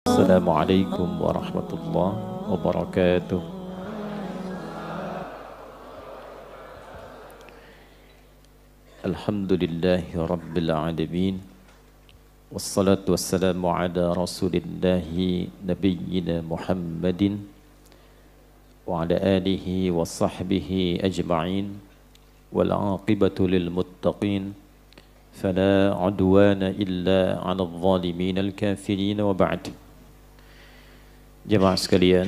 Assalamualaikum warahmatullahi wabarakatuh. Alhamdulillahi rabbil alamin. Wassalatu wassalamu ala rasulillahi nabiyyina Muhammadin wa ala alihi wa sahbihi ajma'in. Wal aqibatu lil muttaqin. Fala udwana illa 'alal zalimin al-kafirin wa ba'd. Jemaah sekalian,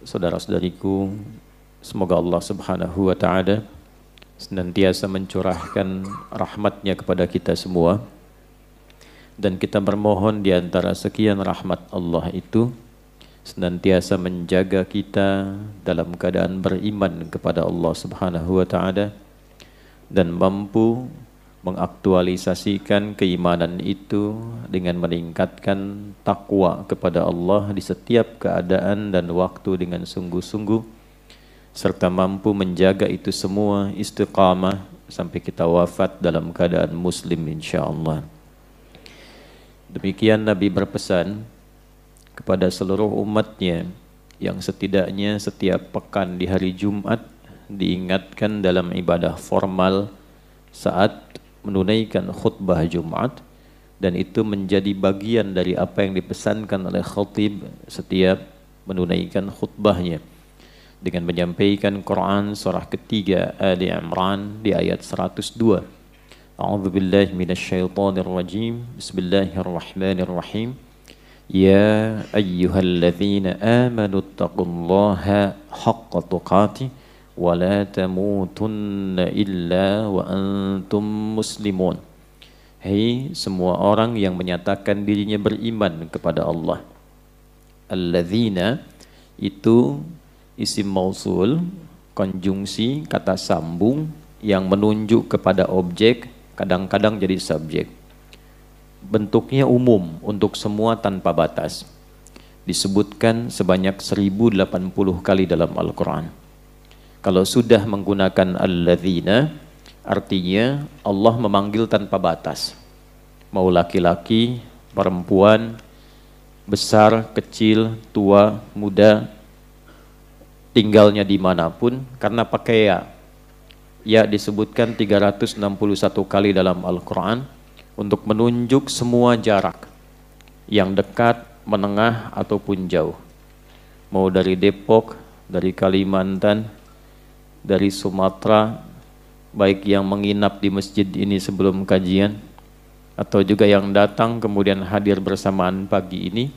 saudara-saudariku, semoga Allah Subhanahu wa taala senantiasa mencurahkan rahmatnya kepada kita semua, dan kita bermohon di antara sekian rahmat Allah itu senantiasa menjaga kita dalam keadaan beriman kepada Allah Subhanahu wa taala dan mampu mengaktualisasikan keimanan itu dengan meningkatkan takwa kepada Allah di setiap keadaan dan waktu dengan sungguh-sungguh, serta mampu menjaga itu semua istiqamah sampai kita wafat dalam keadaan muslim insyaallah. Demikian Nabi berpesan kepada seluruh umatnya yang setidaknya setiap pekan di hari Jumat diingatkan dalam ibadah formal saat menunaikan khutbah Jumat, dan itu menjadi bagian dari apa yang dipesankan oleh khatib setiap menunaikan khutbahnya dengan menyampaikan Quran surah ketiga Ali Imran di ayat 102. A'udzubillahi minasyaitonir rajim. Bismillahirrahmanirrahim. Ya ayyuhalladzina amanu taqullaha haqqa tuqatih wa la tamutunna illa wa antum muslimun. Hei semua orang yang menyatakan dirinya beriman kepada Allah. Alladzina itu isim mausul, konjungsi kata sambung yang menunjuk kepada objek, kadang-kadang jadi subjek. Bentuknya umum untuk semua tanpa batas. Disebutkan sebanyak 1080 kali dalam Al-Quran. Kalau sudah menggunakan alladzina, artinya Allah memanggil tanpa batas. Mau laki-laki, perempuan, besar, kecil, tua, muda, tinggalnya dimanapun, karena pakai ya. Ya disebutkan 361 kali dalam Al-Quran untuk menunjuk semua jarak, yang dekat, menengah, ataupun jauh. Mau dari Depok, dari Kalimantan, dari Sumatera, baik yang menginap di masjid ini sebelum kajian atau juga yang datang kemudian hadir bersamaan pagi ini,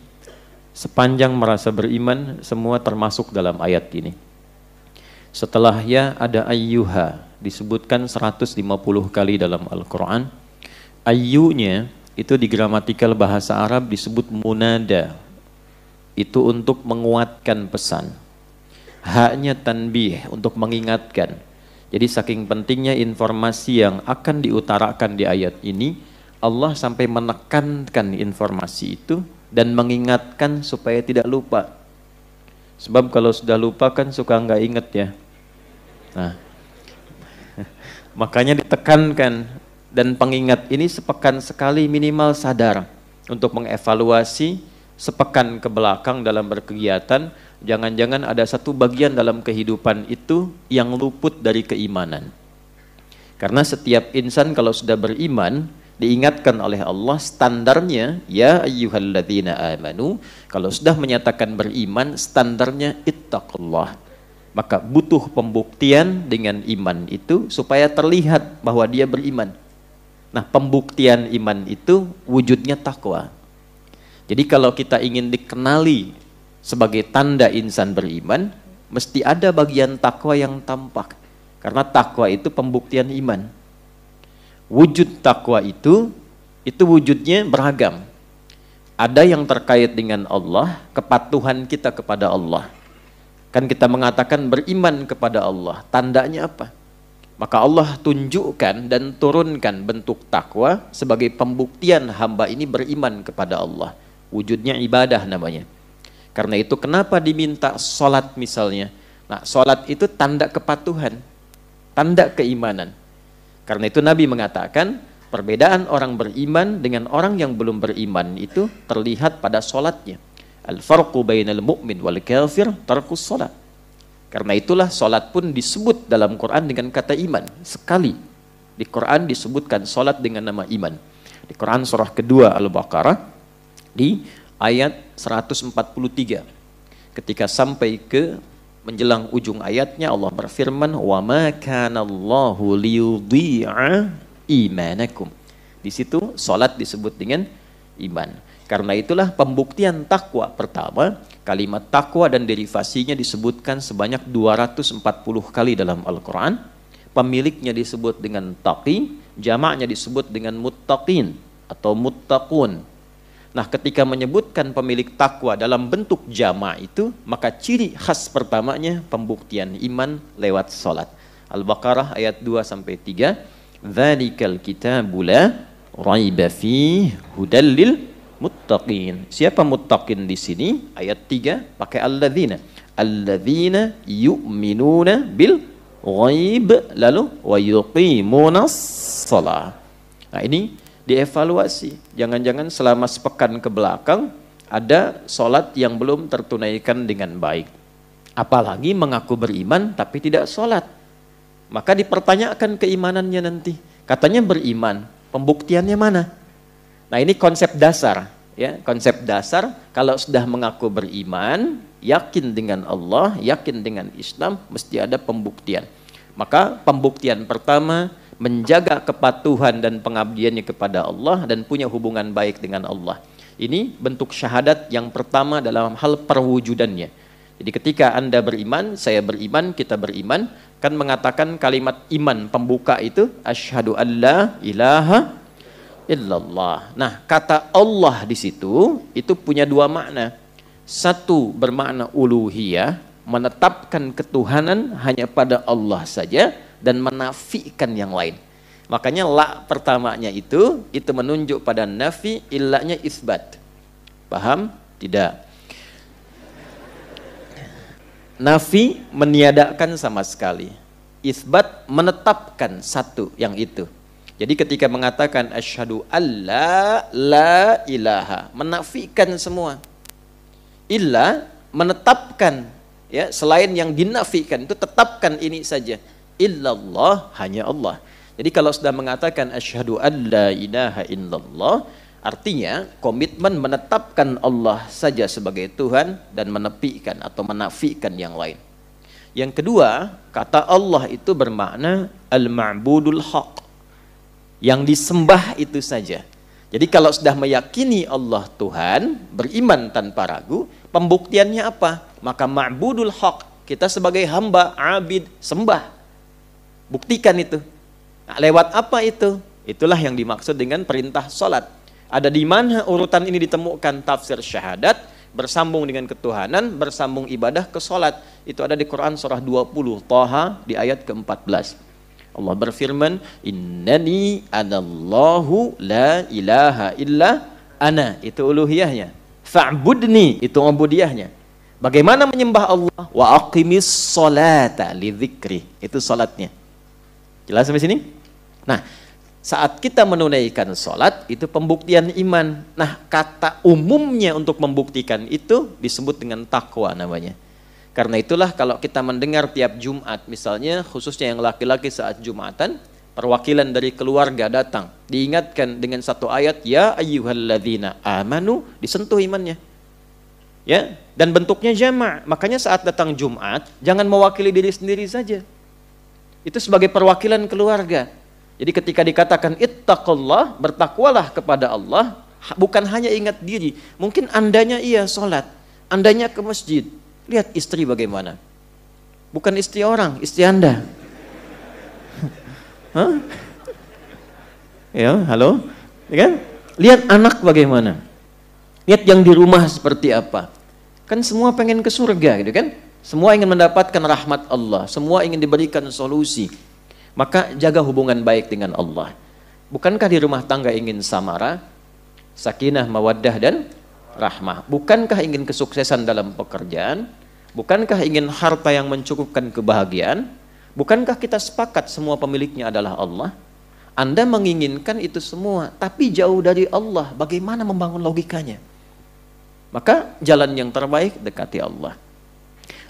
sepanjang merasa beriman, semua termasuk dalam ayat ini. Setelahnya ada ayyuha, disebutkan 150 kali dalam Al-Quran. Ayyunya itu di gramatikal bahasa Arab disebut munada, itu untuk menguatkan pesan. Haknya tanbih, untuk mengingatkan. Jadi saking pentingnya informasi yang akan diutarakan di ayat ini, Allah sampai menekankan informasi itu dan mengingatkan supaya tidak lupa. Sebab kalau sudah lupa kan suka nggak inget ya. Nah, makanya ditekankan, dan pengingat ini sepekan sekali minimal sadar untuk mengevaluasi sepekan ke belakang dalam berkegiatan. Jangan-jangan ada satu bagian dalam kehidupan itu yang luput dari keimanan. Karena setiap insan kalau sudah beriman, diingatkan oleh Allah standarnya, ya ayyuhalladzina amanu, kalau sudah menyatakan beriman, standarnya ittaqullah. Maka butuh pembuktian dengan iman itu supaya terlihat bahwa dia beriman. Nah, pembuktian iman itu wujudnya takwa. Jadi kalau kita ingin dikenali sebagai tanda insan beriman, mesti ada bagian takwa yang tampak. Karena takwa itu pembuktian iman. Wujud takwa itu wujudnya beragam. Ada yang terkait dengan Allah, kepatuhan kita kepada Allah. Kan kita mengatakan beriman kepada Allah, tandanya apa? Maka Allah tunjukkan dan turunkan bentuk takwa sebagai pembuktian hamba ini beriman kepada Allah. Wujudnya ibadah namanya. Karena itu kenapa diminta sholat misalnya? Nah, sholat itu tanda kepatuhan, tanda keimanan. Karena itu Nabi mengatakan perbedaan orang beriman dengan orang yang belum beriman itu terlihat pada sholatnya. Al-farqu bainal mu'min wal kafir tarkus salat. Karena itulah salat pun disebut dalam Quran dengan kata iman. Sekali di Quran disebutkan salat dengan nama iman. Di Quran surah kedua Al-Baqarah di ayat 143. Ketika sampai ke menjelang ujung ayatnya Allah berfirman, "Wa ma kana Allahu liyudhi'a imanakum." Di situ salat disebut dengan iman. Karena itulah pembuktian takwa pertama, kalimat takwa dan derivasinya disebutkan sebanyak 240 kali dalam Al-Quran. Pemiliknya disebut dengan taqi, jamaknya disebut dengan muttaqin atau muttaqun. Nah, ketika menyebutkan pemilik takwa dalam bentuk jamak itu, maka ciri khas pertamanya pembuktian iman lewat salat. Al-Baqarah ayat 2-3, "Dzalikal kitabu la raiba fihi hudal lil muttaqin." Siapa muttaqin di sini? Ayat 3 pakai alladzina. Alladzina yu'minuna bil ghaib lalu wa yuqimunas shalah. Nah, ini dievaluasi. Jangan-jangan selama sepekan ke belakang ada salat yang belum tertunaikan dengan baik. Apalagi mengaku beriman tapi tidak salat. Maka dipertanyakan keimanannya nanti. Katanya beriman, pembuktiannya mana? Nah, ini konsep dasar, ya, konsep dasar. Kalau sudah mengaku beriman, yakin dengan Allah, yakin dengan Islam, mesti ada pembuktian. Maka pembuktian pertama, menjaga kepatuhan dan pengabdiannya kepada Allah dan punya hubungan baik dengan Allah. Ini bentuk syahadat yang pertama dalam hal perwujudannya. Jadi ketika Anda beriman, saya beriman, kita beriman, kan mengatakan kalimat iman pembuka itu asyhadu alla ilaha illallah. Nah, kata Allah di situ itu punya dua makna. Satu bermakna uluhiyah, menetapkan ketuhanan hanya pada Allah saja dan menafikan yang lain. Makanya la pertamanya itu menunjuk pada nafi, illanya isbat. Paham? Tidak. Nafi meniadakan sama sekali. Isbat menetapkan satu yang itu. Jadi ketika mengatakan asyhadu alla la ilaha, menafikan semua. Illa menetapkan, ya, selain yang dinafikan itu tetapkan ini saja. Illallah, hanya Allah. Jadi kalau sudah mengatakan asyhadu alla ilaha illallah, artinya komitmen menetapkan Allah saja sebagai Tuhan dan menepikan atau menafikan yang lain. Yang kedua, kata Allah itu bermakna al-ma'budul haq, yang disembah itu saja. Jadi kalau sudah meyakini Allah Tuhan, beriman tanpa ragu, pembuktiannya apa? Maka ma'budul haq, kita sebagai hamba, abid, sembah. Buktikan itu. Nah, lewat apa itu? Itulah yang dimaksud dengan perintah salat. Ada di mana urutan ini ditemukan? Tafsir syahadat, bersambung dengan ketuhanan, bersambung ibadah ke salat. Itu ada di Quran surah 20, Thaha di ayat ke-14. Allah berfirman, "Innani anallahu la ilaha illa ana." Itu uluhiyahnya. Fa'budni, itu ubudiyahnya. Bagaimana menyembah Allah? Wa aqimis salata li dzikri. Itu salatnya. Jelas sampai sini? Nah, saat kita menunaikan sholat, itu pembuktian iman. Nah, kata umumnya untuk membuktikan itu disebut dengan takwa namanya. Karena itulah kalau kita mendengar tiap Jumat, misalnya khususnya yang laki-laki saat Jumatan, perwakilan dari keluarga datang, diingatkan dengan satu ayat, ya ayyuhalladzina amanu, disentuh imannya. Ya, dan bentuknya jama'. Makanya saat datang Jumat, jangan mewakili diri sendiri saja. Itu sebagai perwakilan keluarga. Jadi ketika dikatakan ittaqullah, bertakwalah kepada Allah, bukan hanya ingat diri. Mungkin andanya iya sholat, andanya ke masjid. Lihat istri bagaimana. Bukan istri orang, istri Anda. Hah? Ya, halo? Ya kan? Lihat anak bagaimana. Lihat yang di rumah seperti apa. Kan semua pengen ke surga gitu kan? Semua ingin mendapatkan rahmat Allah, semua ingin diberikan solusi. Maka jaga hubungan baik dengan Allah. Bukankah di rumah tangga ingin samara, sakinah, mawaddah dan rahmah? Bukankah ingin kesuksesan dalam pekerjaan? Bukankah ingin harta yang mencukupkan kebahagiaan? Bukankah kita sepakat semua pemiliknya adalah Allah? Anda menginginkan itu semua, tapi jauh dari Allah. Bagaimana membangun logikanya? Maka jalan yang terbaik dekati Allah.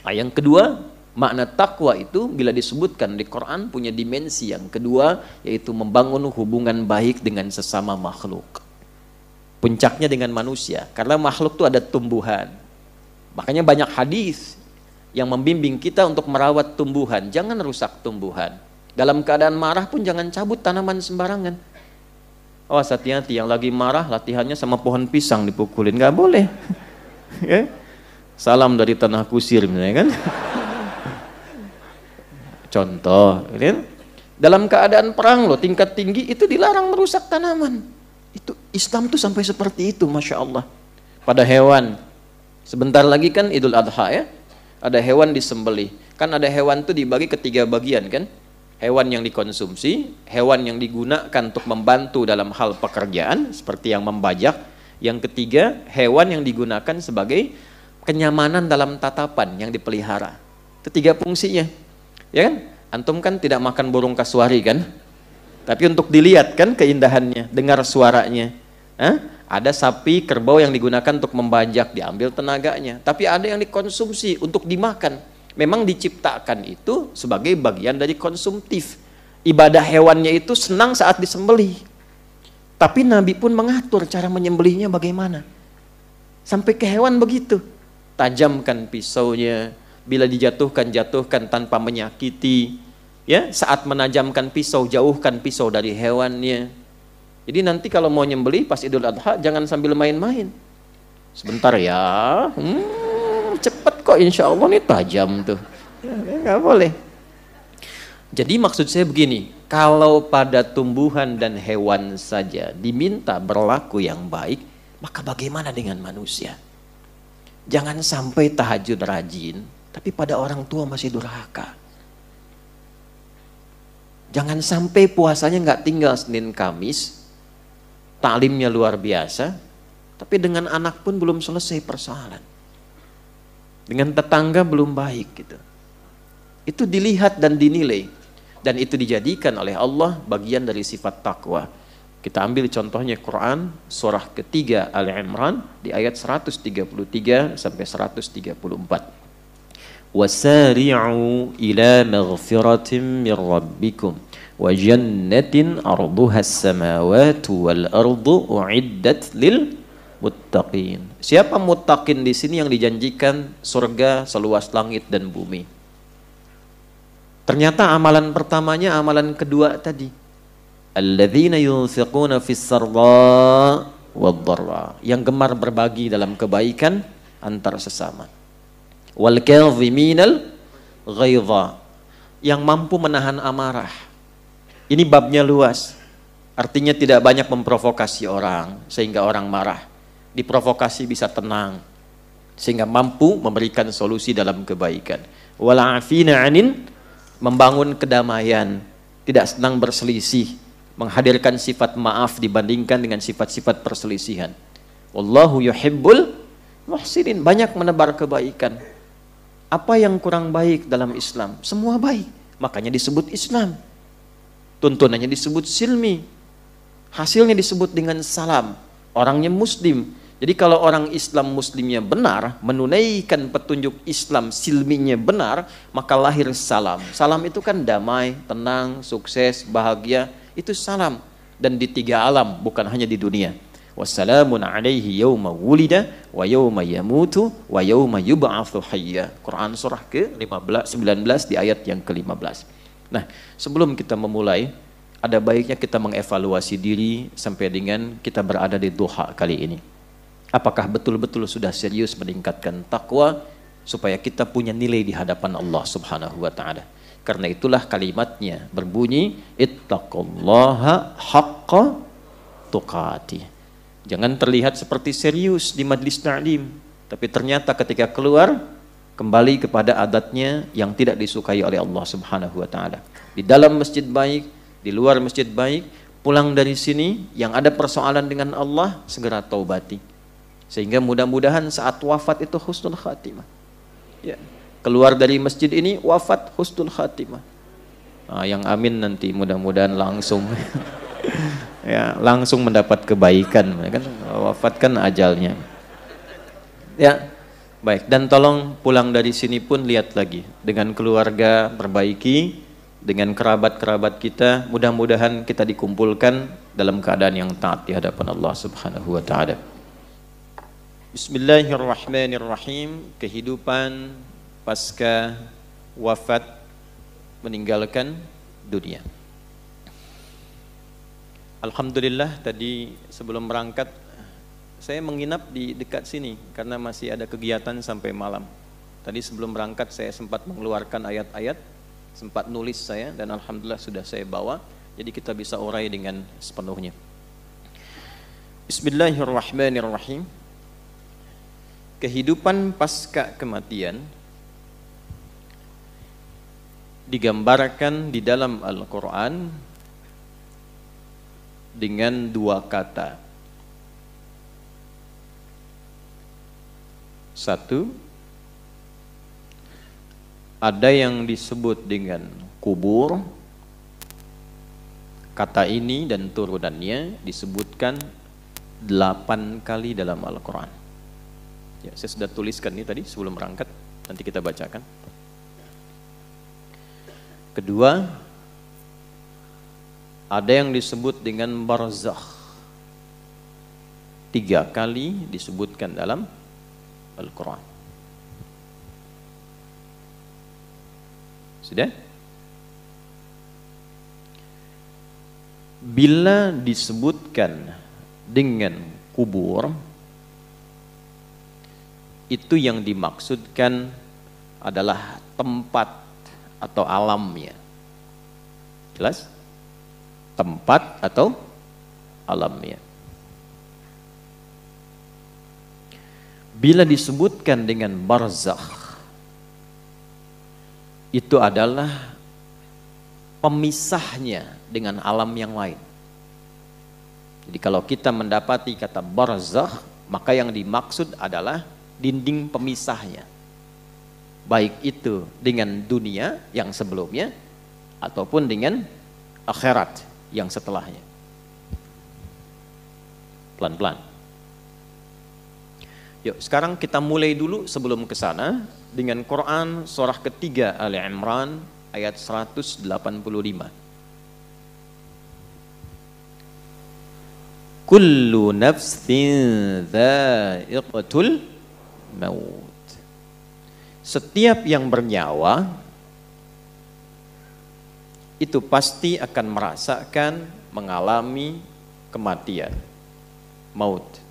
Nah, yang kedua, makna takwa itu bila disebutkan di Quran punya dimensi yang kedua, yaitu membangun hubungan baik dengan sesama makhluk. Puncaknya dengan manusia, karena makhluk itu ada tumbuhan. Makanya banyak hadis yang membimbing kita untuk merawat tumbuhan. Jangan rusak tumbuhan. Dalam keadaan marah pun jangan cabut tanaman sembarangan. Awas, hati-hati, yang lagi marah latihannya sama pohon pisang dipukulin, nggak boleh. Ya? Salam dari tanah kusir misalnya kan. Contoh, kan? Dalam keadaan perang loh, tingkat tinggi itu dilarang merusak tanaman. Itu Islam tuh sampai seperti itu, masya Allah. Pada hewan, sebentar lagi kan Idul Adha ya, ada hewan disembelih. Kan ada hewan tuh dibagi ke 3 bagian kan. Hewan yang dikonsumsi, hewan yang digunakan untuk membantu dalam hal pekerjaan seperti yang membajak. Yang ketiga, hewan yang digunakan sebagai kenyamanan dalam tatapan yang dipelihara. Itu 3 fungsinya. Ya kan? Antum kan tidak makan burung kasuari kan? Tapi untuk dilihat kan keindahannya, dengar suaranya. Ada sapi, kerbau yang digunakan untuk membajak, diambil tenaganya. Tapi ada yang dikonsumsi untuk dimakan. Memang diciptakan itu sebagai bagian dari konsumtif. Ibadah hewannya itu senang saat disembelih. Tapi Nabi pun mengatur cara menyembelihnya bagaimana. Sampai ke hewan begitu. Tajamkan pisaunya, bila dijatuhkan, jatuhkan tanpa menyakiti. Ya, saat menajamkan pisau, jauhkan pisau dari hewannya. Jadi nanti kalau mau nyembelih pas Idul Adha jangan sambil main-main. Sebentar ya, cepet kok, insya Allah nih tajam tuh. Nggak boleh. Jadi maksud saya begini, kalau pada tumbuhan dan hewan saja diminta berlaku yang baik, maka bagaimana dengan manusia? Jangan sampai tahajud rajin, tapi pada orang tua masih durhaka. Jangan sampai puasanya nggak tinggal Senin Kamis, taklimnya luar biasa, tapi dengan anak pun belum selesai persoalan. Dengan tetangga belum baik gitu. Itu dilihat dan dinilai, dan itu dijadikan oleh Allah bagian dari sifat takwa. Kita ambil contohnya Quran surah ketiga Al-Imran di ayat 133 sampai 134. Wasari'u ila maghfiratin min rabbikum wa jannatin arduha as-samawati wal ardu uiddat lil muttaqin. Siapa muttaqin di sini yang dijanjikan surga seluas langit dan bumi? Ternyata amalan pertamanya amalan kedua tadi. Alladzina yunfiquna fis sarra wad dharra, yang gemar berbagi dalam kebaikan antar sesama. Wal kadhiminal ghaidha, yang mampu menahan amarah. Ini babnya luas. Artinya tidak banyak memprovokasi orang sehingga orang marah. Diprovokasi bisa tenang sehingga mampu memberikan solusi dalam kebaikan. Wal afina 'anin, membangun kedamaian, tidak senang berselisih, menghadirkan sifat maaf dibandingkan dengan sifat-sifat perselisihan. Wallahu yuhibbul muhsinin, banyak menebar kebaikan. Apa yang kurang baik dalam Islam? Semua baik, makanya disebut Islam. Tuntunannya disebut silmi, hasilnya disebut dengan salam, orangnya muslim. Jadi kalau orang Islam muslimnya benar, menunaikan petunjuk Islam silminya benar, maka lahir salam. Salam itu kan damai, tenang, sukses, bahagia, itu salam. Dan di 3 alam, bukan hanya di dunia. Wassalamun alaihi yawma wulida wa yawma yamutu wa yawma yub'atsu hayya. Quran surah ke-19 di ayat yang ke-15. Nah, sebelum kita memulai, ada baiknya kita mengevaluasi diri sampai dengan kita berada di duha kali ini. Apakah betul-betul sudah serius meningkatkan takwa supaya kita punya nilai di hadapan Allah Subhanahu wa taala. Karena itulah kalimatnya berbunyi ittaqullaha haqqa tuqatih. Jangan terlihat seperti serius di majlis ta'lim, tapi ternyata ketika keluar kembali kepada adatnya yang tidak disukai oleh Allah Subhanahu wa taala. Di dalam masjid baik, di luar masjid baik, pulang dari sini yang ada persoalan dengan Allah segera taubati. Sehingga mudah-mudahan saat wafat itu husnul khatimah. Ya. Keluar dari masjid ini wafat husnul khatimah. Nah, yang amin nanti mudah-mudahan langsung ya, langsung mendapat kebaikan, kan wafatkan ajalnya. Ya, baik. Dan tolong pulang dari sini pun lihat lagi dengan keluarga, perbaiki dengan kerabat-kerabat kita. Mudah-mudahan kita dikumpulkan dalam keadaan yang taat di hadapan Allah Subhanahu wa taala. Bismillahirrahmanirrahim. Kehidupan pasca wafat meninggalkan dunia. Alhamdulillah tadi sebelum berangkat saya menginap di dekat sini karena masih ada kegiatan sampai malam. Tadi sebelum berangkat saya sempat mengeluarkan ayat-ayat, sempat nulis saya, dan alhamdulillah sudah saya bawa. Jadi kita bisa urai dengan sepenuhnya. Bismillahirrahmanirrahim. Kehidupan pasca kematian digambarkan di dalam Al-Quran dengan dua kata. Satu, ada yang disebut dengan kubur. Kata ini dan turunannya disebutkan 8 kali dalam Al-Quran. Ya, saya sudah tuliskan ini tadi sebelum berangkat, nanti kita bacakan. Kedua, ada yang disebut dengan barzakh. 3 kali disebutkan dalam Al-Quran. Sudah? Bila disebutkan dengan kubur, itu yang dimaksudkan adalah tempat atau alamnya. Jelas? Tempat atau alamnya. Bila disebutkan dengan barzakh, itu adalah pemisahnya dengan alam yang lain. Jadi kalau kita mendapati kata barzakh, maka yang dimaksud adalah dinding pemisahnya. Baik itu dengan dunia yang sebelumnya ataupun dengan akhirat yang setelahnya. Pelan-pelan. Yuk, sekarang kita mulai dulu sebelum ke sana dengan Quran surah ketiga Ali Imran ayat 185. Kullu nafsin dha'iqatul maut. Setiap yang bernyawa itu pasti akan merasakan, mengalami kematian, maut.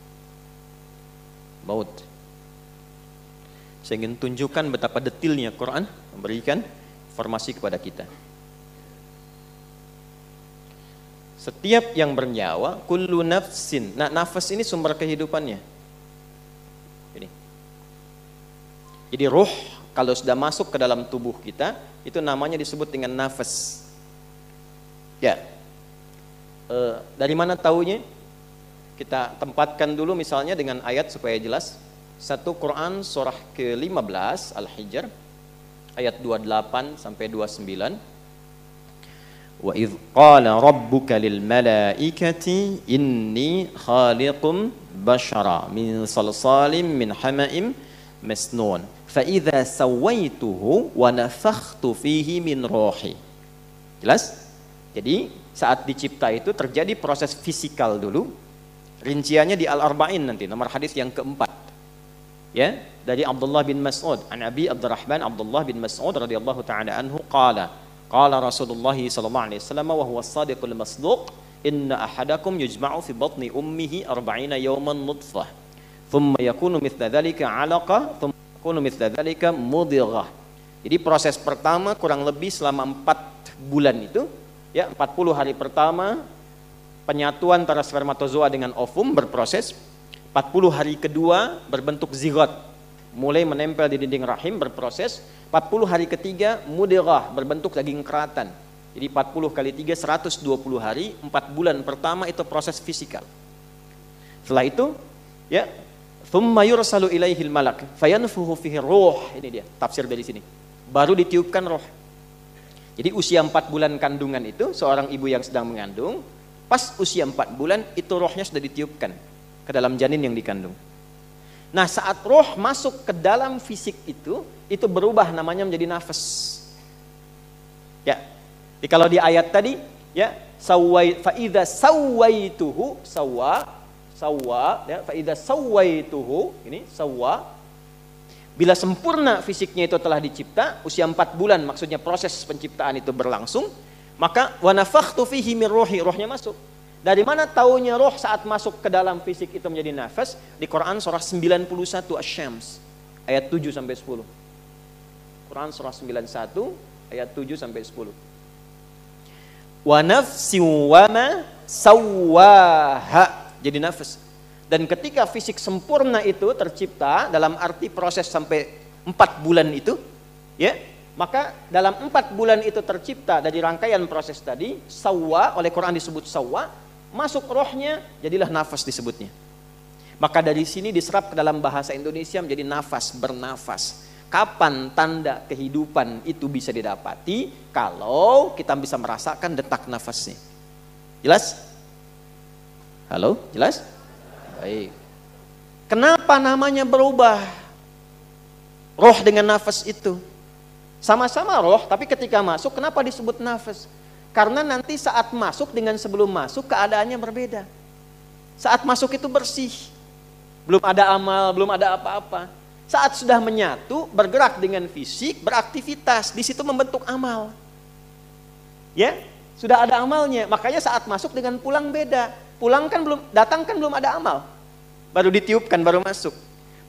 Maut. Saya ingin tunjukkan betapa detilnya Quran memberikan informasi kepada kita. Setiap yang bernyawa, kullu nafsin. Nah, nafas ini sumber kehidupannya. Jadi ruh kalau sudah masuk ke dalam tubuh kita, itu namanya disebut dengan nafas. Ya. Dari mana taunya? Kita tempatkan dulu misalnya dengan ayat supaya jelas. 1 Quran surah ke-15 Al-Hijr ayat 28 sampai 29. Wa idh qala rabbuka lil malaikati inni khaliqum bashara min salsalim min hama'im masnun fa idza sawaituhu wa nafakhtu fihi min ruhi. Jelas? Jadi saat dicipta itu terjadi proses fisikal dulu. Rinciannya di Al-Arba'in nanti, nomor hadis yang keempat. Ya, dari Abdullah bin Mas'ud, an Abi Abdurrahman Abdullah bin Mas'ud radhiyallahu taala anhu qala Rasulullah sallallahu alaihi wasallam wa huwa as-sadiqul masduq inna ahadakum yujma'u fi batni ummihi 40 yawman nutfah thumma yakunu mithla dhalika 'alaqa thumma yakunu mithla dhalika mudghah. Jadi proses pertama kurang lebih selama 4 bulan itu, ya, 40 hari pertama penyatuan antara spermatozoa dengan ovum berproses. 40 hari kedua berbentuk zigot, mulai menempel di dinding rahim berproses. 40 hari ketiga mudghah, berbentuk daging keratan. Jadi 40 kali 3 120 hari, 4 bulan pertama itu proses fisikal. Setelah itu, ya, thumma yursalu ilaihil malak fayanfuhu fihi ruh. Ini dia tafsir dari sini. Baru ditiupkan roh. Jadi usia 4 bulan kandungan itu seorang ibu yang sedang mengandung, pas usia 4 bulan itu rohnya sudah ditiupkan ke dalam janin yang dikandung. Nah, saat roh masuk ke dalam fisik itu berubah namanya menjadi nafas. Ya. Jadi kalau di ayat tadi, ya, fa idza sawaituhu ya, fa idza sawaituhu, ini sawwa. Bila sempurna fisiknya itu telah dicipta, usia 4 bulan maksudnya proses penciptaan itu berlangsung, maka wa nafakhtu fihi min ruhi, rohnya masuk. Dari mana taunya roh saat masuk ke dalam fisik itu menjadi nafas? Di Quran surah 91 Asy-Syams ayat 7 sampai 10. Quran surah 91 ayat 7 sampai 10. Wa nafsi wa ma sawwaha, jadi nafas. Dan ketika fisik sempurna itu tercipta dalam arti proses sampai 4 bulan itu, ya, maka dalam 4 bulan itu tercipta dari rangkaian proses tadi, sawwa, oleh Quran disebut sawwa, masuk rohnya, jadilah nafas disebutnya. Maka dari sini diserap ke dalam bahasa Indonesia menjadi nafas, bernafas. Kapan tanda kehidupan itu bisa didapati? Kalau kita bisa merasakan detak nafasnya. Jelas? Halo? Jelas? Baik. Kenapa namanya berubah? Roh dengan nafas itu sama-sama roh, tapi ketika masuk kenapa disebut nafas? Karena nanti saat masuk dengan sebelum masuk keadaannya berbeda. Saat masuk itu bersih, belum ada amal, belum ada apa-apa. Saat sudah menyatu, bergerak dengan fisik, beraktivitas, di situ membentuk amal. Ya, sudah ada amalnya. Makanya saat masuk dengan pulang beda. Pulang kan belum, datang kan belum ada amal. Baru ditiupkan, baru masuk.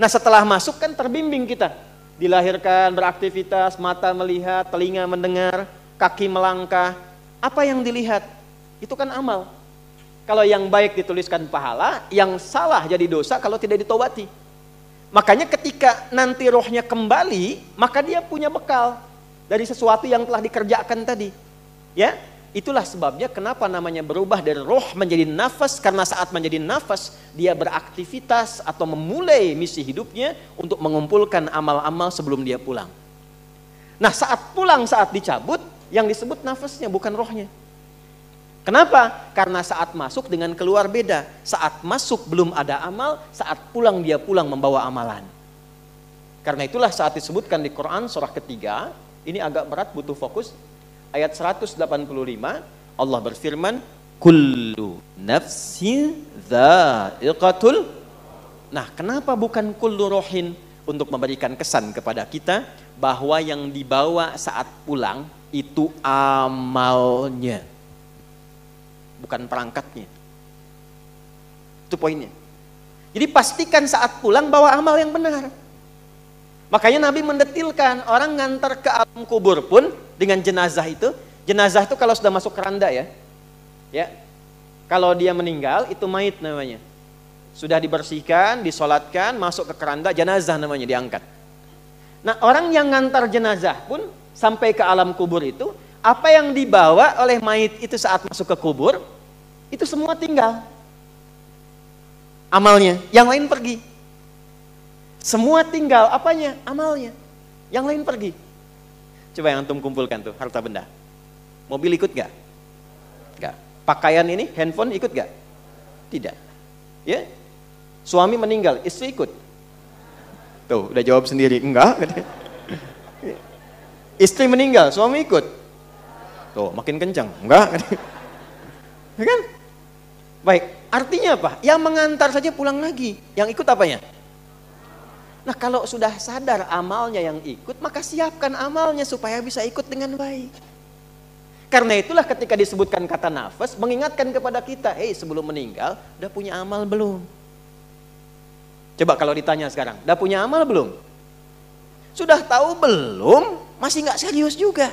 Nah, setelah masuk kan terbimbing kita. Dilahirkan, beraktivitas, mata melihat, telinga mendengar, kaki melangkah. Apa yang dilihat? Itu kan amal. Kalau yang baik dituliskan pahala, yang salah jadi dosa kalau tidak ditobati. Makanya ketika nanti rohnya kembali, maka dia punya bekal dari sesuatu yang telah dikerjakan tadi. Ya, itulah sebabnya kenapa namanya berubah dari roh menjadi nafas, karena saat menjadi nafas dia beraktivitas atau memulai misi hidupnya untuk mengumpulkan amal-amal sebelum dia pulang. Nah, saat pulang, saat dicabut, yang disebut nafasnya bukan rohnya. Kenapa? Karena saat masuk dengan keluar beda. Saat masuk belum ada amal, saat pulang dia pulang membawa amalan. Karena itulah saat disebutkan di Quran surah ketiga, ini agak berat, butuh fokus. Ayat 185, Allah berfirman, kullu nafsin dha'iqatul. Nah, kenapa bukan kullu rohin? Untuk memberikan kesan kepada kita bahwa yang dibawa saat pulang itu amalnya, bukan perangkatnya. Itu poinnya. Jadi pastikan saat pulang bawa amal yang benar. Makanya Nabi mendetilkan, orang ngantar ke alam kubur pun dengan jenazah itu kalau sudah masuk keranda ya, kalau dia meninggal itu mayit namanya. Sudah dibersihkan, disolatkan, masuk ke keranda, jenazah namanya, diangkat. Nah, orang yang ngantar jenazah pun sampai ke alam kubur itu, apa yang dibawa oleh mayit itu saat masuk ke kubur, itu semua tinggal. Amalnya, yang lain pergi. Semua tinggal, apanya? Amalnya. Yang lain pergi. Coba yang antum kumpulkan tuh, harta benda. Mobil ikut gak? Gak. Pakaian ini, handphone ikut gak? Tidak. Ya? Suami meninggal, istri ikut? Tuh, udah jawab sendiri, enggak. Istri meninggal, suami ikut? Tuh, makin kencang, enggak. Ya kan? Baik, artinya apa? Yang mengantar saja pulang lagi, yang ikut apanya? Nah, kalau sudah sadar amalnya yang ikut, maka siapkan amalnya supaya bisa ikut dengan baik. Karena itulah ketika disebutkan kata nafas, mengingatkan kepada kita, sebelum meninggal, udah punya amal belum? Coba kalau ditanya sekarang, udah punya amal belum? Sudah tahu belum? Masih nggak serius juga.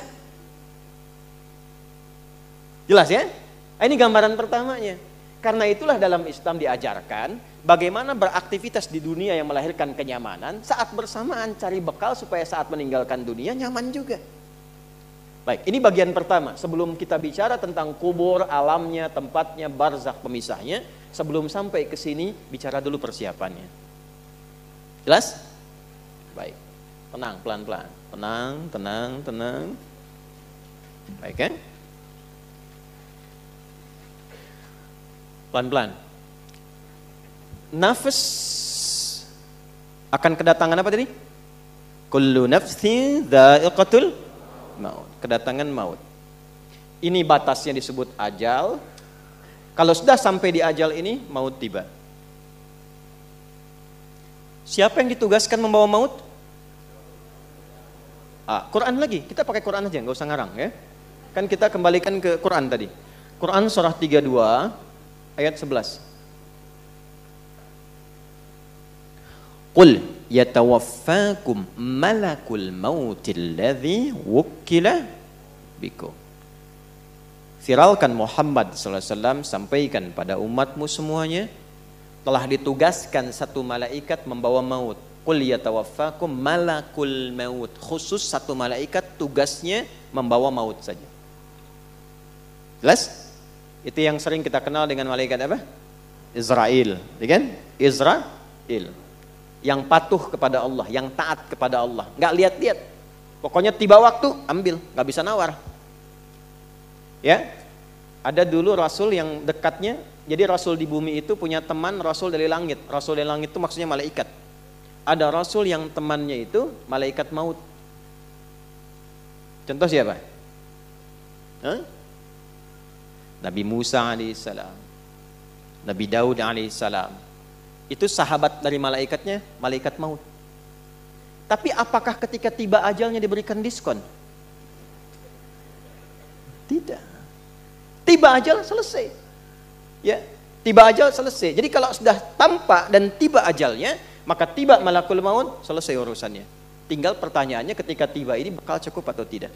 Jelas ya? Ini gambaran pertamanya. Karena itulah dalam Islam diajarkan bagaimana beraktivitas di dunia yang melahirkan kenyamanan, saat bersamaan cari bekal supaya saat meninggalkan dunia nyaman juga. Baik, ini bagian pertama. Sebelum kita bicara tentang kubur, alamnya, tempatnya, barzakh pemisahnya, sebelum sampai ke sini bicara dulu persiapannya. Jelas? Baik. Tenang, pelan-pelan. Tenang. Baik kan? Pelan-pelan. Nafas Akan kedatangan apa tadi? Kullu nafsin dha'iqatul maut. Kedatangan maut. Ini batasnya disebut ajal. Kalau sudah sampai di ajal ini, maut tiba. Siapa yang ditugaskan membawa maut? Quran lagi. Kita pakai Quran aja, nggak usah ngarang ya. Kan kita kembalikan ke Quran tadi. Quran surah 32 ayat 11. Qul yatawaffakum malakul mautil ladzi wukkila bikum. Viralkan Muhammad SAW, sampaikan pada umatmu semuanya, telah ditugaskan satu malaikat membawa maut. Qul yatawaffakum malakul maut. Khusus satu malaikat tugasnya membawa maut saja. Jelas? Itu yang sering kita kenal dengan malaikat apa? Israel, ya kan? Israel. Yang patuh kepada Allah, yang taat kepada Allah. Nggak lihat-lihat. Pokoknya tiba waktu, ambil. Nggak bisa nawar. Ya, ada dulu Rasul yang dekatnya. Jadi Rasul di bumi itu punya teman Rasul dari langit. Rasul dari langit itu maksudnya malaikat. Ada Rasul yang temannya itu malaikat maut. Contoh siapa? Nabi Musa alaihissalam, Nabi Daud alaihissalam. Itu sahabat dari malaikatnya, malaikat maut. Tapi apakah ketika tiba ajalnya diberikan diskon? Tidak. Tiba ajal selesai. Ya, tiba ajal selesai. Jadi kalau sudah tampak dan tiba ajalnya, maka tiba malakul maut, selesai urusannya. Tinggal pertanyaannya ketika tiba ini bakal cukup atau tidak.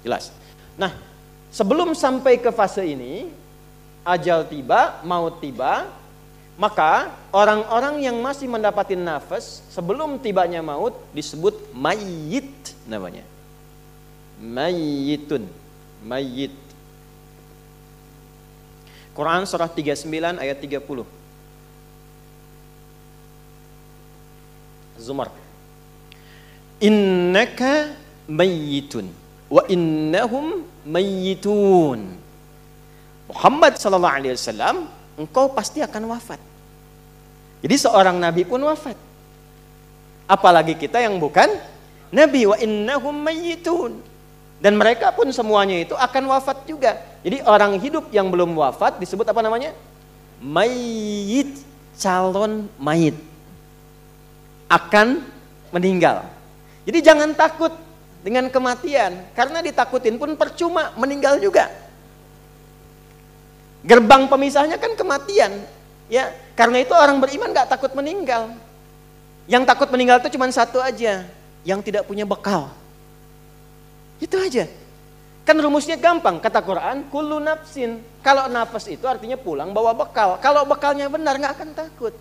Jelas. Nah, sebelum sampai ke fase ini, ajal tiba, maut tiba, maka orang-orang yang masih mendapatkan nafas sebelum tibanya maut disebut mayyit namanya. Mayyitun, mayyit. Quran surah 39 ayat 30. Zumar. Innaka mayyitun wa innahum mayyitun. Muhammad sallallahu alaihi wasallam, engkau pasti akan wafat. Jadi seorang nabi pun wafat. Apalagi kita yang bukan nabi, wa innahum mayyitun. Dan mereka pun semuanya itu akan wafat juga. Jadi orang hidup yang belum wafat disebut apa namanya? Mayyit, calon mayit. Akan meninggal. Jadi jangan takut dengan kematian, karena ditakutin pun percuma, meninggal juga. Gerbang pemisahnya kan kematian, ya. Karena itu orang beriman nggak takut meninggal. Yang takut meninggal itu cuma satu aja, yang tidak punya bekal. Itu aja. Kan rumusnya gampang, kata Quran, kullu nafsin. Kalau nafas itu artinya pulang bawa bekal. Kalau bekalnya benar nggak akan takut.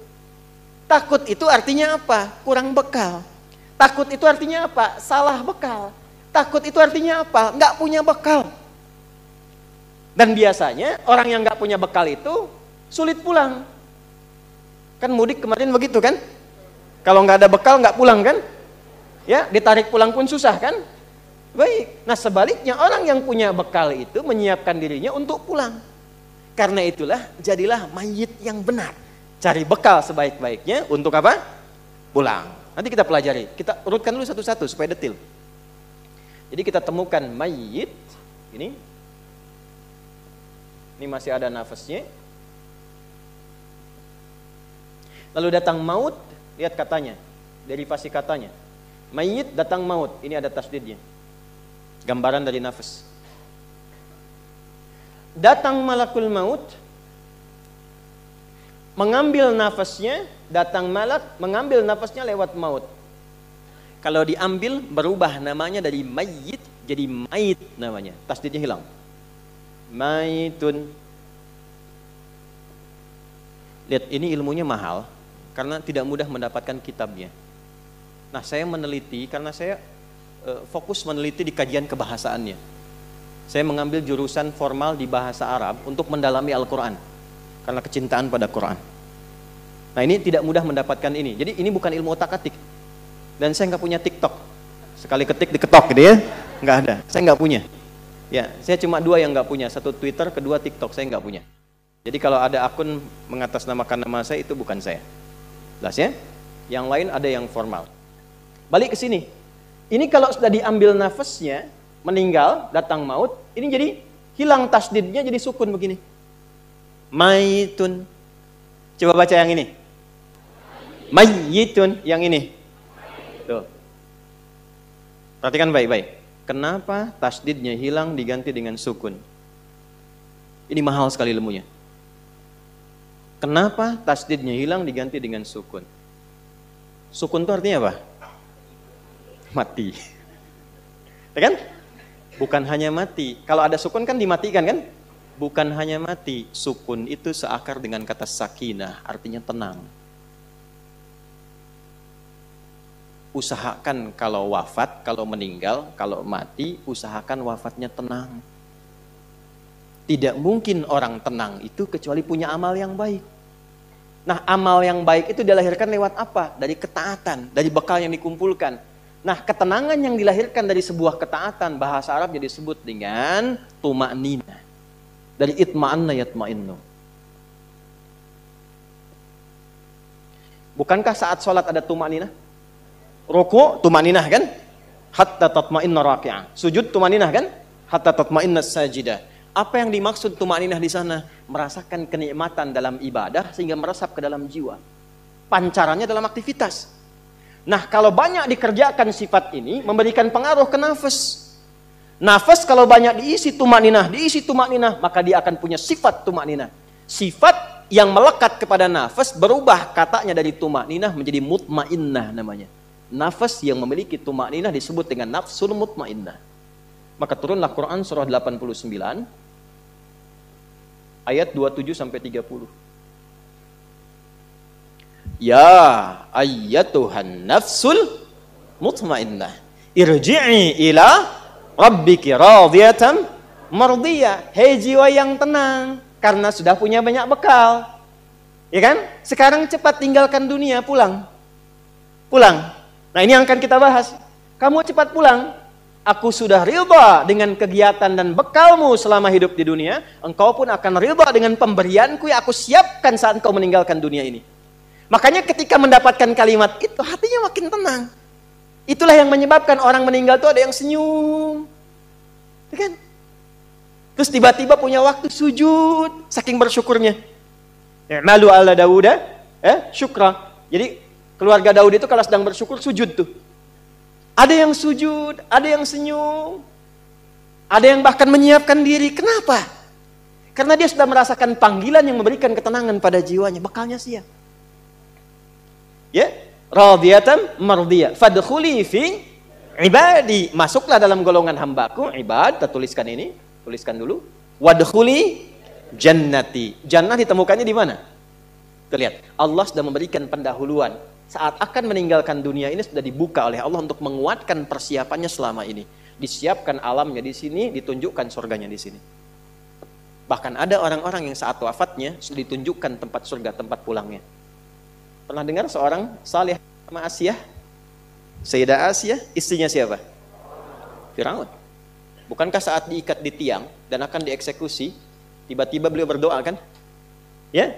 Takut itu artinya apa? Kurang bekal. Takut itu artinya apa? Salah bekal. Takut itu artinya apa? Nggak punya bekal. Dan biasanya orang yang nggak punya bekal itu sulit pulang. Kan mudik kemarin begitu kan? Kalau nggak ada bekal nggak pulang kan? Ya, ditarik pulang pun susah kan? Baik. Nah sebaliknya orang yang punya bekal itu menyiapkan dirinya untuk pulang. Karena itulah jadilah mayit yang benar. Cari bekal sebaik-baiknya untuk apa? Pulang. Nanti kita pelajari. Kita urutkan dulu satu-satu supaya detail. Jadi kita temukan mayit ini. Ini masih ada nafasnya. Lalu datang maut, lihat katanya, derivasi katanya. Mayit datang maut, ini ada tasdidnya. Gambaran dari nafas. Datang malakul maut, mengambil nafasnya, datang malak, mengambil nafasnya lewat maut. Kalau diambil, berubah namanya dari mayit jadi mayit namanya. Tasdidnya hilang. Mayitun. Lihat, ini ilmunya mahal, karena tidak mudah mendapatkan kitabnya. Nah, saya meneliti, karena saya fokus meneliti di kajian kebahasaannya. Saya mengambil jurusan formal di bahasa Arab untuk mendalami Al-Quran karena kecintaan pada Quran. Nah ini tidak mudah mendapatkan ini. Jadi ini bukan ilmu otak-atik. Dan saya nggak punya TikTok. Sekali ketik diketok gitu ya. Nggak ada. Saya nggak punya. Ya, saya cuma dua yang nggak punya. Satu Twitter, kedua TikTok. Saya nggak punya. Jadi kalau ada akun mengatasnamakan nama saya, itu bukan saya. Jelas ya? yang lain ada yang formal. Balik ke sini. Ini kalau sudah diambil nafasnya, meninggal, datang maut, ini jadi hilang tasdidnya, jadi sukun begini. Maitun. Coba baca yang ini. Mayyitun, yang ini. Tuh. Perhatikan baik-baik. Kenapa tasdidnya hilang diganti dengan sukun? Ini mahal sekali ilmunya. Kenapa tasdidnya hilang diganti dengan sukun? Sukun itu artinya apa? Mati. Ya kan? Bukan hanya mati. Kalau ada sukun kan dimatikan kan? Bukan hanya mati. Sukun itu seakar dengan kata sakinah, artinya tenang. Usahakan kalau wafat, kalau meninggal, kalau mati, usahakan wafatnya tenang. Tidak mungkin orang tenang itu kecuali punya amal yang baik. Nah, amal yang baik itu dilahirkan lewat apa? Dari ketaatan, dari bekal yang dikumpulkan. Nah, ketenangan yang dilahirkan dari sebuah ketaatan, bahasa Arab jadi disebut dengan tuma'nina. Dari itma'anna yatma'innu. Bukankah saat sholat ada tuma'nina? Ruku' tuma'ninah kan? Hatta tatma'inna raki'ah. Sujud tuma'ninah kan? Hatta tatma'inna sajidah. Apa yang dimaksud tuma'ninah di sana? Merasakan kenikmatan dalam ibadah sehingga meresap ke dalam jiwa. Pancarannya dalam aktivitas. Nah, kalau banyak dikerjakan sifat ini memberikan pengaruh ke nafas. Nafas kalau banyak diisi tumakninah, maka dia akan punya sifat tumakninah. Sifat yang melekat kepada nafas berubah katanya dari tumakninah menjadi mutmainnah namanya. Nafas yang memiliki tumakninah disebut dengan nafsul mutmainnah. Maka turunlah Quran surah 89 ayat 27 sampai 30. Ya ayyatuhan nafsul mutmainnah irji'i ila rabbiki radiyatan mardiyah. Hei jiwa yang tenang karena sudah punya banyak bekal. Ya kan? Sekarang cepat tinggalkan dunia, pulang. Nah, ini yang akan kita bahas. Kamu cepat pulang. Aku sudah ridha dengan kegiatan dan bekalmu selama hidup di dunia. Engkau pun akan ridha dengan pemberianku yang aku siapkan saat engkau meninggalkan dunia ini. Makanya ketika mendapatkan kalimat itu, hatinya makin tenang. Itulah yang menyebabkan orang meninggal itu ada yang senyum. Ya kan? Terus tiba-tiba punya waktu sujud, saking bersyukurnya. Malu ala Dauda, syukra. Jadi keluarga Daud itu kalau sedang bersyukur, sujud tuh. Ada yang sujud, ada yang senyum. Ada yang bahkan menyiapkan diri. Kenapa? Karena dia sudah merasakan panggilan yang memberikan ketenangan pada jiwanya. Bekalnya siap. Ya, radiyatan mardiyah. Fadkhuli fi ibadi. Masuklah dalam golongan hambaku. Ibad, kita tuliskan ini. Tuliskan dulu. Wadkhuli jannati. Jannah ditemukannya di mana? Terlihat. Allah sudah memberikan pendahuluan. Saat akan meninggalkan dunia ini sudah dibuka oleh Allah untuk menguatkan persiapannya selama ini. Disiapkan alamnya di sini, ditunjukkan surganya di sini. Bahkan ada orang-orang yang saat wafatnya sudah ditunjukkan tempat surga, tempat pulangnya. Pernah dengar seorang saleh sama Asiyah? Sayyidah Asiyah, istrinya siapa? Firaun. Bukankah saat diikat di tiang dan akan dieksekusi, tiba-tiba beliau berdoa kan? Ya?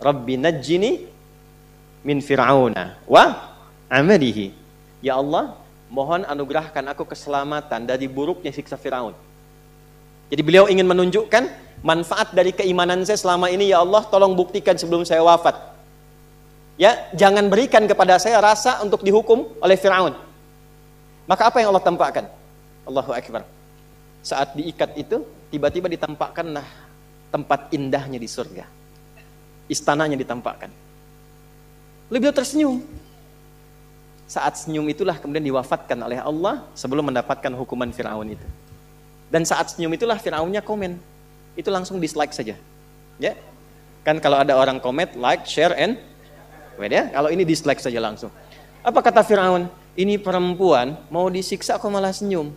Rabbi najjini min fir'auna wa amalihi. Ya Allah, mohon anugerahkan aku keselamatan dari buruknya siksa Firaun. Jadi beliau ingin menunjukkan manfaat dari keimanan saya selama ini. Ya Allah, tolong buktikan sebelum saya wafat. Ya, jangan berikan kepada saya rasa untuk dihukum oleh Firaun. Maka apa yang Allah tampakkan? Allahu Akbar. Saat diikat itu, tiba-tiba ditampakkanlah tempat indahnya di surga. Istananya ditampakkan. Lalu beliau tersenyum. Saat senyum itulah kemudian diwafatkan oleh Allah sebelum mendapatkan hukuman Firaun itu. Dan saat senyum itulah Firaunnya komen. Itu langsung dislike saja. Ya. Kan kalau ada orang komen, like, share, and ya, kalau ini dislike saja langsung. Apa kata Firaun? Ini perempuan mau disiksa kok malah senyum.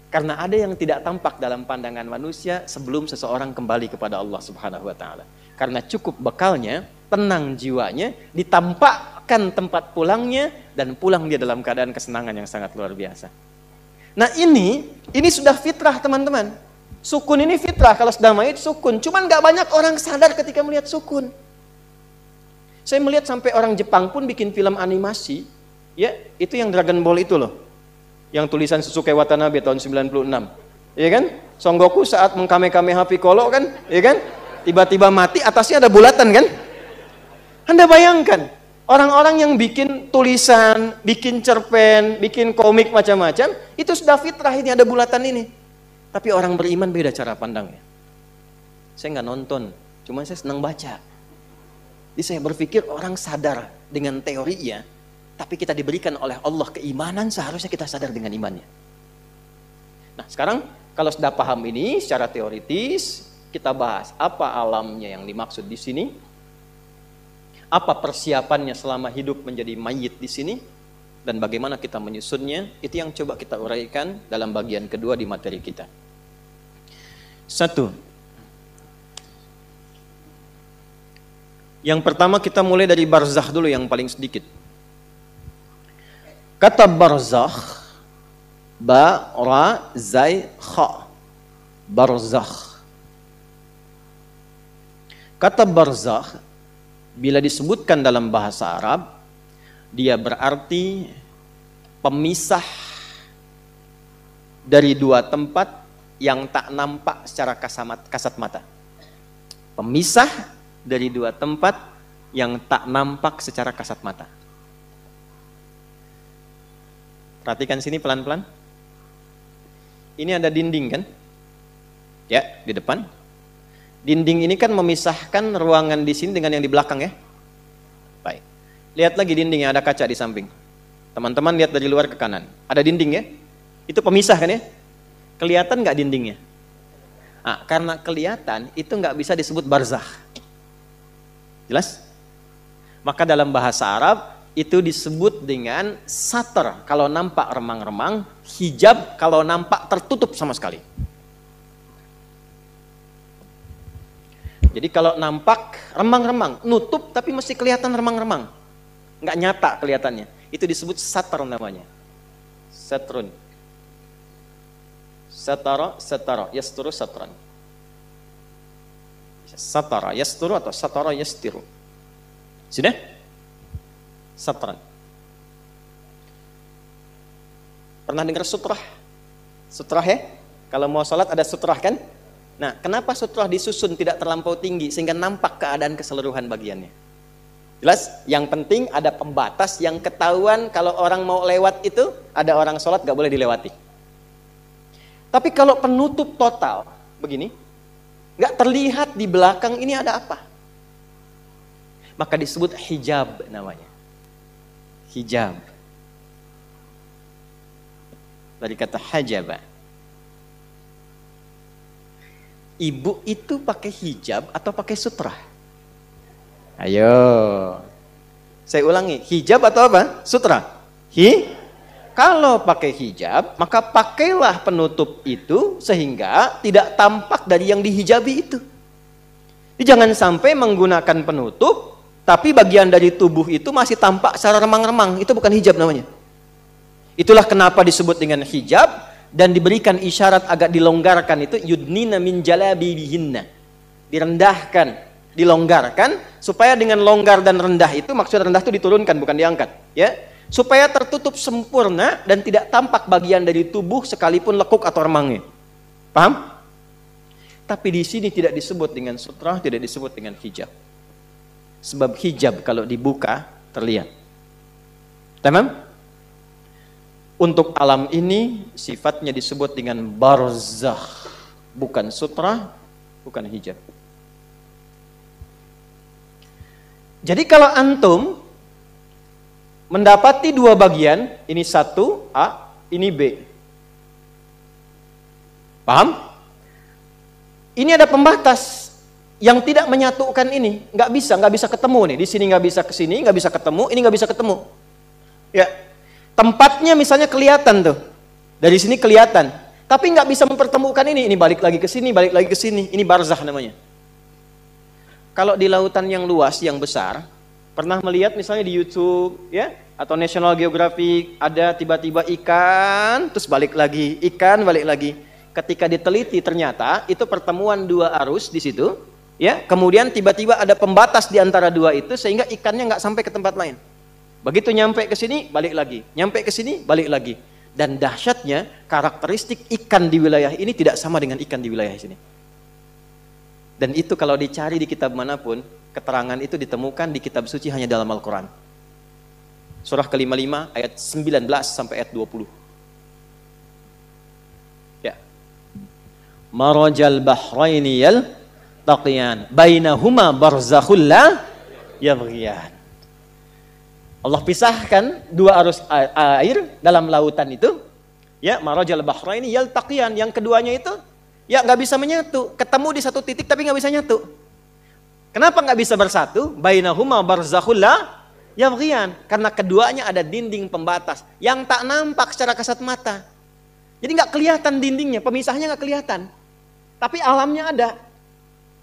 Karena ada yang tidak tampak dalam pandangan manusia sebelum seseorang kembali kepada Allah Subhanahu wa taala. Karena cukup bekalnya, tenang jiwanya, ditampakkan tempat pulangnya dan pulang dia dalam keadaan kesenangan yang sangat luar biasa. Nah, ini sudah fitrah, teman-teman. Sukun ini fitrah, kalau sudah mayit sukun. Cuman gak banyak orang sadar ketika melihat sukun. Saya melihat sampai orang Jepang pun bikin film animasi, ya, itu yang Dragon Ball itu loh. Yang tulisan Susuke Watanabe tahun 96. Ya kan? Son Goku saat mengkame-kameha Piccolo kan, ya kan? Tiba-tiba mati, atasnya ada bulatan kan? Anda bayangkan, orang-orang yang bikin tulisan, bikin cerpen, bikin komik macam-macam, itu sudah fitrah ini ada bulatan ini. Tapi orang beriman beda cara pandangnya. Saya nggak nonton, cuma saya senang baca. Jadi saya berpikir orang sadar dengan teorinya, tapi kita diberikan oleh Allah keimanan, seharusnya kita sadar dengan imannya. Nah sekarang kalau sudah paham ini secara teoritis, kita bahas apa alamnya yang dimaksud di sini, apa persiapannya selama hidup menjadi mayit di sini, dan bagaimana kita menyusunnya. Itu yang coba kita uraikan dalam bagian kedua di materi kita. 1. Yang pertama kita mulai dari barzakh dulu yang paling sedikit. Kata barzakh, ba, ra, zai, kha. Barzakh. Kata barzakh, bila disebutkan dalam bahasa Arab, dia berarti pemisah dari dua tempat yang tak nampak secara kasat mata. Pemisah dari dua tempat yang tak nampak secara kasat mata. Perhatikan sini pelan-pelan. Ini ada dinding kan? Ya, di depan. Dinding ini kan memisahkan ruangan di sini dengan yang di belakang ya. Baik. Lihat lagi dindingnya, ada kaca di samping. Teman-teman lihat dari luar ke kanan. Ada dinding ya? Itu pemisah kan ya? Kelihatan nggak dindingnya? Ah, karena kelihatan itu nggak bisa disebut barzakh. Jelas? Maka dalam bahasa Arab itu disebut dengan satar kalau nampak remang-remang, hijab kalau nampak tertutup sama sekali. Jadi kalau nampak remang-remang, nutup tapi mesti kelihatan remang-remang, nggak nyata kelihatannya, itu disebut satar namanya. Satrun. Satara, yasturu satran. Satara, yasturu atau satara, yastiru. Sudah? Satran. Pernah dengar sutrah? Sutrah ya? Kalau mau sholat ada sutrah kan? Nah, kenapa sutrah disusun tidak terlampau tinggi sehingga nampak keadaan keseluruhan bagiannya? Jelas? Yang penting ada pembatas yang ketahuan kalau orang mau lewat itu, ada orang sholat gak boleh dilewati. Tapi kalau penutup total, begini, gak terlihat di belakang ini ada apa. Maka disebut hijab namanya. Hijab. Dari kata hajaba. Ibu itu pakai hijab atau pakai sutrah? Ayo. Saya ulangi, hijab atau apa? Sutrah. Kalau pakai hijab, maka pakailah penutup itu sehingga tidak tampak dari yang dihijabi itu. Jadi jangan sampai menggunakan penutup, tapi bagian dari tubuh itu masih tampak secara remang-remang. Itu bukan hijab namanya. Itulah kenapa disebut dengan hijab dan diberikan isyarat agak dilonggarkan itu yudnina min jalabibihinna. Direndahkan, dilonggarkan supaya dengan longgar dan rendah itu, maksud rendah itu diturunkan bukan diangkat, ya. Supaya tertutup sempurna dan tidak tampak bagian dari tubuh sekalipun lekuk atau remangnya. Paham? Tapi di sini tidak disebut dengan sutrah, tidak disebut dengan hijab. Sebab hijab kalau dibuka terlihat. Tamam? Untuk alam ini sifatnya disebut dengan barzakh, bukan sutrah, bukan hijab. Jadi kalau antum mendapati dua bagian, ini satu A, ini B. Paham? Ini ada pembatas yang tidak menyatukan ini, nggak bisa ketemu nih. Di sini nggak bisa ke sini, nggak bisa ketemu, ini nggak bisa ketemu. Ya, tempatnya misalnya kelihatan tuh, dari sini kelihatan, tapi nggak bisa mempertemukan ini. Ini balik lagi ke sini, balik lagi ke sini. Ini barzakh namanya. Kalau di lautan yang luas, yang besar, pernah melihat misalnya di YouTube ya atau National Geographic ada tiba-tiba ikan terus balik lagi, ikan balik lagi. Ketika diteliti ternyata itu pertemuan dua arus di situ ya, kemudian tiba-tiba ada pembatas di antara dua itu sehingga ikannya nggak sampai ke tempat lain. Begitu nyampe ke sini, balik lagi. Nyampe ke sini, balik lagi. Dan dahsyatnya, karakteristik ikan di wilayah ini tidak sama dengan ikan di wilayah sini. Dan itu kalau dicari di kitab manapun, keterangan itu ditemukan di kitab suci hanya dalam Al-Quran. Surah ke-55 ayat 19 sampai ayat 20. Ya. Marajal bahraini yaltaqiyan bainahuma barzakhul la yabghiyan. Allah pisahkan dua arus air dalam lautan itu. Ya, marajal bahraini yaltaqiyan, yang keduanya itu ya nggak bisa menyatu, ketemu di satu titik tapi nggak bisa nyatu. Kenapa nggak bisa bersatu? Bainahuma barzakhul la yabghiyan, karena keduanya ada dinding pembatas yang tak nampak secara kasat mata. Jadi nggak kelihatan dindingnya, pemisahnya nggak kelihatan, tapi alamnya ada.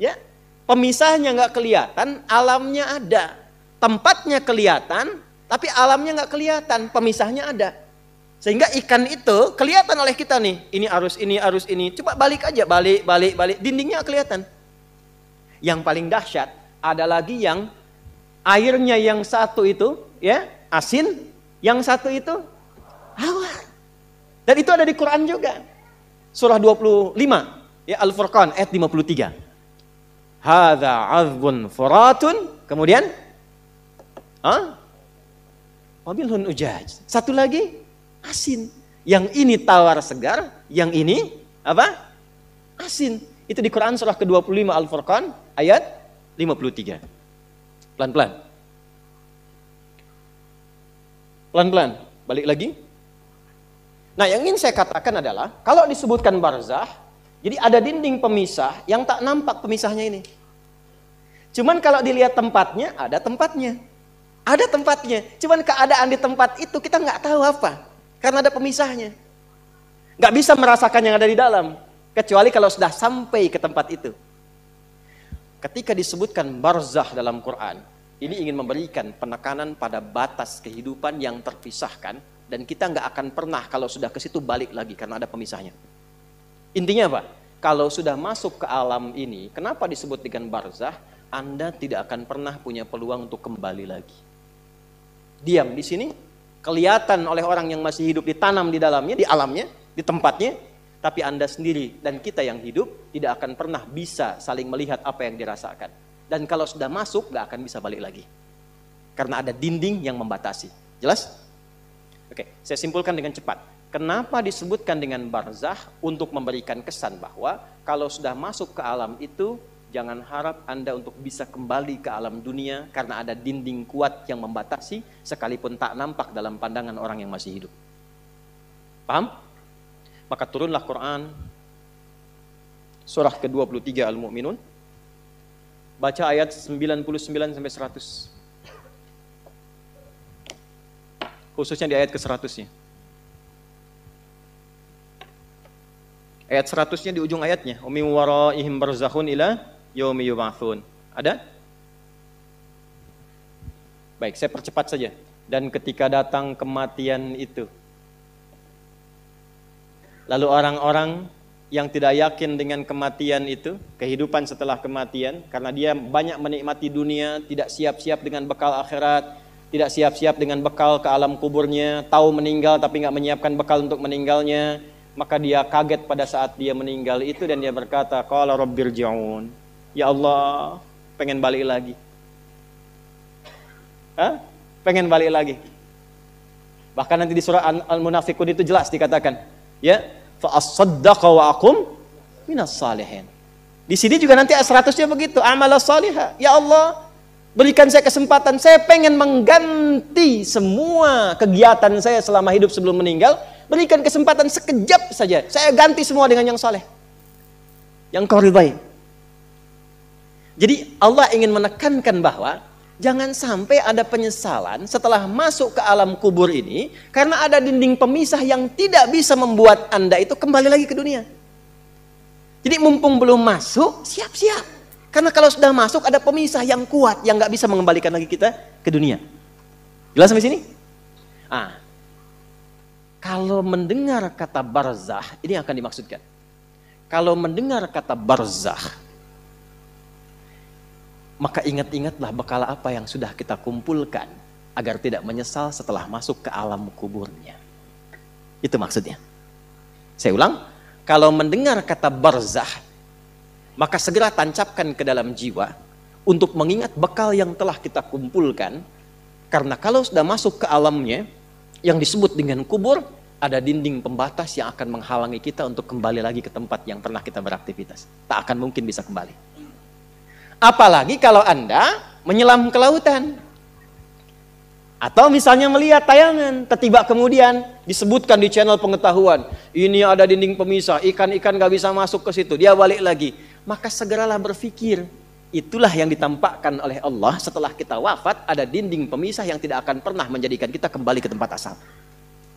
Ya, pemisahnya nggak kelihatan, alamnya ada. Tempatnya kelihatan, tapi alamnya nggak kelihatan, pemisahnya ada. Sehingga ikan itu kelihatan oleh kita nih, ini arus ini. Coba balik aja, balik, dindingnya kelihatan. Yang paling dahsyat ada lagi yang airnya yang satu itu ya asin, yang satu itu awan. Dan itu ada di Quran juga. Surah 25 ya, Al-Furqan ayat 53. Hadza 'azbun furatun, kemudian wabilhun ujaj. Satu lagi asin. Yang ini tawar segar, yang ini apa? Asin. Itu di Quran surah ke-25 Al-Furqan ayat 53. Pelan-pelan. Pelan-pelan. Balik lagi. Nah, yang ingin saya katakan adalah kalau disebutkan barzah, jadi ada dinding pemisah yang tak nampak pemisahnya ini. Cuman kalau dilihat tempatnya, ada tempatnya. Ada tempatnya. Cuman keadaan di tempat itu kita nggak tahu apa. Karena ada pemisahnya. Nggak bisa merasakan yang ada di dalam. Kecuali kalau sudah sampai ke tempat itu. Ketika disebutkan barzah dalam Quran, ini ingin memberikan penekanan pada batas kehidupan yang terpisahkan. Dan kita nggak akan pernah kalau sudah ke situ balik lagi karena ada pemisahnya. Intinya apa? Kalau sudah masuk ke alam ini, kenapa disebut dengan barzah? Anda tidak akan pernah punya peluang untuk kembali lagi. Diam di sini, kelihatan oleh orang yang masih hidup, ditanam di dalamnya, di alamnya, di tempatnya. Tapi Anda sendiri dan kita yang hidup tidak akan pernah bisa saling melihat apa yang dirasakan. Dan kalau sudah masuk, gak akan bisa balik lagi. Karena ada dinding yang membatasi. Jelas? Oke, saya simpulkan dengan cepat. Kenapa disebutkan dengan barzah? Untuk memberikan kesan bahwa kalau sudah masuk ke alam itu, jangan harap Anda untuk bisa kembali ke alam dunia karena ada dinding kuat yang membatasi sekalipun tak nampak dalam pandangan orang yang masih hidup. Paham? Maka turunlah Quran surah ke-23 Al-Mu'minun. Baca ayat 99 sampai 100. Khususnya di ayat ke-100-nya. Ayat 100-nya di ujung ayatnya. Wa min waraihim barzakhun ila yaumi yub'atsun. Ada? Baik, saya percepat saja. Dan ketika datang kematian itu, lalu orang-orang yang tidak yakin dengan kematian itu, kehidupan setelah kematian, karena dia banyak menikmati dunia, tidak siap-siap dengan bekal akhirat, tidak siap-siap dengan bekal ke alam kuburnya, tahu meninggal tapi nggak menyiapkan bekal untuk meninggalnya, maka dia kaget pada saat dia meninggal itu dan dia berkata, qala rabbirji'un. Ya Allah, pengen balik lagi. Pengen balik lagi. Bahkan nanti di surah Al-Munafiqun itu jelas dikatakan, ya, fa as-saddaqa wa aqum minas salihin. Di sini juga nanti 100-nya begitu, amalas salihah. Ya Allah, berikan saya kesempatan, saya pengen mengganti semua kegiatan saya selama hidup sebelum meninggal. Berikan kesempatan sekejap saja, saya ganti semua dengan yang saleh, yang kau ridhai. Jadi Allah ingin menekankan bahwa jangan sampai ada penyesalan setelah masuk ke alam kubur ini karena ada dinding pemisah yang tidak bisa membuat Anda itu kembali lagi ke dunia. Jadi mumpung belum masuk, siap-siap. Karena kalau sudah masuk ada pemisah yang kuat yang nggak bisa mengembalikan lagi kita ke dunia. Jelas sampai sini? Kalau mendengar kata barzah, ini akan dimaksudkan. Kalau mendengar kata barzah, maka ingat-ingatlah bekal apa yang sudah kita kumpulkan agar tidak menyesal setelah masuk ke alam kuburnya. Itu maksudnya. Saya ulang, kalau mendengar kata barzah, maka segera tancapkan ke dalam jiwa untuk mengingat bekal yang telah kita kumpulkan. Karena kalau sudah masuk ke alamnya, yang disebut dengan kubur, ada dinding pembatas yang akan menghalangi kita untuk kembali lagi ke tempat yang pernah kita beraktivitas. Tak akan mungkin bisa kembali. Apalagi kalau Anda menyelam ke lautan. Atau misalnya melihat tayangan, tiba kemudian disebutkan di channel pengetahuan, ini ada dinding pemisah, ikan-ikan gak bisa masuk ke situ, dia balik lagi. Maka segeralah berpikir, itulah yang ditampakkan oleh Allah setelah kita wafat, ada dinding pemisah yang tidak akan pernah menjadikan kita kembali ke tempat asal.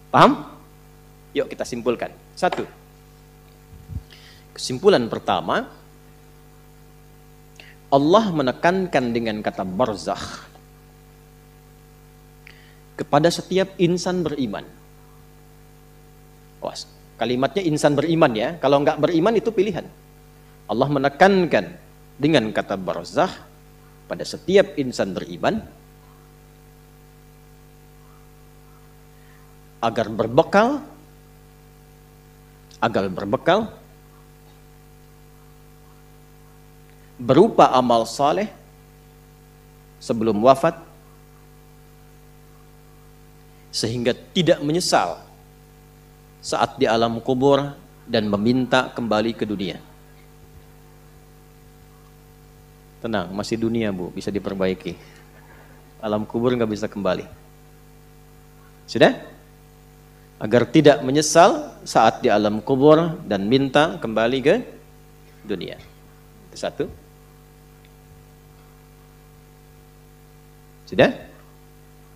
Paham? Yuk kita simpulkan. 1. Kesimpulan pertama, Allah menekankan dengan kata barzakh kepada setiap insan beriman. Was, kalimatnya insan beriman ya. Kalau enggak beriman itu pilihan. Allah menekankan dengan kata barzakh pada setiap insan beriman agar berbekal berupa amal saleh sebelum wafat, sehingga tidak menyesal saat di alam kubur dan meminta kembali ke dunia. Tenang, masih dunia Bu, bisa diperbaiki. Alam kubur nggak bisa kembali. Sudah? Agar tidak menyesal saat di alam kubur dan minta kembali ke dunia. Itu 1. Sudah?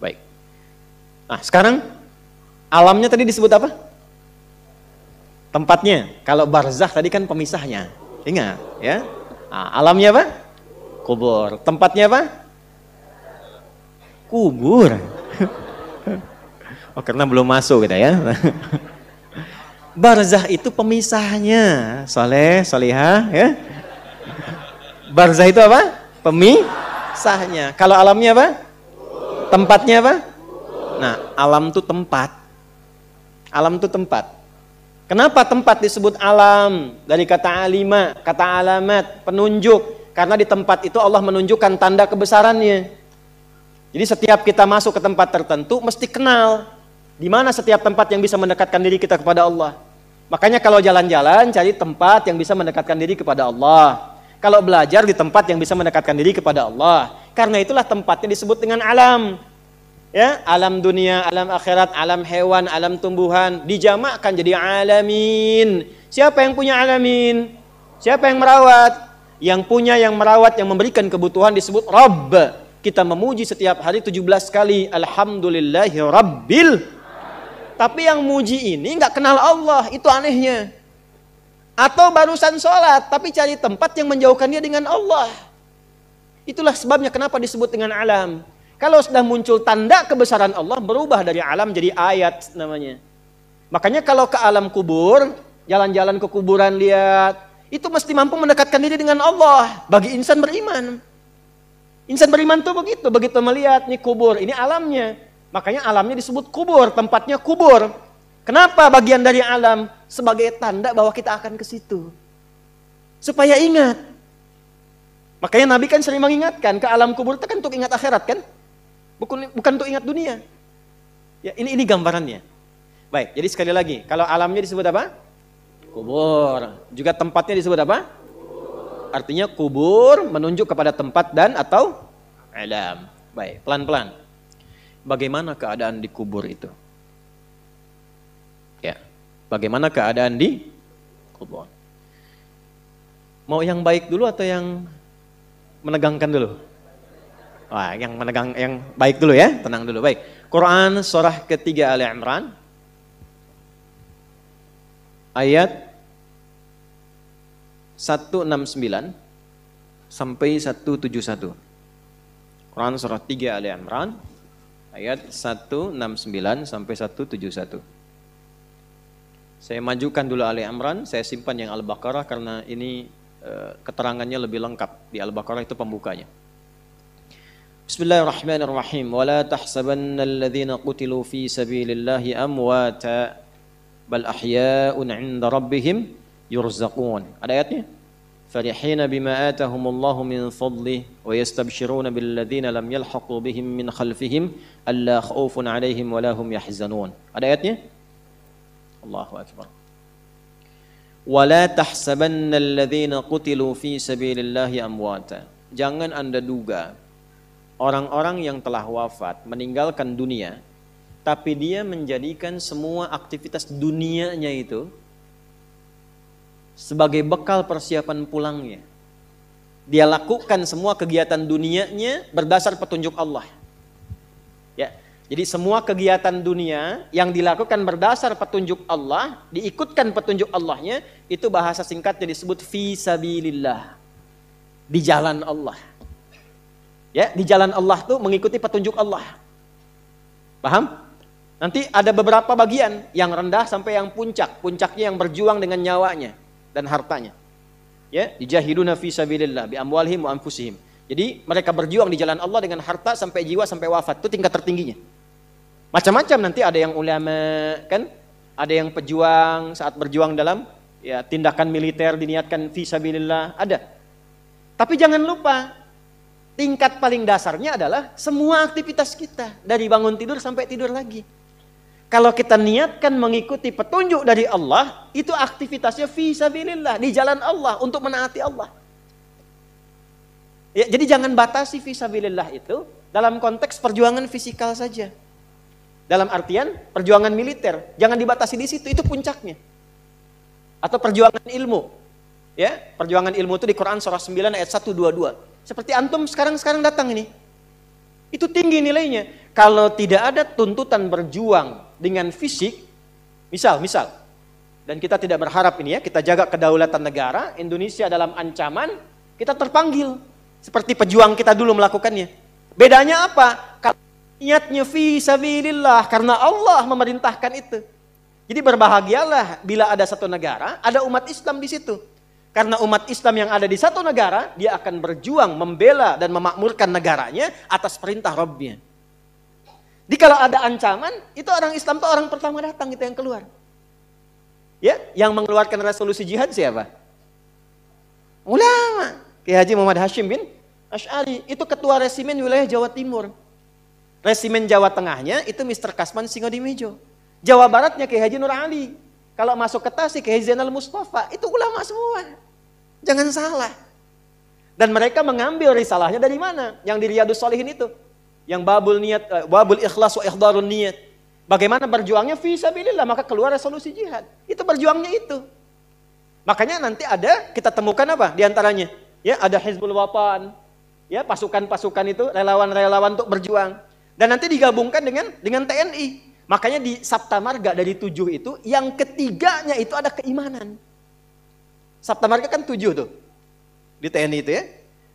Baik. Nah, sekarang alamnya tadi disebut apa? Tempatnya. Kalau barzakh tadi kan pemisahnya. Ingat, ya. Nah, alamnya apa? Kubur. Tempatnya apa? Kubur. Oh, karena belum masuk kita ya. Barzakh itu pemisahnya. Soleh, solihah, ya. Barzakh itu apa? Pemisahnya. Kalau alamnya apa? Tempatnya apa? Nah, alam itu tempat. Alam itu tempat. Kenapa tempat disebut alam? Dari kata alima, kata alamat, penunjuk. Karena di tempat itu Allah menunjukkan tanda kebesarannya. Jadi setiap kita masuk ke tempat tertentu mesti kenal di mana setiap tempat yang bisa mendekatkan diri kita kepada Allah. Makanya kalau jalan-jalan cari tempat yang bisa mendekatkan diri kepada Allah. Kalau belajar di tempat yang bisa mendekatkan diri kepada Allah. Karena itulah tempatnya disebut dengan alam. Ya, alam dunia, alam akhirat, alam hewan, alam tumbuhan dijamakkan jadi alamin. Siapa yang punya alamin? Siapa yang merawat? Yang punya, yang merawat, yang memberikan kebutuhan disebut Rabb. Kita memuji setiap hari 17 kali alhamdulillahi rabbil. Tapi yang muji ini nggak kenal Allah, itu anehnya. Atau barusan sholat tapi cari tempat yang menjauhkan dia dengan Allah. Itulah sebabnya kenapa disebut dengan alam. Kalau sudah muncul tanda kebesaran Allah, berubah dari alam jadi ayat namanya. Makanya kalau ke alam kubur, jalan-jalan ke kuburan lihat, itu mesti mampu mendekatkan diri dengan Allah bagi insan beriman. Insan beriman tuh begitu melihat nih kubur, ini alamnya. Makanya alamnya disebut kubur, tempatnya kubur. Kenapa bagian dari alam? Sebagai tanda bahwa kita akan ke situ. Supaya ingat. Makanya Nabi kan sering mengingatkan, ke alam kubur itu kan untuk ingat akhirat kan? Bukan untuk ingat dunia. Ya, ini gambarannya. Baik, jadi sekali lagi, kalau alamnya disebut apa? Kubur. Juga tempatnya disebut apa? Artinya kubur menunjuk kepada tempat dan atau alam. Baik, pelan-pelan. Bagaimana keadaan di kubur itu? Ya, bagaimana keadaan di kubur? Mau yang baik dulu atau yang menegangkan dulu? Wah, yang baik dulu ya, tenang dulu. Baik. Quran surah ketiga Ali Imran ayat 169 sampai 171. Quran surah 3 Ali Imran ayat 169 sampai 171. Saya majukan dulu Ali Imran, saya simpan yang Al-Baqarah karena ini keterangannya lebih lengkap. Di Al-Baqarah itu pembukanya. Bismillahirrahmanirrahim. Wala tahsabannal ladzina qutilu fi sabilillahi amwata bal ahya'un 'inda rabbihim yurzaqun. Ada ayatnya? Farihina bima atahumullahu min fadlihi wa yastabshiruna bil ladzina lam yalhaqu bihim min khalfihim alla khaufun 'alaihim wa lahum yahzanun. Ada ayatnya? Allahu akbar. Wala tahsabannal ladzina qutilu fi sabilillahi amwata. Jangan Anda duga orang-orang yang telah wafat, meninggalkan dunia, tapi dia menjadikan semua aktivitas dunianya itu sebagai bekal persiapan pulangnya. Dia lakukan semua kegiatan dunianya berdasar petunjuk Allah. Ya, jadi semua kegiatan dunia yang dilakukan berdasar petunjuk Allah, diikutkan petunjuk Allahnya, itu bahasa singkatnya disebut fi sabilillah. Di jalan Allah. Ya, di jalan Allah tuh mengikuti petunjuk Allah. Paham? Nanti ada beberapa bagian yang rendah sampai yang puncak. Puncaknya yang berjuang dengan nyawanya dan hartanya. Ya, dijahiduna fi sabilillah bi amwalihim wa anfusihim. Jadi mereka berjuang di jalan Allah dengan harta sampai jiwa sampai wafat. Itu tingkat tertingginya. Macam-macam, nanti ada yang ulama kan, ada yang pejuang saat berjuang dalam ya tindakan militer diniatkan fi sabilillah, ada. Tapi jangan lupa tingkat paling dasarnya adalah semua aktivitas kita dari bangun tidur sampai tidur lagi. Kalau kita niatkan mengikuti petunjuk dari Allah, itu aktivitasnya fi sabilillah, di jalan Allah untuk menaati Allah. Ya, jadi jangan batasi fi sabilillah itu dalam konteks perjuangan fisikal saja. Dalam artian perjuangan militer, jangan dibatasi di situ, itu puncaknya. Atau perjuangan ilmu. Ya, perjuangan ilmu itu di Quran surah 9 ayat 122. Seperti antum sekarang datang ini. Itu tinggi nilainya. Kalau tidak ada tuntutan berjuang dengan fisik, misal, dan kita tidak berharap ini ya, kita jaga kedaulatan negara, Indonesia dalam ancaman, kita terpanggil. Seperti pejuang kita dulu melakukannya. Bedanya apa? Kalau niatnya fi sabilillah, karena Allah memerintahkan itu. Jadi berbahagialah bila ada satu negara, ada umat Islam di situ. Karena umat Islam yang ada di satu negara, dia akan berjuang membela dan memakmurkan negaranya atas perintah Rabbnya. Jadi kalau ada ancaman, itu orang Islam itu orang pertama datang, itu yang keluar. Ya, yang mengeluarkan resolusi jihad siapa? Ulama. Kiai Haji Muhammad Hashim bin Asy'ari, itu ketua resimen wilayah Jawa Timur. Resimen Jawa Tengahnya itu Mr. Kasman Singodimejo. Jawa Baratnya Kiai Haji Nur Ali. Kalau masuk ke Tasik, Kiai Zainal Mustafa, itu ulama semua. Jangan salah. Dan mereka mengambil risalahnya dari mana? Yang di Riyadhus Shalihin itu. Yang babul ikhlas wa ihdarun niyat. Bagaimana berjuangnya fi sabilillah, maka keluar resolusi jihad. Itu berjuangnya itu. Makanya nanti ada, kita temukan apa di antaranya? Ya, ada Hizbul Wathan. Ya, pasukan-pasukan itu relawan-relawan untuk berjuang. Dan nanti digabungkan dengan TNI. Makanya di Sabta Marga dari 7 itu, yang ketiganya itu ada keimanan. Sabta Marga kan 7 tuh. Di TNI itu ya.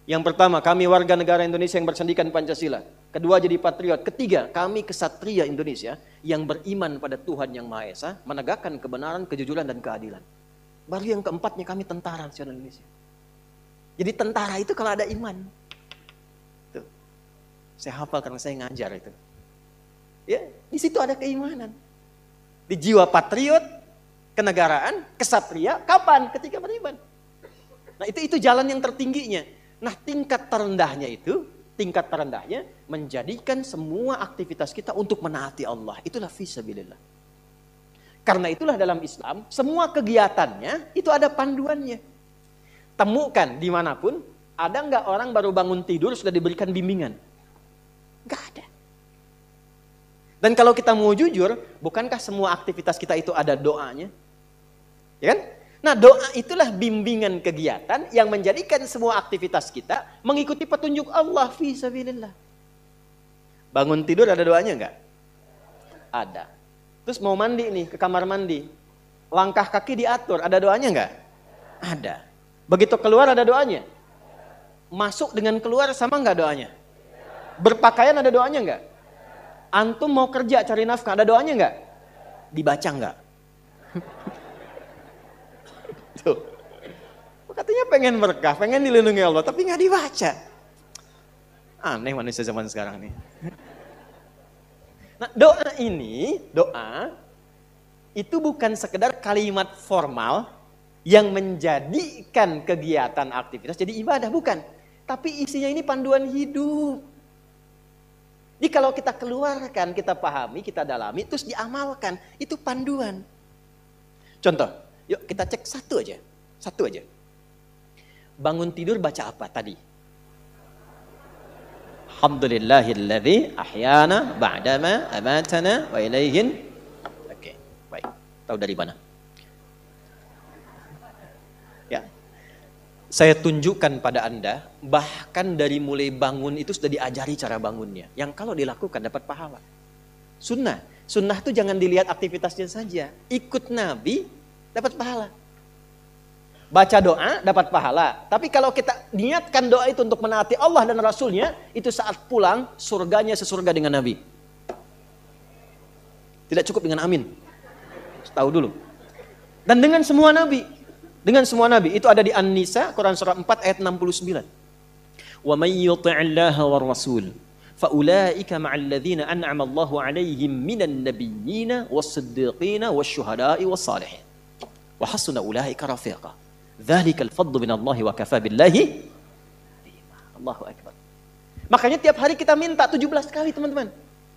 Yang pertama, kami warga negara Indonesia yang bersendikan Pancasila. Kedua, jadi patriot. Ketiga, kami kesatria Indonesia yang beriman pada Tuhan Yang Maha Esa, menegakkan kebenaran, kejujuran, dan keadilan. Baru yang keempatnya, kami tentara nasional Indonesia. Jadi tentara itu kalau ada iman. Tuh. Saya hafal karena saya ngajar itu. Ya, di situ ada keimanan. Di jiwa patriot, kenegaraan, kesatria, kapan? Ketika beriman. Nah, itu jalan yang tertingginya. Nah, tingkat terendahnya menjadikan semua aktivitas kita untuk menaati Allah. Itulah fisabilillah. Karena itulah dalam Islam, semua kegiatannya itu ada panduannya. Temukan dimanapun, ada nggak orang baru bangun tidur sudah diberikan bimbingan? Nggak ada. Dan kalau kita mau jujur, bukankah semua aktivitas kita itu ada doanya? Ya kan? Nah, doa itulah bimbingan kegiatan yang menjadikan semua aktivitas kita mengikuti petunjuk Allah fi sabilillah. Bangun tidur ada doanya enggak? Ada. Terus mau mandi nih, ke kamar mandi. Langkah kaki diatur, ada doanya enggak? Ada. Begitu keluar ada doanya? Masuk dengan keluar sama enggak doanya? Berpakaian ada doanya enggak? Antum mau kerja cari nafkah, ada doanya enggak? Dibaca enggak? Tuh. Katanya pengen berkah, pengen dilindungi Allah, tapi enggak dibaca. Aneh manusia zaman sekarang nih. Nah, doa itu bukan sekedar kalimat formal yang menjadikan kegiatan aktivitas jadi ibadah, bukan. Tapi isinya ini panduan hidup. Jadi kalau kita keluarkan, kita pahami, kita dalami, terus diamalkan, itu panduan. Contoh, yuk kita cek satu aja. Bangun tidur baca apa tadi? Alhamdulillahilladzi ahyana ba'dama amatana wa ilaihin. Oke, baik. Tahu dari mana? Ya. Saya tunjukkan pada Anda, bahkan dari mulai bangun itu sudah diajari cara bangunnya. Yang kalau dilakukan dapat pahala. Sunnah itu jangan dilihat aktivitasnya saja. Ikut Nabi dapat pahala. Baca doa dapat pahala. Tapi kalau kita niatkan doa itu untuk menaati Allah dan Rasulnya, itu saat pulang surganya sesurga dengan Nabi. Tidak cukup dengan amin. Tahu dulu. Dan dengan semua Nabi. Itu ada di An-Nisa, Quran surah 4 ayat 69. Wa may yuti'illaha war rasul fa ulaika ma'al ladzina an'ama Allahu 'alaihim minan nabiyyina was-siddiqina wasyuhada'i was-salihin. Wa hasuna ulaika rafiqa. Dzalikal fadlu minallahi wa kafa billahi. Allahu akbar. Makanya tiap hari kita minta 17 kali, teman-teman.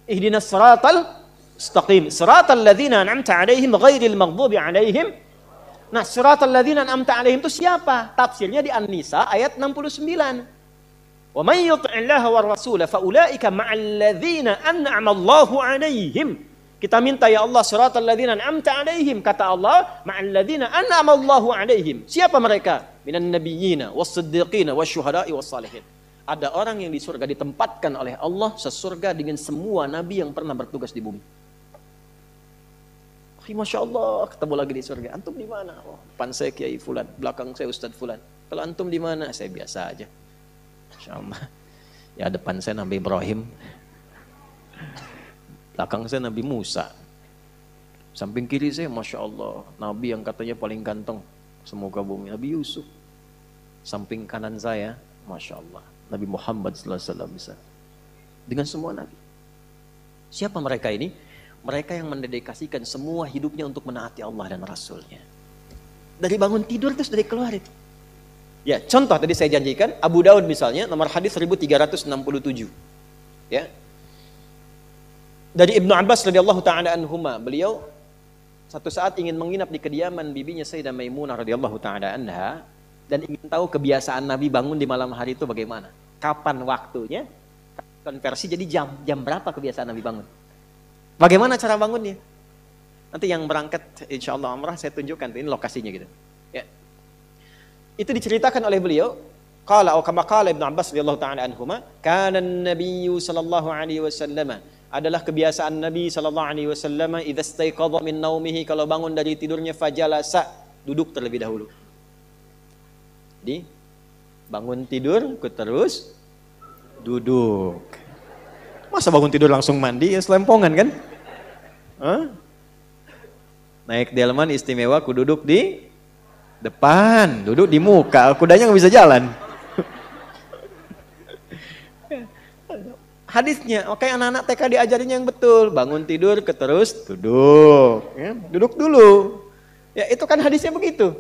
Ihdinas siratal mustaqim, siratal ladzina an'amta 'alaihim ghairil maghdubi 'alaihim. Nah, siratal ladzina an'amta 'alaihim itu siapa? Tafsirnya di An-Nisa ayat 69. Wa may yuti'illaha war rasul fa ulaika ma'al ladzina an'ama Allahu 'alaihim. Kita minta, ya Allah, siratal ladzina an'amta 'alaihim, kata Allah, ma'al ladzina an'ama Allahu 'alaihim. Siapa mereka? Minan nabiyyina was-siddiqina wasyuhada'i was-salihin. Ada orang yang di surga ditempatkan oleh Allah sesurga dengan semua nabi yang pernah bertugas di bumi. Masya Allah, ketemu lagi di surga. Antum di mana? Oh, depan saya Kiai Fulan, belakang saya Ustadz Fulan. Kalau antum di mana? Saya biasa aja. Masya Allah. Ya, depan saya Nabi Ibrahim, belakang saya Nabi Musa, samping kiri saya Masya Allah Nabi yang katanya paling ganteng semoga bumi, Nabi Yusuf. Samping kanan saya Masya Allah Nabi Muhammad SAW. Bisa dengan semua Nabi. Siapa mereka ini? Mereka yang mendedikasikan semua hidupnya untuk menaati Allah dan Rasulnya. Dari bangun tidur terus dari keluar itu. Ya, contoh tadi saya janjikan Abu Daud misalnya, nomor hadis 1367. Ya. Dari Ibnu Abbas radhiyallahu taala anhuma, beliau satu saat ingin menginap di kediaman bibinya Sayyidah Maimunah radhiyallahu taala anha dan ingin tahu kebiasaan Nabi bangun di malam hari itu bagaimana. Kapan waktunya? Konversi jadi jam berapa kebiasaan Nabi bangun? Bagaimana cara bangunnya? Nanti yang berangkat insya Allah umrah saya tunjukkan ini lokasinya gitu. Ya. Itu diceritakan oleh beliau. Qala atau kama qala Ibnu Abbas radhiyallahu taala anhuma, kana an-nabiyyu sallallahu alaihi wasallam, adalah kebiasaan Nabi sallallahu alaihi wasallam, idza istaiqadha min naumihi, kalau bangun dari tidurnya, fajalasa, duduk terlebih dahulu. Jadi bangun tidur terus duduk. Masa bangun tidur langsung mandi? Ya selempongan kan? Naik delman istimewa, ku duduk di depan, duduk di muka, kudanya nggak bisa jalan. Hadisnya, makanya anak-anak TK diajarinya yang betul, bangun tidur terus duduk, ya, duduk dulu. Ya itu kan hadisnya begitu,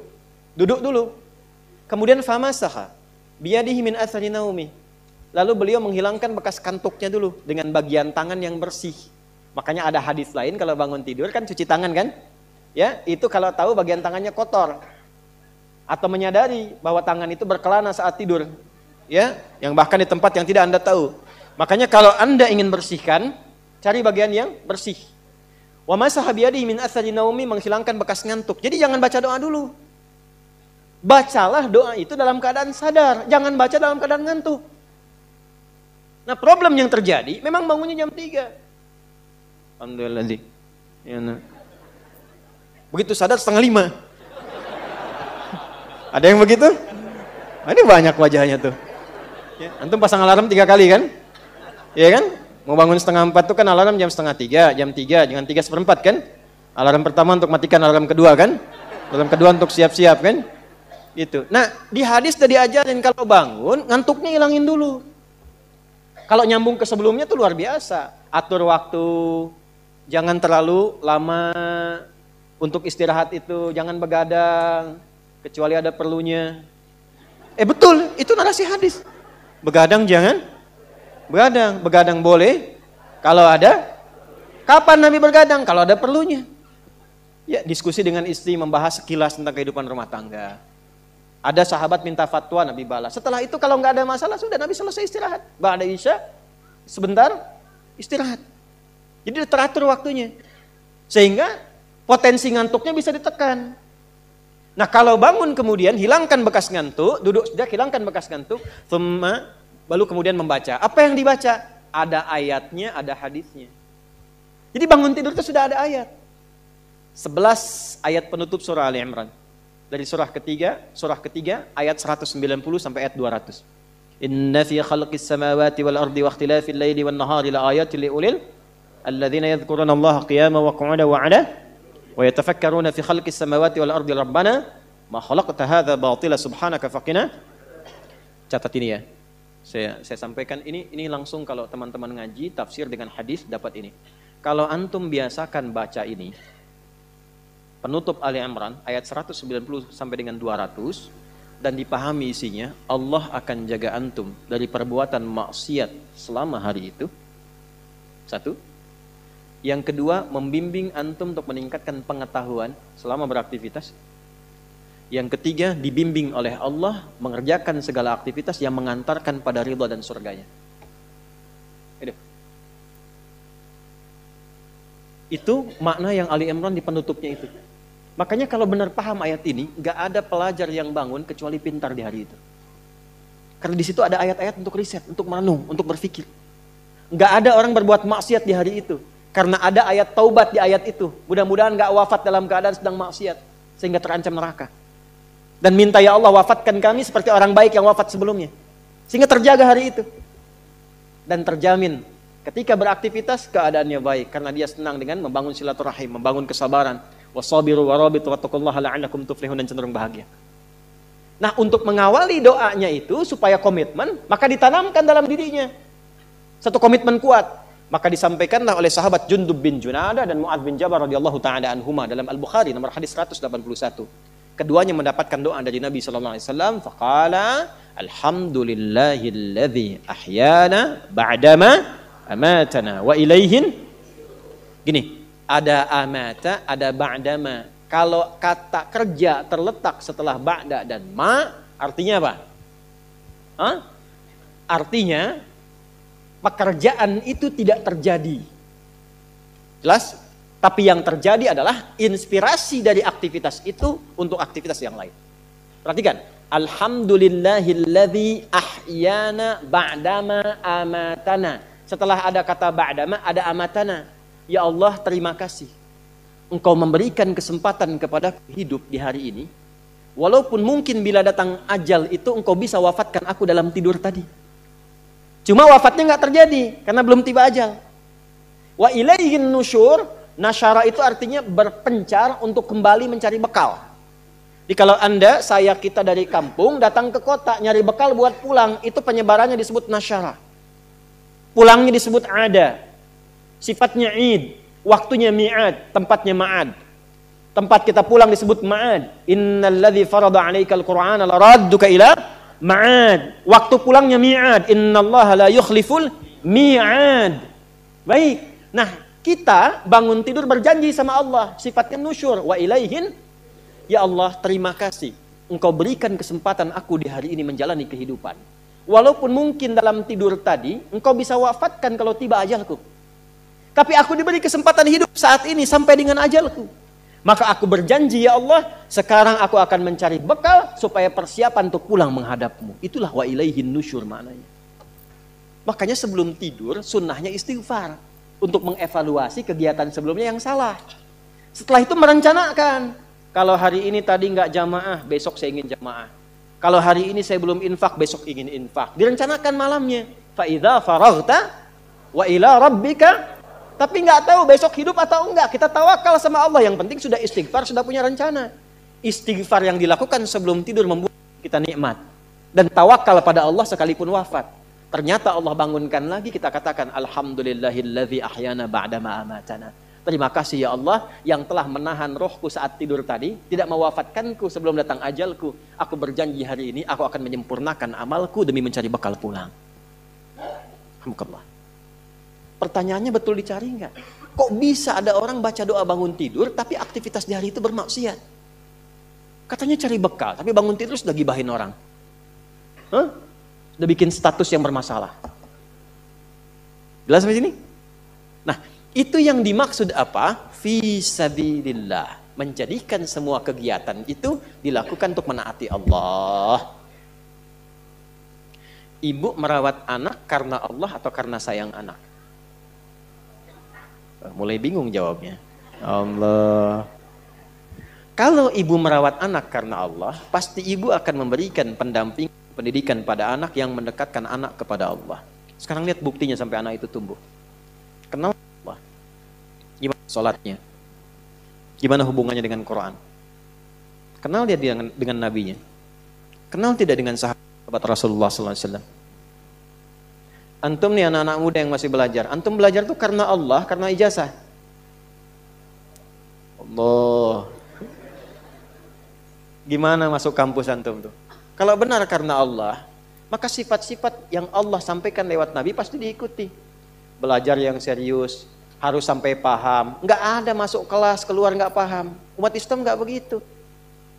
duduk dulu. Kemudian famasaha biyadihi min athari naumi. Lalu beliau menghilangkan bekas kantuknya dulu dengan bagian tangan yang bersih. Makanya ada hadis lain kalau bangun tidur kan cuci tangan kan? Ya, itu kalau tahu bagian tangannya kotor atau menyadari bahwa tangan itu berkelana saat tidur. Ya, yang bahkan di tempat yang tidak Anda tahu. Makanya kalau Anda ingin bersihkan, cari bagian yang bersih. Wa masaha biyadihi min athari naumi, menghilangkan bekas ngantuk. Jadi jangan baca doa dulu. Bacalah doa itu dalam keadaan sadar, jangan baca dalam keadaan ngantuk. Nah, problem yang terjadi memang bangunnya jam 3. Alhamdulillah. Ya, nah. Begitu sadar 4:30. Ada yang begitu? Nah, ini banyak wajahnya tuh. Ya, antum pasang alarm 3 kali kan? Iya kan? Mau bangun 2:30 tuh kan alarm jam 2:30, jam 3, jangan 3:04 kan? Alarm pertama untuk matikan, alarm kedua kan? Alarm kedua untuk siap-siap kan? Gitu. Nah, di hadis sudah diajarin kalau bangun, ngantuknya hilangin dulu. Kalau nyambung ke sebelumnya tuh luar biasa. Atur waktu, jangan terlalu lama untuk istirahat itu, jangan begadang, kecuali ada perlunya. Betul, itu narasi hadis. Begadang jangan, begadang boleh kalau ada. Kapan Nabi bergadang? Kalau ada perlunya. Ya, diskusi dengan istri, membahas sekilas tentang kehidupan rumah tangga. Ada sahabat minta fatwa, Nabi balas. Setelah itu kalau nggak ada masalah, sudah Nabi selesai istirahat. Ba'da isya, sebentar istirahat. Jadi teratur waktunya. Sehingga potensi ngantuknya bisa ditekan. Nah kalau bangun kemudian hilangkan bekas ngantuk, duduk sejak hilangkan bekas ngantuk, baru kemudian membaca. Apa yang dibaca? Ada ayatnya, ada hadisnya. Jadi bangun tidur itu sudah ada ayat. 11 ayat penutup surah Ali Imran. Dari surah ketiga ayat 190 sampai ayat 200. Inna fi khalqis samawati wal ardi wa ikhtilafil laili wan nahari la ayatin li ulil alladzina yadhkuruna Allaha qiyaman wa qu'udan wa 'ala wa yatafakkaruna fi khalqis samawati wal ardi rabbana ma khalaqta hadza batila subhanaka faqina. Catat ini ya. Saya sampaikan ini langsung kalau teman-teman ngaji tafsir dengan hadis dapat ini. Kalau antum biasakan baca ini, penutup Ali Imran ayat 190 sampai dengan 200 dan dipahami isinya, Allah akan jaga antum dari perbuatan maksiat selama hari itu. Satu. Yang kedua, membimbing antum untuk meningkatkan pengetahuan selama beraktivitas. Yang ketiga, dibimbing oleh Allah mengerjakan segala aktivitas yang mengantarkan pada ridha dan surganya. Itu makna yang Ali Imran di penutupnya itu. Makanya kalau benar paham ayat ini, nggak ada pelajar yang bangun kecuali pintar di hari itu. Karena di situ ada ayat-ayat untuk riset, untuk merenung, untuk berpikir. Nggak ada orang berbuat maksiat di hari itu. Karena ada ayat taubat di ayat itu. Mudah-mudahan nggak wafat dalam keadaan sedang maksiat, sehingga terancam neraka. Dan minta ya Allah wafatkan kami seperti orang baik yang wafat sebelumnya. Sehingga terjaga hari itu. Dan terjamin ketika beraktivitas keadaannya baik. Karena dia senang dengan membangun silaturahim, membangun kesabaran. Wasabiru warabitu wattaqullaha la'allakum tuflihun, dan cenderung bahagia. Nah, untuk mengawali doanya itu supaya komitmen, maka ditanamkan dalam dirinya satu komitmen kuat. Maka disampaikanlah oleh sahabat Jundub bin Junadah dan Mu'adz bin Jabal radhiyallahu taala anhuma dalam Al-Bukhari nomor hadis 181. Keduanya mendapatkan doa dari Nabi sallallahu alaihi wasallam, faqala alhamdulillahilladzi ahyana ba'dama amatana wa ilaihin. Gini, ada amata, ada ba'dama. Kalau kata kerja terletak setelah ba'da dan ma, artinya apa? Artinya pekerjaan itu tidak terjadi. Jelas? Tapi yang terjadi adalah inspirasi dari aktivitas itu untuk aktivitas yang lain. Perhatikan. Alhamdulillahilladzi ahyana ba'dama amatana. Setelah ada kata ba'dama, ada amatana. Ya Allah, terima kasih. Engkau memberikan kesempatan kepada hidup di hari ini. Walaupun mungkin bila datang ajal itu engkau bisa wafatkan aku dalam tidur tadi. Cuma wafatnya nggak terjadi karena belum tiba ajal. Wa ilaihin nusyur, nasyara itu artinya berpencar untuk kembali mencari bekal. Jadi kalau kita dari kampung datang ke kota nyari bekal buat pulang, itu penyebarannya disebut nasyara. Pulangnya disebut ada. Sifatnya id, waktunya mi'ad, tempatnya ma'ad. Tempat kita pulang disebut ma'ad. Innalladzi farada 'alaikal Qur'ana laradduka ila ma'ad. Waktu pulangnya mi'ad. Innallaha la yukhliful mi'ad. Baik. Nah, kita bangun tidur berjanji sama Allah, sifatnya nusyur. Wa ilaihin, ya Allah, terima kasih. Engkau berikan kesempatan aku di hari ini menjalani kehidupan. Walaupun mungkin dalam tidur tadi engkau bisa wafatkan kalau tiba ajalku. Tapi aku diberi kesempatan hidup saat ini sampai dengan ajalku. Maka aku berjanji ya Allah, sekarang aku akan mencari bekal supaya persiapan untuk pulang menghadapmu. Itulah wa ilaihin nusyur maknanya. Makanya sebelum tidur sunnahnya istighfar. Untuk mengevaluasi kegiatan sebelumnya yang salah. Setelah itu merencanakan. Kalau hari ini tadi nggak jamaah, besok saya ingin jamaah. Kalau hari ini saya belum infak, besok ingin infak. Direncanakan malamnya. Fa idza faraghta wa ila rabbika. Tapi nggak tahu besok hidup atau enggak. Kita tawakal sama Allah. Yang penting sudah istighfar, sudah punya rencana. Istighfar yang dilakukan sebelum tidur membuat kita nikmat. Dan tawakal pada Allah sekalipun wafat. Ternyata Allah bangunkan lagi, kita katakan alhamdulillahilladzi ahyana ba'dama amatana. Terima kasih ya Allah yang telah menahan rohku saat tidur tadi, tidak mewafatkanku sebelum datang ajalku. Aku berjanji hari ini aku akan menyempurnakan amalku demi mencari bekal pulang. Alhamdulillah. Pertanyaannya betul dicari nggak? Kok bisa ada orang baca doa bangun tidur tapi aktivitas di hari itu bermaksiat? Katanya cari bekal, tapi bangun tidur sudah gibahin orang. Udah bikin status yang bermasalah. Jelas sampai sini? Nah, itu yang dimaksud apa? Fi sabilillah. Menjadikan semua kegiatan itu dilakukan untuk menaati Allah. Ibu merawat anak karena Allah atau karena sayang anak? Mulai bingung jawabnya. Allah. Kalau ibu merawat anak karena Allah, pasti ibu akan memberikan pendidikan pada anak yang mendekatkan anak kepada Allah. Sekarang lihat buktinya sampai anak itu tumbuh. Kenal Allah. Gimana sholatnya? Gimana hubungannya dengan Quran? Kenal dia dengan nabinya? Kenal tidak dengan sahabat Rasulullah SAW? Antum nih anak-anak muda yang masih belajar. Antum belajar tuh karena Allah, karena ijazah. Allah. Gimana masuk kampus antum tuh? Kalau benar karena Allah, maka sifat-sifat yang Allah sampaikan lewat Nabi pasti diikuti. Belajar yang serius, harus sampai paham. Nggak ada masuk kelas, keluar nggak paham. Umat Islam nggak begitu.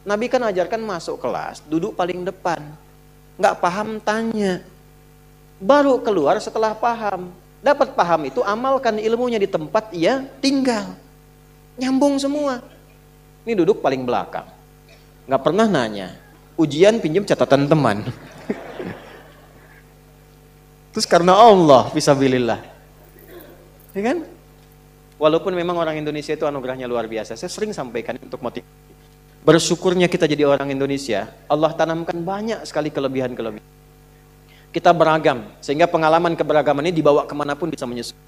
Nabi kan ajarkan masuk kelas, duduk paling depan. Nggak paham, tanya. Baru keluar setelah paham. Dapat paham itu, amalkan ilmunya di tempat ia tinggal. Nyambung semua. Ini duduk paling belakang. Nggak pernah nanya, ujian pinjam catatan teman. Terus karena Allah, fisabilillah. Ya kan? Walaupun memang orang Indonesia itu anugerahnya luar biasa. Saya sering sampaikan untuk motivasi. Bersyukurnya kita jadi orang Indonesia, Allah tanamkan banyak sekali kelebihan-kelebihan. Kita beragam, sehingga pengalaman keberagaman ini dibawa kemanapun bisa menyusul.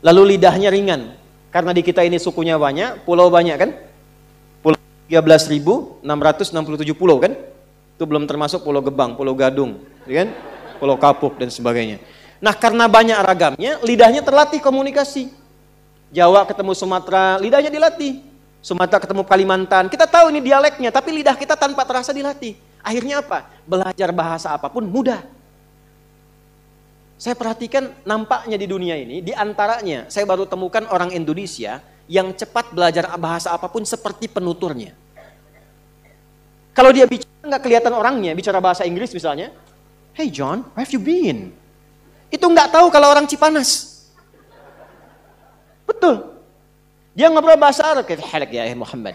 Lalu lidahnya ringan, karena di kita ini sukunya banyak, pulau banyak kan? 13.667 pulau kan? Itu belum termasuk Pulau Gebang, Pulau Gadung, ya kan? Pulau Kapuk dan sebagainya. Nah, karena banyak ragamnya, lidahnya terlatih komunikasi. Jawa ketemu Sumatera, lidahnya dilatih. Sumatera ketemu Kalimantan, kita tahu ini dialeknya, tapi lidah kita tanpa terasa dilatih. Akhirnya apa? Belajar bahasa apapun mudah. Saya perhatikan nampaknya di dunia ini, di antaranya saya baru temukan orang Indonesia yang cepat belajar bahasa apapun seperti penuturnya. Kalau dia bicara nggak kelihatan orangnya, bicara bahasa Inggris misalnya, "Hey John, where have you been?" Itu nggak tahu kalau orang Cipanas. Betul. Dia ngobrol bahasa Arab, kayak halak ya Muhammad.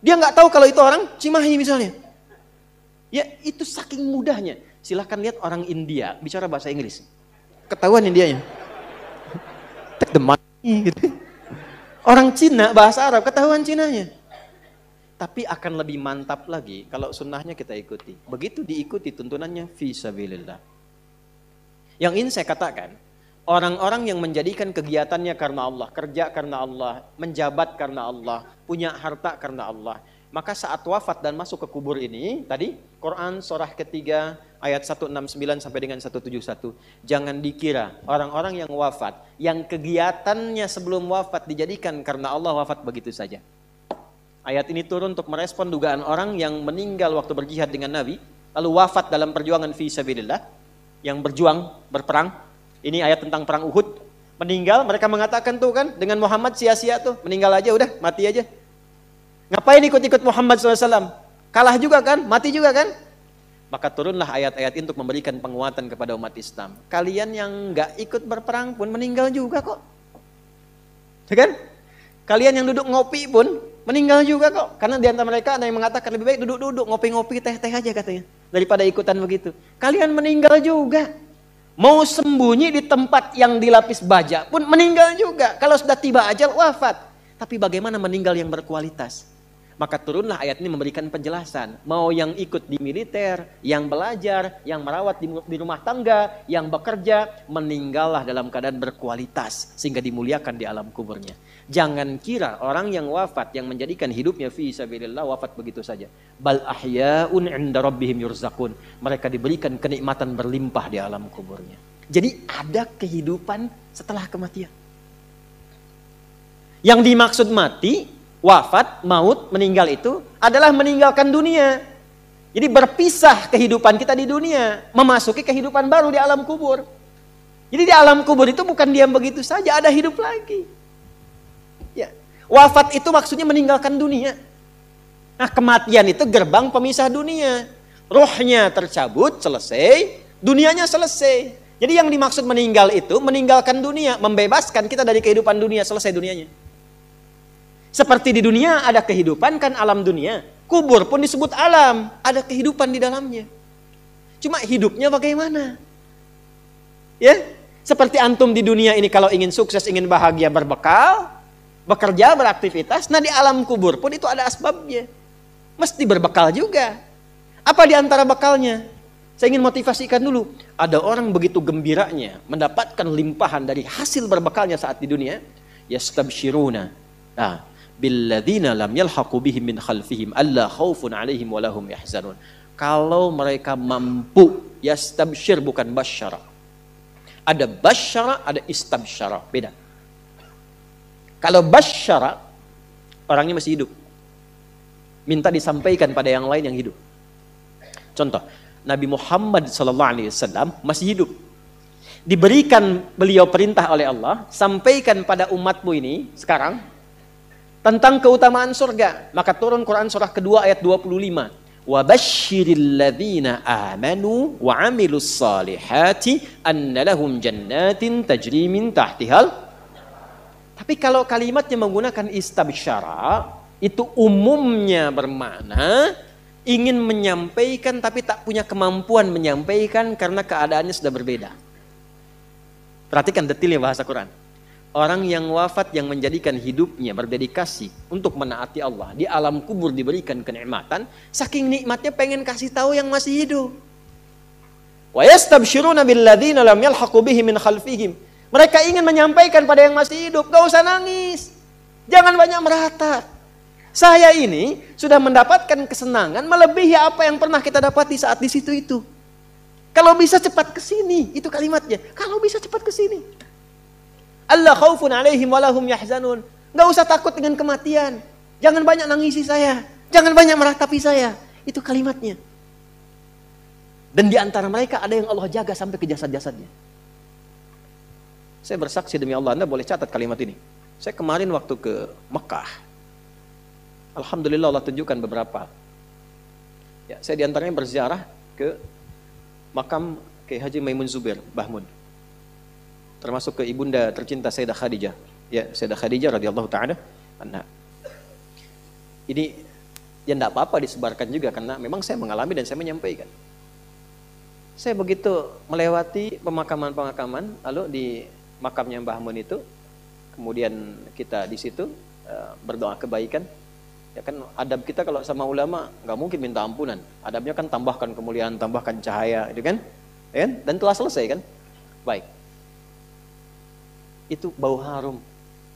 Dia nggak tahu kalau itu orang Cimahi misalnya. Ya itu saking mudahnya. Silahkan lihat orang India bicara bahasa Inggris. Ketahuan Indianya. Take the money gitu. Orang Cina bahasa Arab, ketahuan Cinanya. Tapi akan lebih mantap lagi kalau sunnahnya kita ikuti. Begitu diikuti tuntunannya, fi sabilillah. Yang ingin saya katakan, orang-orang yang menjadikan kegiatannya karena Allah, kerja karena Allah, menjabat karena Allah, punya harta karena Allah, maka saat wafat dan masuk ke kubur ini, tadi Quran surah ketiga ayat 169 sampai dengan 171. Jangan dikira orang-orang yang wafat, yang kegiatannya sebelum wafat dijadikan karena Allah, wafat begitu saja. Ayat ini turun untuk merespon dugaan orang yang meninggal waktu berjihad dengan Nabi, lalu wafat dalam perjuangan fi sabilillah, yang berjuang, berperang. Ini ayat tentang perang Uhud. Meninggal, mereka mengatakan tuh kan, dengan Muhammad sia-sia tuh, meninggal aja udah, mati aja. Ngapain ikut-ikut Muhammad SAW? Kalah juga kan? Mati juga kan? Maka turunlah ayat-ayat ini untuk memberikan penguatan kepada umat Islam. Kalian yang nggak ikut berperang pun meninggal juga kok. Ya kan? Kalian yang duduk ngopi pun meninggal juga kok. Karena di antara mereka ada yang mengatakan lebih baik duduk-duduk, ngopi-ngopi, teh-teh aja katanya. Daripada ikutan begitu. Kalian meninggal juga. Mau sembunyi di tempat yang dilapis baja pun meninggal juga. Kalau sudah tiba ajal, wafat. Tapi bagaimana meninggal yang berkualitas? Maka turunlah ayat ini memberikan penjelasan. Mau yang ikut di militer, yang belajar, yang merawat di rumah tangga, yang bekerja, meninggallah dalam keadaan berkualitas sehingga dimuliakan di alam kuburnya. Jangan kira orang yang wafat yang menjadikan hidupnya fi sabilillah wafat begitu saja. Bal ahya'un 'inda rabbihim yurzaqun. Mereka diberikan kenikmatan berlimpah di alam kuburnya. Jadi ada kehidupan setelah kematian. Yang dimaksud mati, wafat, maut, meninggal itu adalah meninggalkan dunia. Jadi berpisah kehidupan kita di dunia, memasuki kehidupan baru di alam kubur. Jadi di alam kubur itu bukan diam begitu saja, ada hidup lagi. Ya. Wafat itu maksudnya meninggalkan dunia. Nah, kematian itu gerbang pemisah dunia. Rohnya tercabut, selesai, dunianya selesai. Jadi yang dimaksud meninggal itu meninggalkan dunia, membebaskan kita dari kehidupan dunia, selesai dunianya. Seperti di dunia ada kehidupan kan alam dunia. Kubur pun disebut alam, ada kehidupan di dalamnya. Cuma hidupnya bagaimana? Ya, seperti antum di dunia ini kalau ingin sukses, ingin bahagia berbekal, bekerja, beraktivitas. Nah di alam kubur pun itu ada asbabnya. Mesti berbekal juga. Apa di antara bekalnya? Saya ingin motivasikan dulu. Ada orang begitu gembiranya mendapatkan limpahan dari hasil berbekalnya saat di dunia. Yastabshiruna. Nah, billadzina lam yalhaqu bihim min khalfihim alla khaufun 'alaihim wa lahum yahzanun. Kalau mereka mampu, yastabshir bukan basyara. Ada basyara, ada istabsyara, beda. Kalau basyara, orangnya masih hidup. Minta disampaikan pada yang lain yang hidup. Contoh, Nabi Muhammad SAW masih hidup. Diberikan beliau perintah oleh Allah, sampaikan pada umatmu ini sekarang tentang keutamaan surga. Maka turun Quran surah kedua ayat 25. Wa basyiril ladzina amanu wa 'amilus salihati anna lahum jannatin tajri min tahtihal. Tapi kalau kalimatnya menggunakan istabsyara, itu umumnya bermakna ingin menyampaikan tapi tak punya kemampuan menyampaikan karena keadaannya sudah berbeda. Perhatikan detailnya bahasa Quran. Orang yang wafat yang menjadikan hidupnya berdedikasi untuk menaati Allah, di alam kubur diberikan kenikmatan, saking nikmatnya pengen kasih tahu yang masih hidup. Wa yastabshiruna billadzina lam yalhaqu bihim min khalfihim. Mereka ingin menyampaikan pada yang masih hidup, gak usah nangis. Jangan banyak meratap. Saya ini sudah mendapatkan kesenangan melebihi apa yang pernah kita dapati saat di situ itu. Kalau bisa cepat ke sini, itu kalimatnya. Kalau bisa cepat ke sini. Allah khaufun 'alaihim wa lahum yahzanun. Enggak usah takut dengan kematian. Jangan banyak nangisi saya. Jangan banyak meratapi saya. Itu kalimatnya. Dan di antara mereka ada yang Allah jaga sampai ke jasad-jasadnya. Saya bersaksi demi Allah, Anda boleh catat kalimat ini. Saya kemarin waktu ke Mekah, alhamdulillah Allah tunjukkan beberapa. Ya, saya diantaranya berziarah ke makam Kiai Haji Maimun Zubair, Mbah Mun. Termasuk ke ibunda tercinta Sayyidah Khadijah. Ya, Sayyidah Khadijah radhiyallahu ta'ala anha. Ini ya enggak apa-apa disebarkan juga karena memang saya mengalami dan saya menyampaikan. Saya begitu melewati pemakaman-pemakaman, lalu di makamnya Mbah Mun itu, kemudian kita di situ berdoa kebaikan. Ya kan adab kita kalau sama ulama nggak mungkin minta ampunan. Adabnya kan tambahkan kemuliaan, tambahkan cahaya, itu kan? Ya kan? Dan telah selesai kan? Baik. Itu bau harum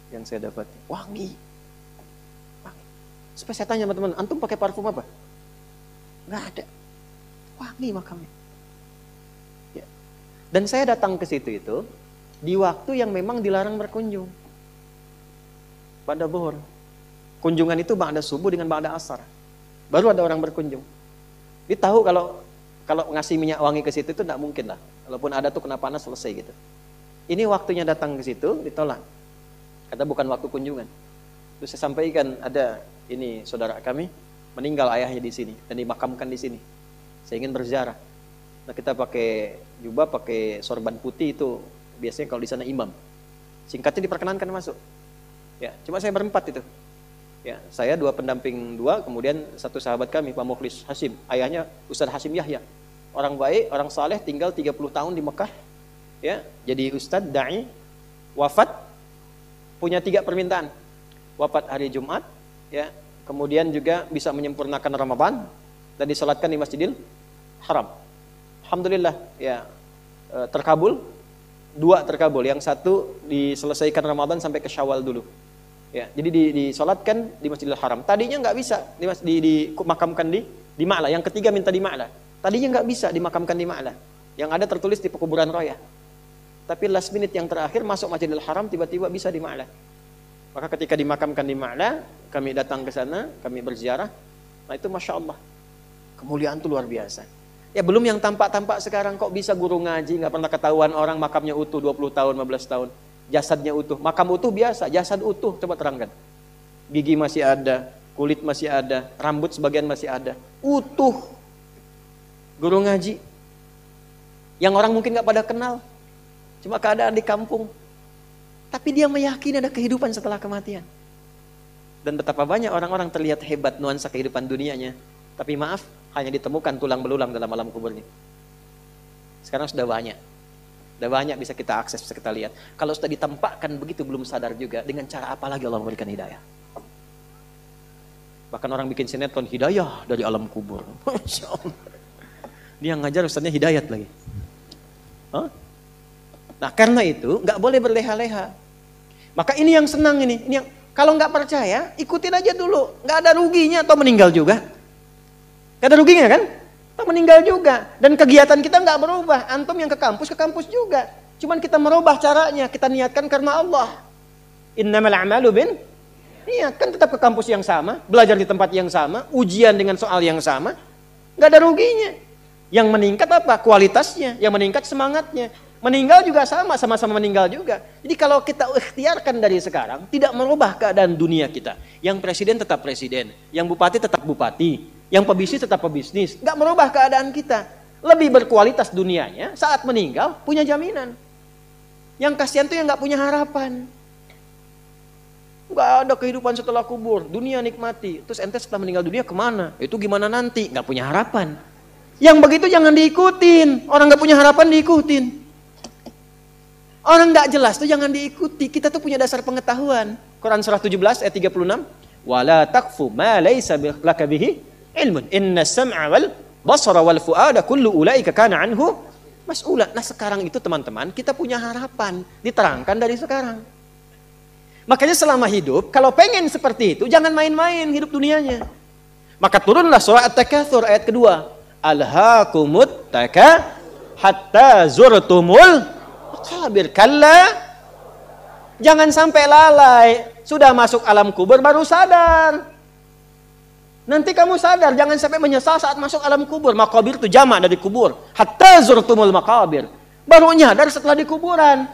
yang saya dapat. Wangi. Wangi. Supaya saya tanya teman-teman, antum pakai parfum apa? Nggak ada. Wangi makamnya. Ya. Dan saya datang ke situ itu di waktu yang memang dilarang berkunjung. Pada zuhur. Kunjungan itu ba'da subuh dengan ba'da asar. Baru ada orang berkunjung. Dia tahu kalau ngasih minyak wangi ke situ itu tidak mungkin lah. Walaupun ada tuh kena panas selesai gitu. Ini waktunya datang ke situ ditolak. Kata bukan waktu kunjungan. Terus saya sampaikan ada ini saudara kami meninggal ayahnya di sini dan dimakamkan di sini. Saya ingin berziarah. Nah kita pakai jubah, pakai sorban putih itu biasanya kalau di sana imam. Singkatnya diperkenankan masuk. Ya, cuma saya berempat itu. Ya, saya dua pendamping dua, kemudian satu sahabat kami Pak Mukhlis Hasim, ayahnya Ustaz Hasim Yahya. Orang baik, orang saleh, tinggal 30 tahun di Mekah. Ya, jadi ustaz dai, wafat punya 3 permintaan. Wafat hari Jumat, ya. kemudian juga bisa menyempurnakan Ramadan dan disolatkan di Masjidil Haram. Alhamdulillah ya, terkabul, 2 terkabul, yang 1 diselesaikan Ramadan sampai ke Syawal dulu. Ya, jadi disolatkan di Masjidil Haram. Tadinya nggak bisa dimakamkan di Ma'la. Yang ketiga minta di Ma'la. Tadinya nggak bisa dimakamkan di Ma'la. Yang ada tertulis di pekuburan Roya. Tapi last minute yang terakhir masuk Masjidil Haram tiba-tiba bisa di Ma'la. Maka ketika dimakamkan di Ma'la, kami datang ke sana, kami berziarah. Nah itu Masya Allah, kemuliaan itu luar biasa. Ya belum yang tampak-tampak sekarang, kok bisa guru ngaji nggak pernah ketahuan orang makamnya utuh 20 tahun, 15 tahun. Jasadnya utuh, makam utuh biasa, jasad utuh, coba terangkan. Gigi masih ada, kulit masih ada, rambut sebagian masih ada, utuh. Guru ngaji, yang orang mungkin nggak pada kenal, cuma keadaan di kampung. Tapi dia meyakini ada kehidupan setelah kematian. Dan betapa banyak orang-orang terlihat hebat nuansa kehidupan dunianya, tapi maaf, hanya ditemukan tulang belulang dalam alam kuburnya. Sekarang sudah banyak bisa kita akses, bisa kita lihat. Kalau sudah ditampakkan begitu belum sadar juga, dengan cara apa lagi Allah memberikan hidayah? Bahkan orang bikin sinetron hidayah dari alam kubur. Masya Allah. Dia ngajar ustaznya hidayat lagi. Hah? Nah karena itu nggak boleh berleha-leha. Maka ini yang senang ini yang kalau nggak percaya ikutin aja dulu, nggak ada ruginya atau meninggal juga. Nggak ada ruginya kan? Meninggal juga, dan kegiatan kita nggak berubah. Antum yang ke kampus juga. Cuman kita merubah caranya, kita niatkan karena Allah. Innamal a'malu bin niat, kan tetap ke kampus yang sama, belajar di tempat yang sama, ujian dengan soal yang sama, nggak ada ruginya. Yang meningkat apa? Kualitasnya. Yang meningkat semangatnya. Meninggal juga sama-sama meninggal juga. Jadi kalau kita ikhtiarkan dari sekarang, tidak merubah keadaan dunia kita. Yang presiden tetap presiden, yang bupati tetap bupati. Yang pebisnis tetap pebisnis, nggak merubah keadaan kita. Lebih berkualitas dunianya, saat meninggal punya jaminan. Yang kasihan tuh yang nggak punya harapan. Nggak ada kehidupan setelah kubur, dunia nikmati. Terus ente setelah meninggal dunia kemana? Itu gimana nanti? Nggak punya harapan. Yang begitu jangan diikutin. Orang nggak punya harapan diikutin. Orang nggak jelas tuh jangan diikuti. Kita tuh punya dasar pengetahuan. Quran surah 17 ayat 36. Wala taqfu ma laysa laka bihi ilmun inna sam'a wal basara wal fuada kullu ulaika kana anhu mas'ula. Nah sekarang itu teman-teman kita punya harapan, diterangkan dari sekarang. Makanya selama hidup kalau pengen seperti itu jangan main-main hidup dunianya. Maka turunlah surah At-Takatsur ayat kedua. Alhaakumut taka hatta zurtumul maqabir. Kalla, jangan sampai lalai, sudah masuk alam kubur baru sadar. Nanti kamu sadar, jangan sampai menyesal saat masuk alam kubur. Makabir itu jamak dari kubur. Hatta zurtumul makabir. Baru nyadar setelah di kuburan.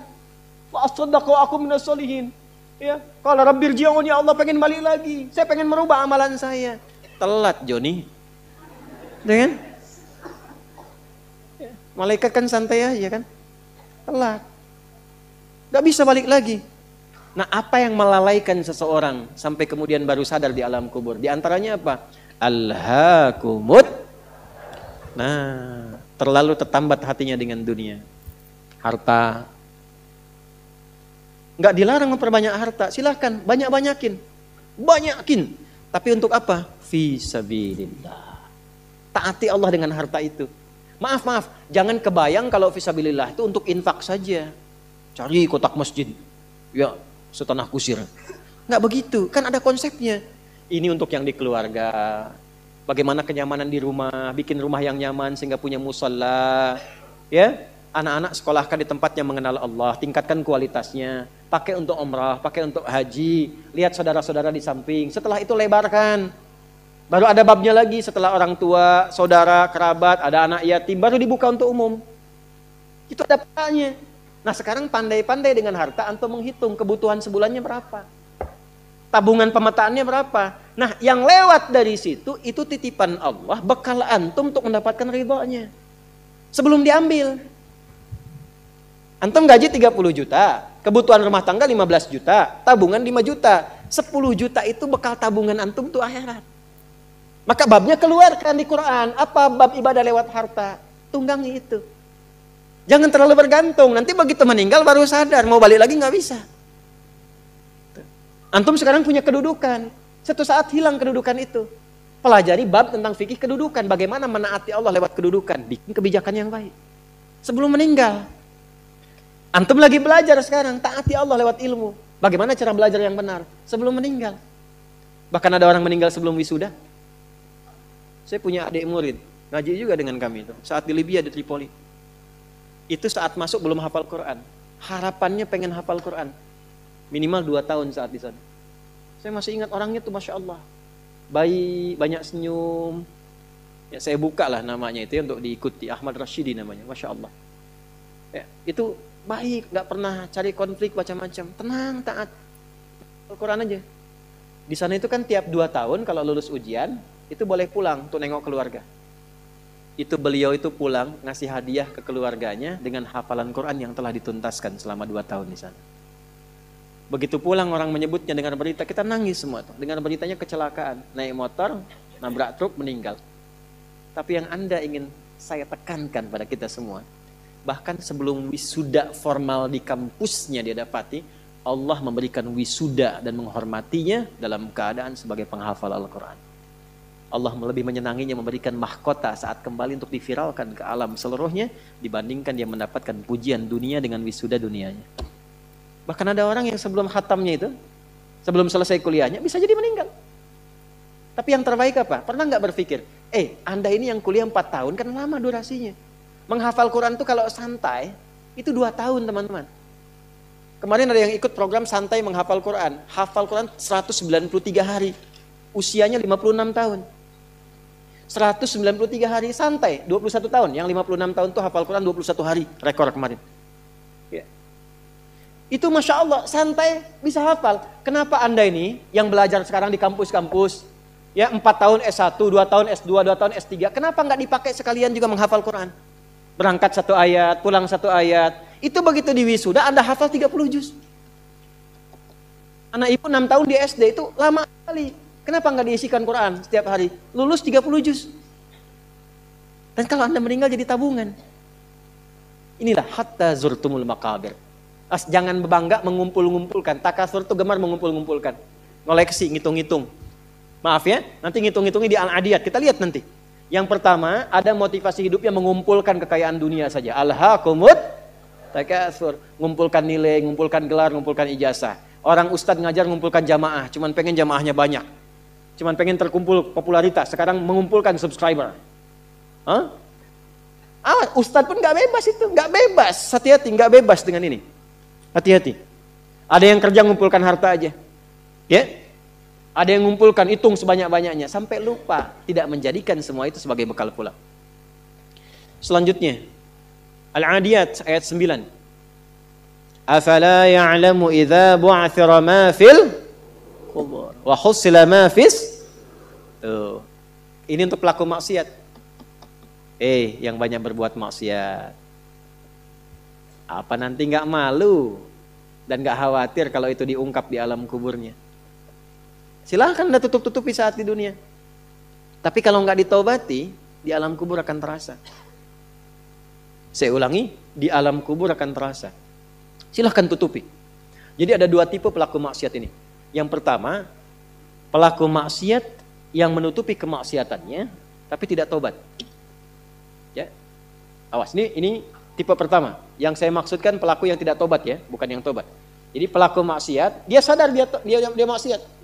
Wa asaddaqu aku minas solihin. Ya, kalau Rabbir ji'un, ya Allah pengen balik lagi. Saya pengen merubah amalan saya. Telat Joni. Dengan? Ya, malaikat kan santai aja kan. Telat. Gak bisa balik lagi. Nah, apa yang melalaikan seseorang sampai kemudian baru sadar di alam kubur? Di antaranya apa? Alhaakumut. Nah, terlalu tertambat hatinya dengan dunia. Harta. Enggak dilarang memperbanyak harta, silahkan banyak-banyakin. Banyakin. Tapi untuk apa? Fi sabilillah. Taati Allah dengan harta itu. Maaf, jangan kebayang kalau fi sabilillah itu untuk infak saja. Cari kotak masjid. Ya, setanah kusir. Nggak begitu, kan ada konsepnya. Ini untuk yang di keluarga. Bagaimana kenyamanan di rumah, bikin rumah yang nyaman sehingga punya musalla. Ya, anak-anak sekolahkan di tempat yang mengenal Allah, tingkatkan kualitasnya. Pakai untuk umrah, pakai untuk haji. Lihat saudara-saudara di samping. Setelah itu lebarkan. Baru ada babnya lagi setelah orang tua, saudara, kerabat, ada anak yatim, baru dibuka untuk umum. Itu ada pahalanya. Nah sekarang pandai-pandai dengan harta, antum menghitung kebutuhan sebulannya berapa. Tabungan pemetaannya berapa. Nah yang lewat dari situ, itu titipan Allah, bekal antum untuk mendapatkan ridhonya. Sebelum diambil. Antum gaji 30 juta, kebutuhan rumah tangga 15 juta, tabungan 5 juta. 10 juta itu bekal tabungan antum tuh akhirat. Maka babnya keluarkan di Quran. Apa bab ibadah lewat harta? Tunggangi itu. Jangan terlalu bergantung, nanti begitu meninggal baru sadar, mau balik lagi nggak bisa. Antum sekarang punya kedudukan, Suatu saat hilang kedudukan itu. Pelajari bab tentang fikih kedudukan. Bagaimana menaati Allah lewat kedudukan. Bikin kebijakan yang baik. Sebelum meninggal. Antum lagi belajar sekarang. Taati Allah lewat ilmu. Bagaimana cara belajar yang benar. Sebelum meninggal. Bahkan ada orang meninggal sebelum wisuda. Saya punya adik murid. Ngaji juga dengan kami itu. Saat di Libya, di Tripoli. Itu saat masuk belum hafal Quran. Harapannya pengen hafal Quran. Minimal 2 tahun saat di sana. Saya masih ingat orangnya tuh Masya Allah. Baik, banyak senyum. Ya, saya buka lah namanya itu ya, untuk diikuti. Ahmad Rashidi namanya, Masya Allah. Ya, itu baik, gak pernah cari konflik macam-macam. Tenang, taat. Al-Quran aja. Di sana itu kan tiap 2 tahun kalau lulus ujian, itu boleh pulang untuk nengok keluarga. Itu beliau itu pulang, ngasih hadiah ke keluarganya dengan hafalan Quran yang telah dituntaskan selama 2 tahun di sana. Begitu pulang orang menyebutnya dengan berita, kita nangis semua tuh. Dengan beritanya kecelakaan, naik motor, nabrak truk, meninggal. Tapi yang Anda ingin saya tekankan pada kita semua, bahkan sebelum wisuda formal di kampusnya dia dapati, Allah memberikan wisuda dan menghormatinya dalam keadaan sebagai penghafal Al-Quran. Allah lebih menyenanginya memberikan mahkota saat kembali untuk diviralkan ke alam seluruhnya, dibandingkan dia mendapatkan pujian dunia dengan wisuda dunianya. Bahkan ada orang yang sebelum khatamnya itu, sebelum selesai kuliahnya, bisa jadi meninggal. Tapi yang terbaik apa? Pernah nggak berpikir, Anda ini yang kuliah 4 tahun, kan lama durasinya. Menghafal Quran itu kalau santai, itu 2 tahun teman-teman. Kemarin ada yang ikut program santai menghafal Quran. Hafal Quran 193 hari. Usianya 56 tahun. 193 hari santai, 21 tahun. Yang 56 tahun itu hafal Quran 21 hari. Rekor kemarin. Ya. Itu Masya Allah, santai bisa hafal. Kenapa Anda ini yang belajar sekarang di kampus-kampus, ya 4 tahun S1, 2 tahun S2, 2 tahun S3, kenapa nggak dipakai sekalian juga menghafal Quran? Berangkat 1 ayat, pulang 1 ayat. Itu begitu di wisuda Anda hafal 30 juz. Anak ibu 6 tahun di SD itu lama sekali. Kenapa nggak diisikan Quran setiap hari? Lulus 30 juz. Dan kalau Anda meninggal jadi tabungan. Inilah hatta zurtumul maqabir. Jangan bangga mengumpul-ngumpulkan. Takasur itu gemar mengumpul-ngumpulkan. Ngoleksi, ngitung-ngitung. Maaf ya, nanti ngitung-ngitungnya di Al-Adiyat. Kita lihat nanti. Yang pertama, ada motivasi hidupnya mengumpulkan kekayaan dunia saja. Alhaakumut takasur. Ngumpulkan nilai, ngumpulkan gelar, ngumpulkan ijazah. Orang ustadz ngajar ngumpulkan jamaah. Cuman pengen jamaahnya banyak. Cuman pengen terkumpul popularitas. Sekarang mengumpulkan subscriber. Ustadz pun gak bebas itu. Gak bebas. Hati-hati, gak bebas dengan ini. Hati-hati. Ada yang kerja ngumpulkan harta aja. Ya. Ada yang ngumpulkan, hitung sebanyak-banyaknya. Sampai lupa. Tidak menjadikan semua itu sebagai bekal pulang. Selanjutnya. Al-Adiyat ayat 9. Afala ya'lamu idza bu'athira ma fil qubur wa hussila ma fis. Tuh. Ini untuk pelaku maksiat. Yang banyak berbuat maksiat. Apa nanti nggak malu dan nggak khawatir kalau itu diungkap di alam kuburnya? Silahkan Anda tutup-tutupi saat di dunia. Tapi kalau nggak ditobati, di alam kubur akan terasa. Saya ulangi, di alam kubur akan terasa. Silahkan tutupi. Jadi ada 2 tipe pelaku maksiat ini. Yang pertama, pelaku maksiat yang menutupi kemaksiatannya, tapi tidak tobat. Ya, awas, ini tipe pertama. Yang saya maksudkan pelaku yang tidak tobat ya, bukan yang tobat. Jadi pelaku maksiat, dia sadar dia maksiat.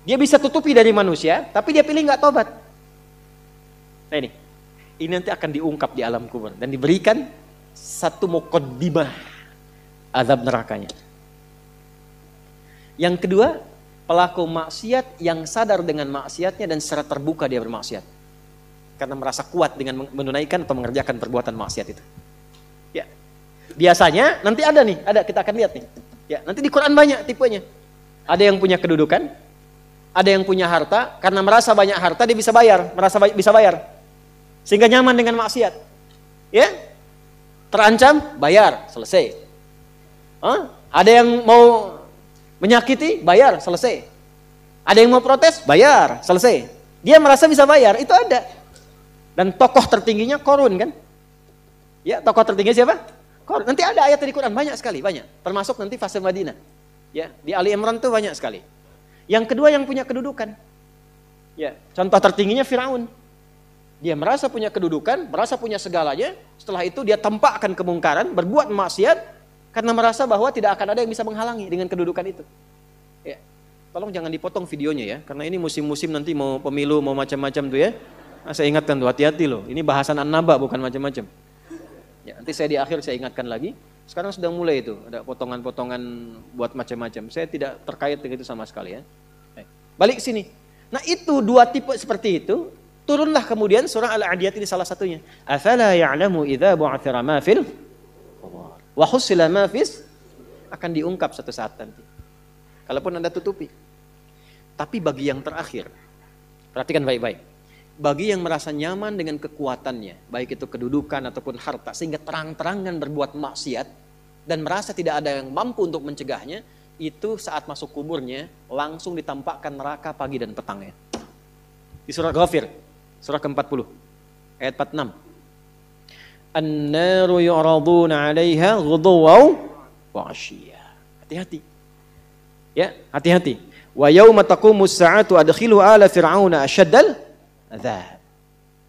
Dia bisa tutupi dari manusia, tapi dia pilih nggak tobat. Nah ini nanti akan diungkap di alam kubur dan diberikan satu muqaddimah azab nerakanya. Yang kedua, pelaku maksiat yang sadar dengan maksiatnya dan secara terbuka dia bermaksiat. Karena merasa kuat dengan menunaikan atau mengerjakan perbuatan maksiat itu. Ya. Biasanya nanti ada kita akan lihat nih. Ya, nanti di Quran banyak tipenya. Ada yang punya kedudukan, ada yang punya harta, karena merasa banyak harta dia bisa bayar, sehingga nyaman dengan maksiat. Ya, terancam, bayar, selesai. Ada yang mau menyakiti, bayar, selesai. Ada yang mau protes, bayar, selesai. Dia merasa bisa bayar, itu ada. Dan tokoh tertingginya Qarun kan? Ya, tokoh tertinggi siapa? Qarun. Nanti ada ayat di Quran banyak sekali, banyak. Termasuk nanti fase Madinah. Ya, di Ali Imran tuh banyak sekali. Yang kedua yang punya kedudukan. Ya, contoh tertingginya Firaun. Dia merasa punya kedudukan, merasa punya segalanya. Setelah itu dia tampakkan kemungkaran, berbuat maksiat karena merasa bahwa tidak akan ada yang bisa menghalangi dengan kedudukan itu. Ya. Tolong jangan dipotong videonya ya, karena ini musim-musim nanti mau pemilu, mau macam-macam tuh ya. Nah, saya ingatkan tuh, hati-hati loh. Ini bahasan An-Naba bukan macam-macam. Ya, nanti saya di akhir saya ingatkan lagi. Sekarang sudah mulai itu, ada potongan-potongan buat macam-macam. Saya tidak terkait dengan itu sama sekali ya. Balik ke sini. Nah itu dua tipe seperti itu. Turunlah kemudian surah Al-Adiyat ini salah satunya. Afala ya'lamu idza bu'athira ma fil wa husila ma fis, akan diungkap suatu saat nanti. Kalaupun Anda tutupi. Tapi bagi yang terakhir, perhatikan baik-baik. Bagi yang merasa nyaman dengan kekuatannya, baik itu kedudukan ataupun harta, sehingga terang-terangan berbuat maksiat dan merasa tidak ada yang mampu untuk mencegahnya, itu saat masuk kuburnya langsung ditampakkan neraka pagi dan petangnya. Di surah Ghafir, surah ke-40, ayat 46. An-naru yu'raduna 'alaiha ghuduwan wa 'ashiyya. Hati-hati. Ya, hati-hati. Wa yauma taqumus sa'atu adkhilu ala fir'auna asyaddal adzab.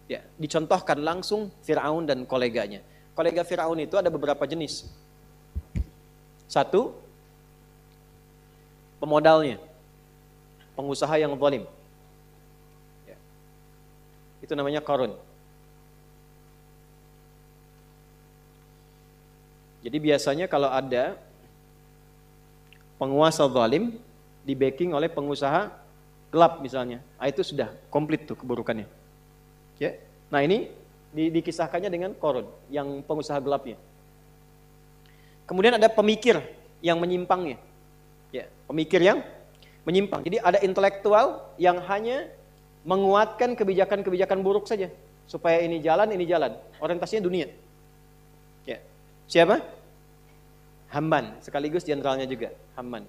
Ya, dicontohkan langsung Firaun dan koleganya. Kolega Firaun itu ada beberapa jenis. Satu, pemodalnya, pengusaha yang zalim. Ya. Itu namanya Qarun. Jadi biasanya kalau ada penguasa zalim di backing oleh pengusaha gelap misalnya, itu sudah komplit tuh keburukannya. Ya. Nah ini dikisahkannya dengan Qarun yang pengusaha gelapnya. Kemudian ada pemikir yang menyimpangnya. Ya, pemikir yang menyimpang. Jadi ada intelektual yang hanya menguatkan kebijakan-kebijakan buruk saja supaya ini jalan. Orientasinya dunia. Ya. Siapa? Haman, sekaligus jenderalnya juga, Haman.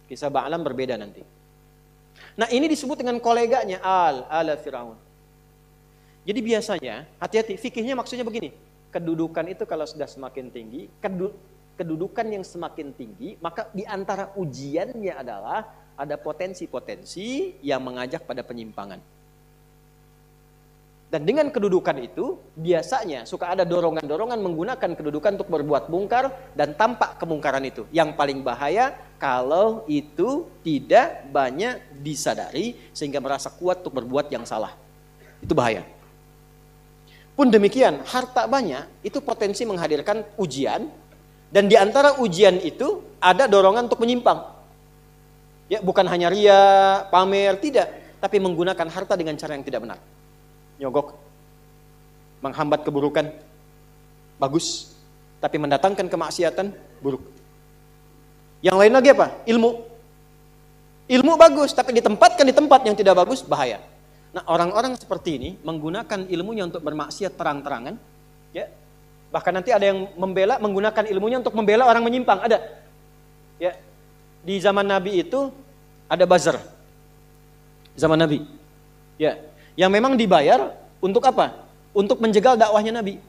Kisah Ba'lam berbeda nanti. Nah ini disebut dengan koleganya ala Firaun. Jadi biasanya, hati-hati, fikihnya maksudnya begini. Kedudukan itu kalau sudah semakin tinggi, kedudukan yang semakin tinggi, maka di antara ujiannya adalah ada potensi-potensi yang mengajak pada penyimpangan. Dan dengan kedudukan itu, biasanya suka ada dorongan-dorongan menggunakan kedudukan untuk berbuat mungkar dan tampak kemungkaran itu. Yang paling bahaya kalau itu tidak banyak disadari sehingga merasa kuat untuk berbuat yang salah. Itu bahaya. Pun demikian, harta banyak itu potensi menghadirkan ujian, dan di antara ujian itu ada dorongan untuk menyimpang. Ya, bukan hanya ria, pamer, tidak, tapi menggunakan harta dengan cara yang tidak benar. Nyogok, menghambat keburukan, bagus, tapi mendatangkan kemaksiatan, buruk. Yang lain lagi apa? Ilmu bagus, tapi ditempatkan di tempat yang tidak bagus, bahaya. Nah orang-orang seperti ini menggunakan ilmunya untuk bermaksiat terang-terangan, ya. Bahkan nanti ada yang menggunakan ilmunya untuk membela orang menyimpang, ada. Ya, di zaman Nabi itu ada buzzer, zaman Nabi, ya. Yang memang dibayar untuk apa? Untuk menjegal dakwahnya Nabi.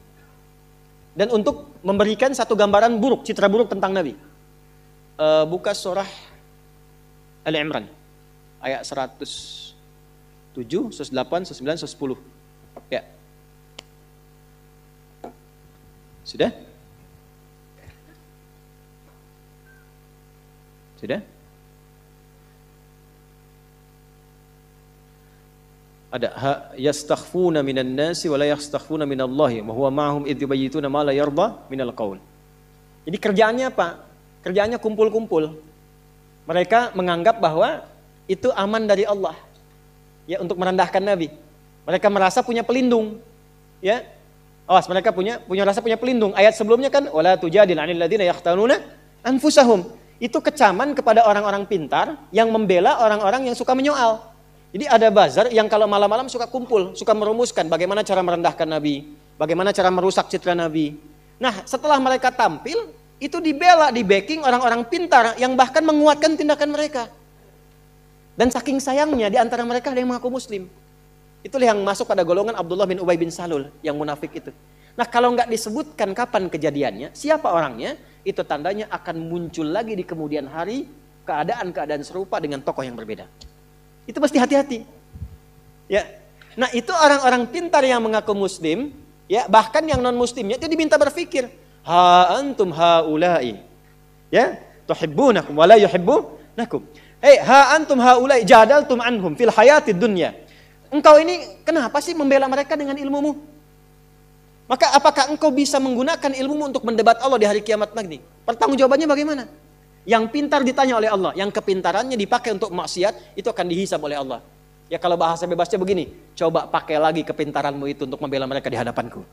Dan untuk memberikan satu gambaran buruk, citra buruk tentang Nabi. Buka surah Ali Imran. Ayat 107, 108, 109, 110. Ya. Sudah? Sudah? Ada yastakhfuna minan nasi wa la yastakhfuna minallahi wa huwa ma'hum idh yubayyituna ma la yarda minal qaul. Jadi kerjaannya apa? Kerjaannya kumpul-kumpul. Mereka menganggap bahwa itu aman dari Allah. Ya, untuk merendahkan Nabi. Mereka merasa punya pelindung. Ya. Awas, mereka punya rasa punya pelindung. Ayat sebelumnya kan wala tujadil 'anil ladzina yahtanuna anfusahum. Itu kecaman kepada orang-orang pintar yang membela orang-orang yang suka menyoal. Jadi ada bazar yang kalau malam-malam suka kumpul, suka merumuskan bagaimana cara merendahkan Nabi, bagaimana cara merusak citra Nabi. Nah, setelah mereka tampil, itu dibela, di backing orang-orang pintar yang bahkan menguatkan tindakan mereka. Dan saking sayangnya di antara mereka ada yang mengaku muslim. Itulah yang masuk pada golongan Abdullah bin Ubay bin Salul yang munafik itu. Nah, kalau nggak disebutkan kapan kejadiannya, siapa orangnya, itu tandanya akan muncul lagi di kemudian hari keadaan-keadaan serupa dengan tokoh yang berbeda. Itu mesti hati-hati. Ya. Nah, itu orang-orang pintar yang mengaku muslim, ya, bahkan yang non muslimnya itu diminta berpikir, ha antum haula'i, ya, tuhibbunakum wa la yuhibbunakum. Ha antum haula'i jadaltum anhum fil hayatid dunya. Engkau ini kenapa sih membela mereka dengan ilmumu? Maka apakah engkau bisa menggunakan ilmumu untuk mendebat Allah di hari kiamat nanti? Pertanggungjawabannya bagaimana? Yang pintar ditanya oleh Allah, yang kepintarannya dipakai untuk maksiat, itu akan dihisab oleh Allah. Ya kalau bahasa bebasnya begini, coba pakai lagi kepintaranmu itu untuk membela mereka di hadapanku.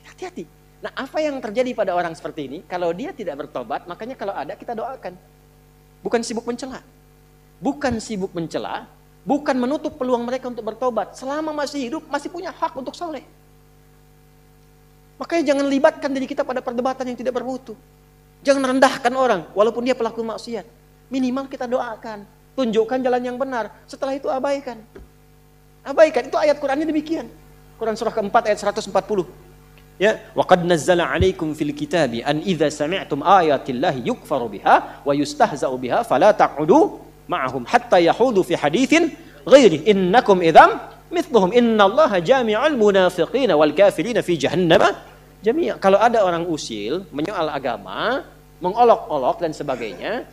Hati-hati. Nah, apa yang terjadi pada orang seperti ini? Kalau dia tidak bertobat, makanya kalau ada kita doakan. Bukan sibuk mencela. Bukan sibuk mencela, bukan menutup peluang mereka untuk bertobat. Selama masih hidup, masih punya hak untuk saleh. Makanya jangan libatkan diri kita pada perdebatan yang tidak bermutu. Jangan rendahkan orang, walaupun dia pelaku maksiat. Minimal kita doakan. Tunjukkan jalan yang benar. Setelah itu abaikan. Abaikan. Itu ayat Qur'annya demikian. Quran surah keempat ayat 140. Ya, wa qad nazzala 'alaikum fil kitabi an idza sami'tum ayatillahi yukfaru biha wa yustahza'u biha fala taq'udu ma'ahum hatta yahudu fi haditsin ghairi innakum idzam mithluhum innallaha jami'ul munafiqina wal kafirina fi jahannam jami'a. Kalau ada orang usil menyoal agama, mengolok-olok dan sebagainya,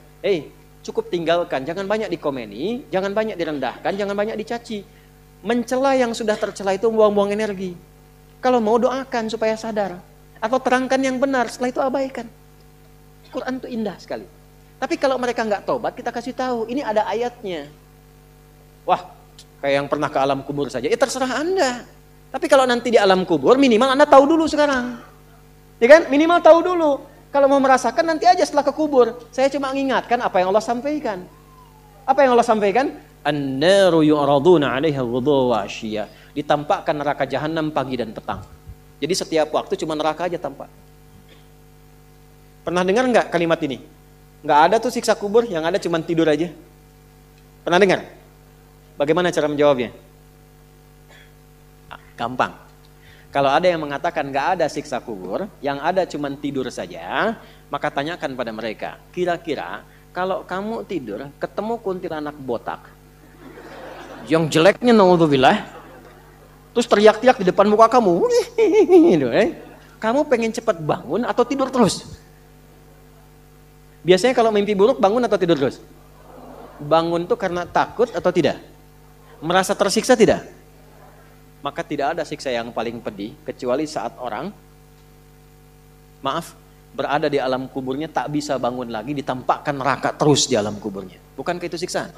cukup tinggalkan, jangan banyak dikomeni, jangan banyak direndahkan, jangan banyak dicaci. Mencela yang sudah tercela itu buang-buang energi. Kalau mau doakan supaya sadar, atau terangkan yang benar, setelah itu abaikan. Quran itu indah sekali. Tapi kalau mereka nggak tobat, kita kasih tahu, ini ada ayatnya. Wah, kayak yang pernah ke alam kubur saja, terserah Anda. Tapi kalau nanti di alam kubur, minimal Anda tahu dulu sekarang. Ya kan? Minimal tahu dulu. Kalau mau merasakan nanti aja setelah ke kubur. Saya cuma mengingatkan apa yang Allah sampaikan. Apa yang Allah sampaikan? An-naru yu'raduna 'alaiha ghudwa wa 'ashiyya. Ditampakkan neraka jahanam pagi dan petang. Jadi setiap waktu cuma neraka aja tampak. Pernah dengar nggak kalimat ini? Nggak ada tuh siksa kubur, yang ada cuma tidur aja. Pernah dengar? Bagaimana cara menjawabnya? Gampang. Kalau ada yang mengatakan nggak ada siksa kubur, yang ada cuma tidur saja, maka tanyakan pada mereka, kira-kira kalau kamu tidur ketemu kuntilanak botak, yang jeleknya naudzubillah, terus teriak-teriak di depan muka kamu, kamu pengen cepat bangun atau tidur terus? Biasanya kalau mimpi buruk bangun atau tidur terus? Bangun tuh karena takut atau tidak? Merasa tersiksa tidak? Maka tidak ada siksa yang paling pedih kecuali saat orang, berada di alam kuburnya tak bisa bangun lagi, ditampakkan neraka terus di alam kuburnya. Bukankah itu siksaan?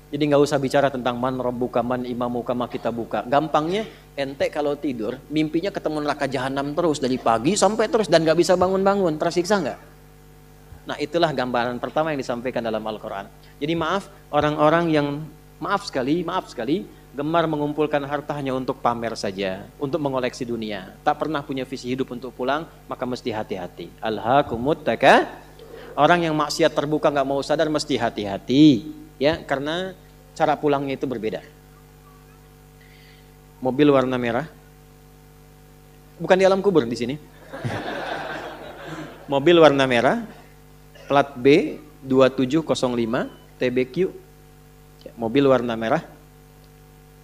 Jadi nggak usah bicara tentang man rabbuka man imamuka ma kita buka. Gampangnya ente kalau tidur mimpinya ketemu neraka jahanam terus dari pagi sampai terus dan nggak bisa bangun-bangun, tersiksa nggak? Nah, itulah gambaran pertama yang disampaikan dalam Al-Quran. Jadi orang-orang yang maaf sekali gemar mengumpulkan harta hanya untuk pamer saja, untuk mengoleksi dunia, tak pernah punya visi hidup untuk pulang, maka mesti hati-hati. Alhaakumut takatsur. Orang yang maksiat terbuka nggak mau sadar mesti hati-hati, ya, karena cara pulangnya itu berbeda. Mobil warna merah, bukan di alam kubur di sini. Mobil warna merah, plat B 2705 TBQ, mobil warna merah.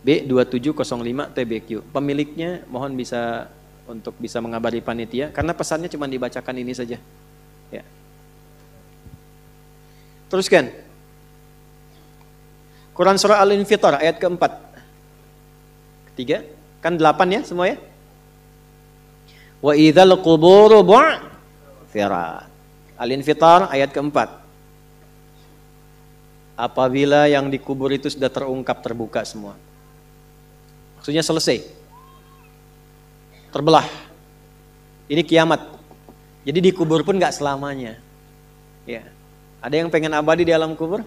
B2705 TBQ. Pemiliknya mohon bisa mengabari panitia karena pesannya cuma dibacakan ini saja. Ya. Teruskan. Quran surah Al-Infitar ayat keempat. Ketiga, kan 8 ya semua ya. Wa idzal quburu bu'thirat. Al-Infitar ayat keempat. Apabila yang dikubur itu sudah terungkap, terbuka semua. Maksudnya selesai, terbelah. Ini kiamat. Jadi dikubur pun nggak selamanya. Ya, ada yang pengen abadi di alam kubur?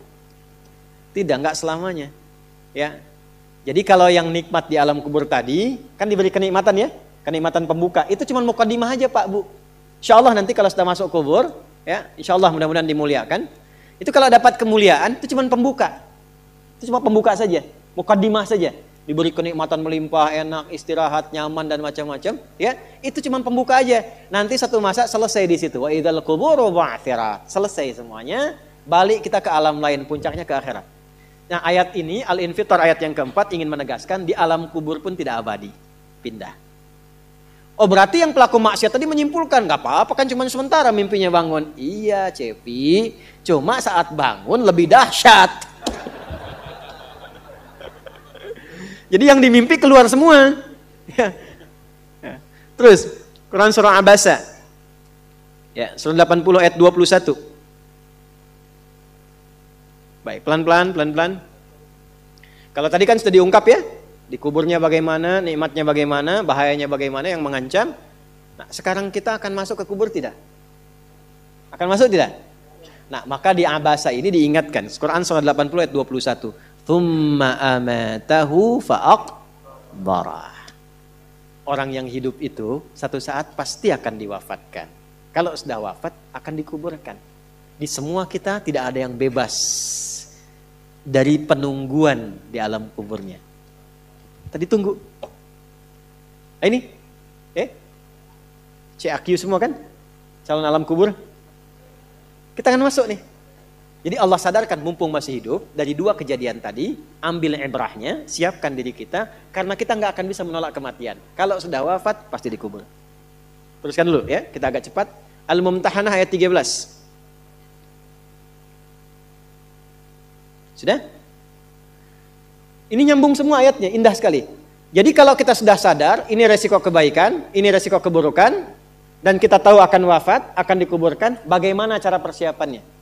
Tidak, nggak selamanya. Ya, jadi kalau yang nikmat di alam kubur tadi kan diberi kenikmatan ya, kenikmatan pembuka. Itu cuma mukadimah aja Pak Bu. Insya Allah nanti kalau sudah masuk kubur, ya, Insya Allah mudah-mudahan dimuliakan. Itu kalau dapat kemuliaan itu cuma pembuka. Itu cuma pembuka saja, mukadimah saja. diberi kenikmatan melimpah, enak, istirahat, nyaman dan macam-macam, ya. Itu cuma pembuka aja. Nanti satu masa selesai di situ. Wa idzal quburu bu'tsirat. Selesai semuanya, balik kita ke alam lain, puncaknya ke akhirat. Nah, ayat ini Al-Infitar ayat yang keempat ingin menegaskan di alam kubur pun tidak abadi, pindah. Oh, berarti yang pelaku maksiat tadi menyimpulkan, nggak apa-apa kan cuma sementara mimpinya bangun. Iya, Cepi, cuma saat bangun lebih dahsyat. Jadi yang dimimpi keluar semua. Ya. Ya. Terus, Quran surah Abasa. Ya, surah 80 ayat 21. Baik, pelan-pelan. Kalau tadi kan sudah diungkap ya, di kuburnya bagaimana, nikmatnya bagaimana, bahayanya bagaimana yang mengancam. Nah, sekarang kita akan masuk ke kubur tidak? Akan masuk tidak? Nah, maka di Abasa ini diingatkan. Quran surah 80 ayat 21. Tsumma amatahu fa'aqbarah. Orang yang hidup itu satu saat pasti akan diwafatkan. Kalau sudah wafat akan dikuburkan. Di semua kita tidak ada yang bebas dari penungguan di alam kuburnya. Tadi tunggu. Ini, CAQ semua kan? Calon alam kubur. Kita akan masuk nih. Jadi Allah sadarkan mumpung masih hidup, dari dua kejadian tadi, ambil ibrahnya, siapkan diri kita, karena kita nggak akan bisa menolak kematian. Kalau sudah wafat, pasti dikubur. Teruskan dulu ya, kita agak cepat. Al-Mumtahanah ayat 13. Sudah? Ini nyambung semua ayatnya, indah sekali. Jadi kalau kita sudah sadar, ini resiko kebaikan, ini resiko keburukan, dan kita tahu akan wafat, akan dikuburkan, bagaimana cara persiapannya?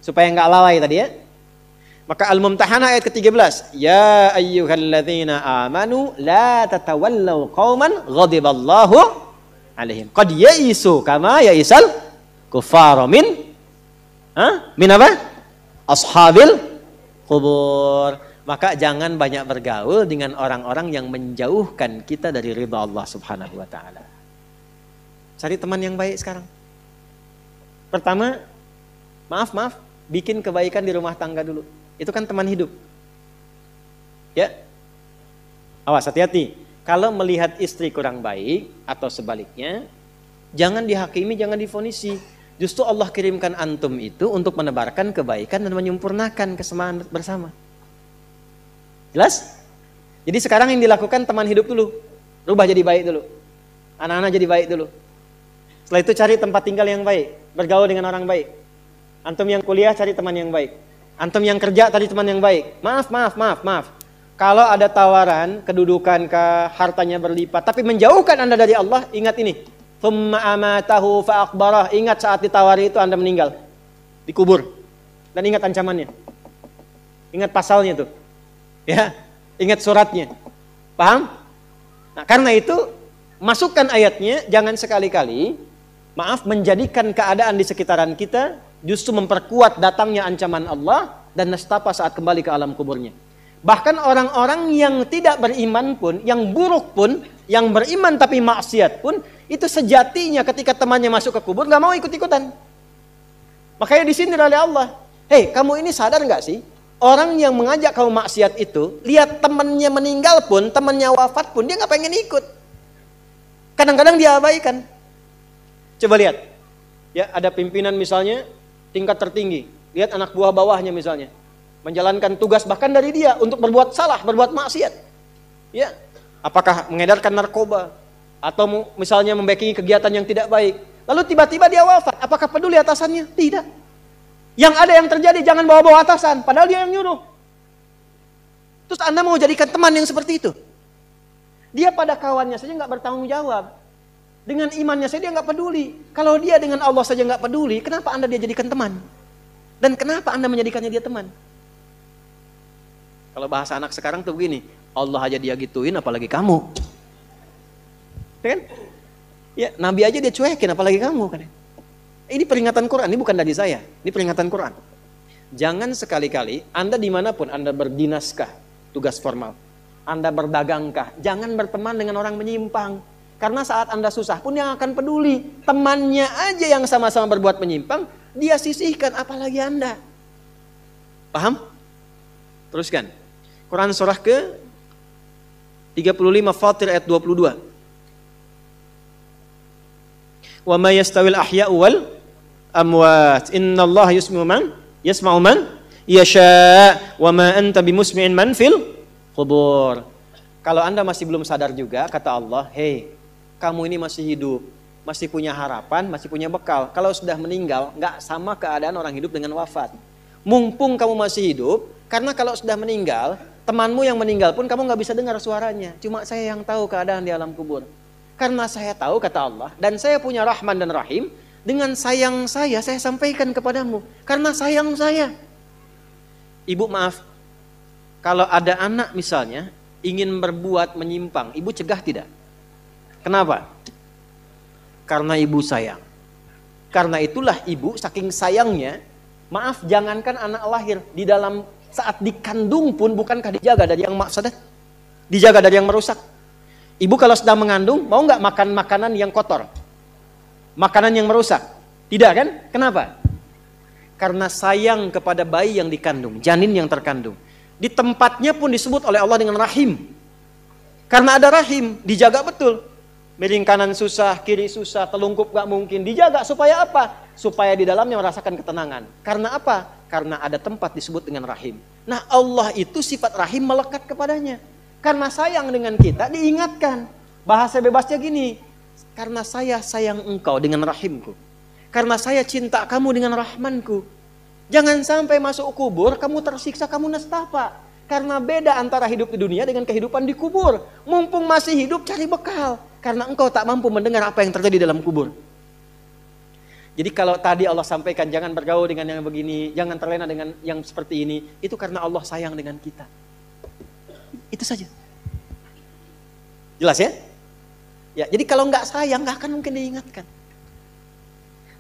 Supaya nggak lalai tadi ya. Maka Al-Mumtahanah ayat ke-13. Ya ayyuhalladzina amanu la tatawallaw qauman ghadiballahu alaihim. Qad ya'isu kama ya'isal kuffara min apa? Ashabil kubur. Maka jangan banyak bergaul dengan orang-orang yang menjauhkan kita dari ridha Allah Subhanahu wa taala. Cari teman yang baik sekarang. Pertama, maaf, bikin kebaikan di rumah tangga dulu. Itu kan teman hidup. Ya. Awas, hati-hati. Kalau melihat istri kurang baik atau sebaliknya, jangan dihakimi, jangan difonisi. Justru Allah kirimkan antum itu untuk menebarkan kebaikan dan menyempurnakan kesemaan bersama. Jelas? Jadi sekarang yang dilakukan teman hidup dulu. Rubah jadi baik dulu. Anak-anak jadi baik dulu. Setelah itu cari tempat tinggal yang baik. Bergaul dengan orang baik. Antum yang kuliah cari teman yang baik. Antum yang kerja cari teman yang baik. Maaf. Kalau ada tawaran, kedudukan hartanya berlipat, tapi menjauhkan Anda dari Allah, ingat ini. Tsumma amatahu fa'aqbarah. Ingat saat ditawari itu Anda meninggal. Dikubur. Dan ingat ancamannya. Ingat pasalnya tuh. Ya, ingat suratnya. Paham? Nah, karena itu masukkan ayatnya, jangan sekali-kali menjadikan keadaan di sekitaran kita justru memperkuat datangnya ancaman Allah dan nestapa saat kembali ke alam kuburnya. Bahkan orang-orang yang tidak beriman pun, yang buruk pun, yang beriman tapi maksiat pun, itu sejatinya ketika temannya masuk ke kubur gak mau ikut-ikutan. Makanya disindir oleh Allah. Hei, kamu ini sadar gak sih? Orang yang mengajak kamu maksiat itu, lihat temannya meninggal pun, temannya wafat pun, dia gak pengen ikut. Kadang-kadang dia abaikan. Coba lihat. Ya, ada pimpinan misalnya, tingkat tertinggi. Lihat anak buah bawahnya misalnya. Menjalankan tugas bahkan dari dia untuk berbuat salah, berbuat maksiat. Ya, apakah mengedarkan narkoba atau misalnya membackingi kegiatan yang tidak baik. Lalu tiba-tiba dia wafat, apakah peduli atasannya? Tidak. Yang ada yang terjadi jangan bawa-bawa atasan, padahal dia yang nyuruh. Terus Anda mau jadikan teman yang seperti itu? Dia pada kawannya saja nggak bertanggung jawab. Dengan imannya saja dia nggak peduli. Kalau dia dengan Allah saja nggak peduli, kenapa Anda dia jadikan teman? Dan kenapa Anda menjadikannya dia teman? Kalau bahasa anak sekarang tuh begini, Allah aja dia gituin, apalagi kamu. Ya kan? Ya, Nabi aja dia cuekin, apalagi kamu kan? Ini peringatan Quran, ini bukan dari saya, ini peringatan Quran. Jangan sekali-kali Anda dimanapun Anda berdinaskah, tugas formal, Anda berdagangkah, jangan berteman dengan orang menyimpang. Karena saat Anda susah pun yang akan peduli. Temannya aja yang sama-sama berbuat menyimpang, dia sisihkan, apalagi Anda. Paham? Teruskan. Quran surah ke 35 Fatir ayat 22. Wa ma yastawil ahya'u wal amwat. Innallaha yasma'u man yasha wa ma anta bimusmi'in man fil qubur. Kalau Anda masih belum sadar juga, kata Allah, hei, kamu ini masih hidup, masih punya harapan, masih punya bekal. Kalau sudah meninggal, nggak sama keadaan orang hidup dengan wafat. Mumpung kamu masih hidup, karena kalau sudah meninggal, temanmu yang meninggal pun kamu nggak bisa dengar suaranya. Cuma saya yang tahu keadaan di alam kubur. Karena saya tahu, kata Allah, dan saya punya Rahman dan Rahim, dengan sayang saya sampaikan kepadamu. Karena sayang saya. Ibu maaf, kalau ada anak misalnya, ingin berbuat menyimpang, ibu cegah tidak? Kenapa? Karena ibu sayang. Karena itulah ibu saking sayangnya, maaf, jangankan anak lahir, di dalam saat dikandung pun bukankah dijaga dari yang mafsadat? Dijaga dari yang merusak. Ibu kalau sedang mengandung, mau nggak makan makanan yang kotor? Makanan yang merusak? Tidak kan? Kenapa? Karena sayang kepada bayi yang dikandung, janin yang terkandung. Di tempatnya pun disebut oleh Allah dengan rahim. Karena ada rahim, dijaga betul. Miring kanan susah, kiri susah, telungkup gak mungkin. Dijaga supaya apa? Supaya di dalamnya merasakan ketenangan. Karena apa? Karena ada tempat disebut dengan rahim. Nah, Allah itu sifat rahim melekat kepadanya. Karena sayang dengan kita, diingatkan. Bahasa bebasnya gini, karena saya sayang engkau dengan rahimku. Karena saya cinta kamu dengan rahmanku. Jangan sampai masuk kubur, kamu tersiksa, kamu nestapa. Karena beda antara hidup di dunia dengan kehidupan di kubur. Mumpung masih hidup, cari bekal. Karena engkau tak mampu mendengar apa yang terjadi dalam kubur. Jadi kalau tadi Allah sampaikan, jangan bergaul dengan yang begini, jangan terlena dengan yang seperti ini. Itu karena Allah sayang dengan kita. Itu saja. Jelas ya? Ya, jadi kalau nggak sayang, nggak akan mungkin diingatkan.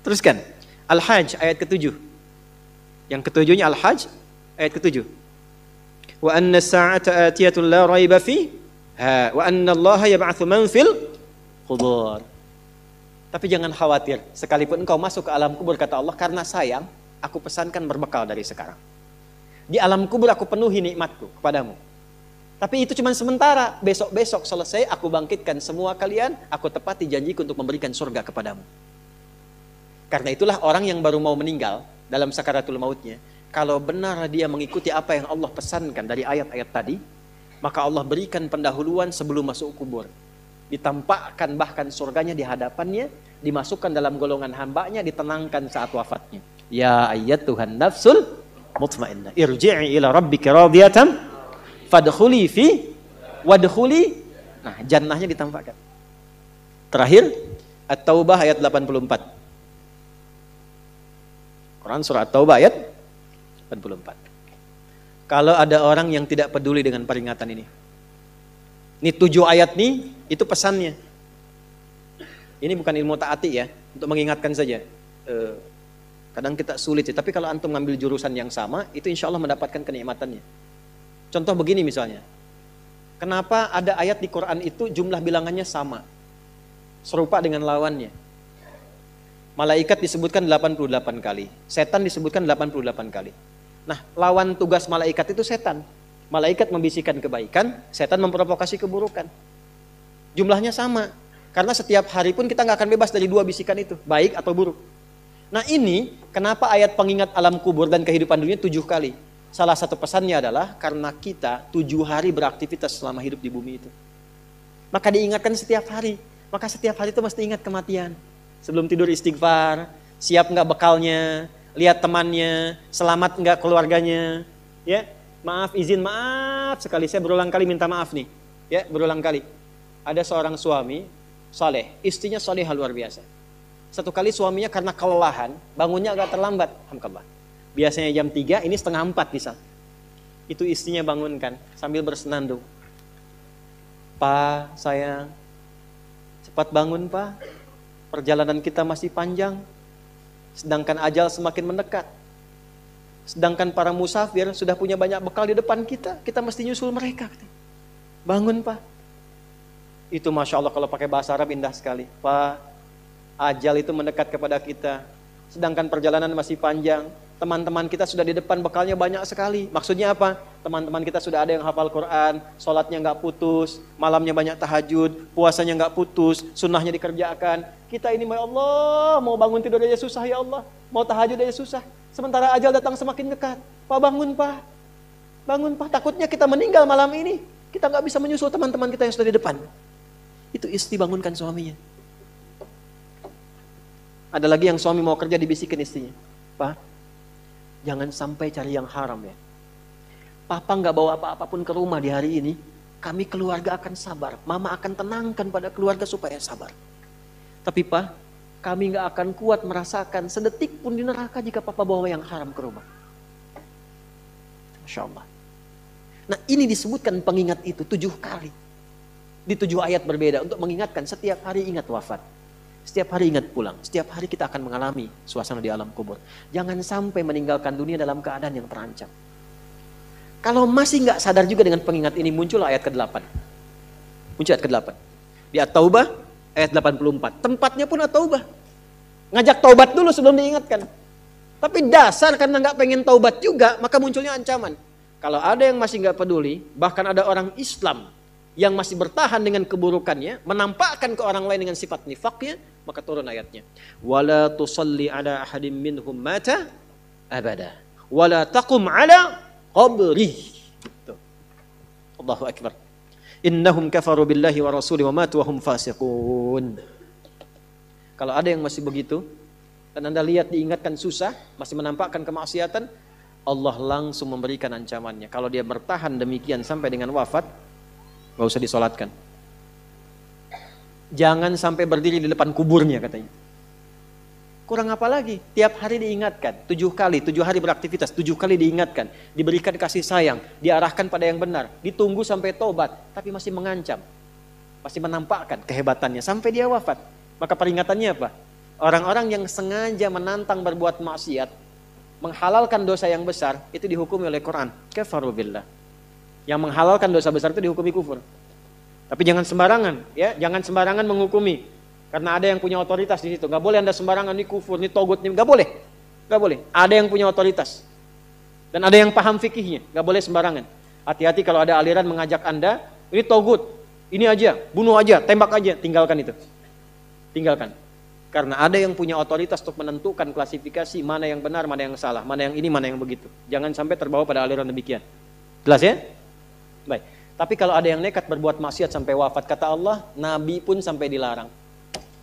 Teruskan. Al-Hajj ayat ke-7. Yang ketujuhnya Al-Hajj ayat ke-7. Wa anna as-sa'ata atiyatun la raiba fiha wa anna Allaha yab'atsu man fil qubur. Tapi jangan khawatir, sekalipun engkau masuk ke alam kubur, kata Allah, karena sayang, aku pesankan berbekal dari sekarang. Di alam kubur aku penuhi nikmatku kepadamu. Tapi itu cuma sementara, besok-besok selesai aku bangkitkan semua kalian, aku tepati janjiku untuk memberikan surga kepadamu. Karena itulah orang yang baru mau meninggal dalam sakaratul mautnya, kalau benar dia mengikuti apa yang Allah pesankan dari ayat-ayat tadi, maka Allah berikan pendahuluan sebelum masuk kubur. Ditampakkan bahkan surganya di hadapannya, dimasukkan dalam golongan hambanya, ditenangkan saat wafatnya. Ya ayyatuhan nafsul mutmainnah, irji'i ila rabbika radiyatan fadkhuli fi wadkhuli. Nah, jannahnya ditampakkan. Terakhir, At-Taubah ayat 84. Quran surah At-Taubah ayat 84. Kalau ada orang yang tidak peduli dengan peringatan ini. Ini 7 ayat nih, itu pesannya. Ini bukan ilmu ta'ati ya, untuk mengingatkan saja. Kadang kita sulit sih, tapi kalau antum ngambil jurusan yang sama, itu insya Allah mendapatkan kenikmatannya. Contoh begini misalnya. Kenapa ada ayat di Quran itu jumlah bilangannya sama? Serupa dengan lawannya. Malaikat disebutkan 88 kali. Setan disebutkan 88 kali. Nah, lawan tugas malaikat itu setan. Malaikat membisikkan kebaikan, setan memprovokasi keburukan. Jumlahnya sama. Karena setiap hari pun kita nggak akan bebas dari 2 bisikan itu, baik atau buruk. Nah ini, kenapa ayat pengingat alam kubur dan kehidupan dunia 7 kali? Salah satu pesannya adalah karena kita 7 hari beraktivitas selama hidup di bumi itu. Maka diingatkan setiap hari. Maka setiap hari itu mesti ingat kematian. Sebelum tidur istighfar, siap nggak bekalnya, lihat temannya, selamat nggak keluarganya, ya maaf izin maaf sekali, saya berulang kali minta maaf nih, ya berulang kali. Ada seorang suami saleh, istrinya salehah luar biasa. Satu kali suaminya karena kelelahan, bangunnya agak terlambat, alhamdulillah. Biasanya jam 3, ini setengah 4 bisa. Itu istrinya bangunkan sambil bersenandung. Pak, sayang, cepat bangun Pak. Perjalanan kita masih panjang, sedangkan ajal semakin mendekat. Sedangkan para musafir sudah punya banyak bekal di depan kita, kita mesti nyusul mereka. Bangun Pak. Itu Masya Allah kalau pakai bahasa Arab indah sekali. Pak, ajal itu mendekat kepada kita, sedangkan perjalanan masih panjang. teman-teman kita sudah di depan bekalnya banyak sekali. Maksudnya apa? Teman-teman kita sudah ada yang hafal Quran, sholatnya nggak putus, malamnya banyak tahajud, puasanya nggak putus, sunnahnya dikerjakan. Kita ini, ya Allah, mau bangun tidur aja susah ya Allah, mau tahajud aja susah. Sementara ajal datang semakin dekat. Pak bangun Pak, bangun Pak. Takutnya kita meninggal malam ini, kita nggak bisa menyusul teman-teman kita yang sudah di depan. Itu istri bangunkan suaminya. Ada lagi yang suami mau kerja dibisikin istrinya, Pak, jangan sampai cari yang haram ya. Papa nggak bawa apa-apapun ke rumah di hari ini, kami keluarga akan sabar. Mama akan tenangkan pada keluarga supaya sabar. Tapi Pak, kami nggak akan kuat merasakan sedetik pun di neraka jika Papa bawa yang haram ke rumah. Masya Allah. Nah ini disebutkan pengingat itu 7 kali. Di 7 ayat berbeda untuk mengingatkan setiap hari ingat wafat. Setiap hari ingat pulang. Setiap hari kita akan mengalami suasana di alam kubur. Jangan sampai meninggalkan dunia dalam keadaan yang terancam. Kalau masih nggak sadar juga dengan pengingat ini, muncul ayat ke-8. Muncul ayat ke-8. Di At-Taubah ayat 84. Tempatnya pun At-Taubah. Ngajak taubat dulu sebelum diingatkan. Tapi dasar karena nggak pengen taubat juga, maka munculnya ancaman. Kalau ada yang masih nggak peduli, bahkan ada orang Islam yang masih bertahan dengan keburukannya, menampakkan ke orang lain dengan sifat nifaknya, maka turun ayatnya. Wala tusalli ala ahadim minhum mata abada. Wala taqum ala qabri. Allahu akbar. Innahum kafaru billahi wa rasuli wa matu wa hum fasiqun. Kalau ada yang masih begitu, dan Anda lihat diingatkan susah, masih menampakkan kemaksiatan, Allah langsung memberikan ancamannya. Kalau dia bertahan demikian sampai dengan wafat, gak usah disolatkan. Jangan sampai berdiri di depan kuburnya katanya. Kurang apa lagi? Tiap hari diingatkan, 7 kali, 7 hari beraktivitas, 7 kali diingatkan, diberikan kasih sayang, diarahkan pada yang benar, ditunggu sampai tobat, tapi masih mengancam, masih menampakkan kehebatannya sampai dia wafat. Maka peringatannya apa? Orang-orang yang sengaja menantang berbuat maksiat, menghalalkan dosa yang besar, itu dihukumi oleh Quran. Kafaru billah. Yang menghalalkan dosa besar itu dihukumi kufur. Tapi jangan sembarangan, ya, jangan sembarangan menghukumi. Karena ada yang punya otoritas di situ. Gak boleh Anda sembarangan, ini kufur, ini togut, ini gak boleh. Gak boleh. Ada yang punya otoritas. Dan ada yang paham fikihnya. Gak boleh sembarangan. Hati-hati kalau ada aliran mengajak Anda, ini togut, ini aja, bunuh aja, tembak aja. Tinggalkan itu. Tinggalkan. Karena ada yang punya otoritas untuk menentukan klasifikasi mana yang benar, mana yang salah, mana yang ini, mana yang begitu. Jangan sampai terbawa pada aliran demikian. Jelas ya? Baik. Tapi kalau ada yang nekat berbuat maksiat sampai wafat, kata Allah, Nabi pun sampai dilarang.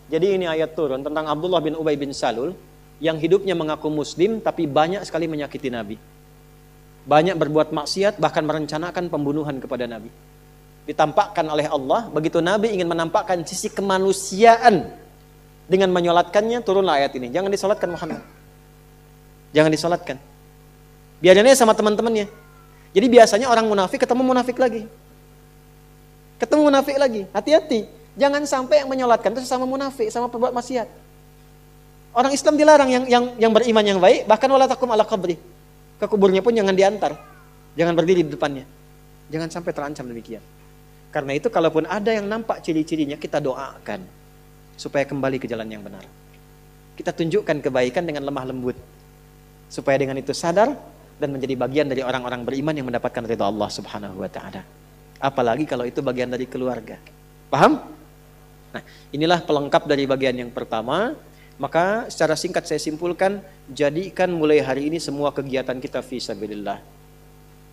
Jadi ini ayat turun tentang Abdullah bin Ubay bin Salul yang hidupnya mengaku muslim tapi banyak sekali menyakiti Nabi. Banyak berbuat maksiat, bahkan merencanakan pembunuhan kepada Nabi. Ditampakkan oleh Allah, begitu Nabi ingin menampakkan sisi kemanusiaan dengan menyolatkannya, turunlah ayat ini. Jangan disolatkan Muhammad. Jangan disolatkan. Biarnya sama teman-temannya. Jadi biasanya orang munafik ketemu munafik lagi. Ketemu munafik lagi. Hati-hati. Jangan sampai yang menyolatkan itu sama munafik, sama perbuat maksiat. Orang Islam dilarang yang beriman yang baik, bahkan wala takum ala qabri. Ke kuburnya pun jangan diantar. Jangan berdiri di depannya. Jangan sampai terancam demikian. Karena itu kalaupun ada yang nampak ciri-cirinya, kita doakan supaya kembali ke jalan yang benar. Kita tunjukkan kebaikan dengan lemah lembut. Supaya dengan itu sadar dan menjadi bagian dari orang-orang beriman yang mendapatkan ridha Allah Subhanahu wa taala. Apalagi kalau itu bagian dari keluarga. Paham? Nah, inilah pelengkap dari bagian yang pertama. Maka secara singkat saya simpulkan, jadikan mulai hari ini semua kegiatan kita fi sabilillah.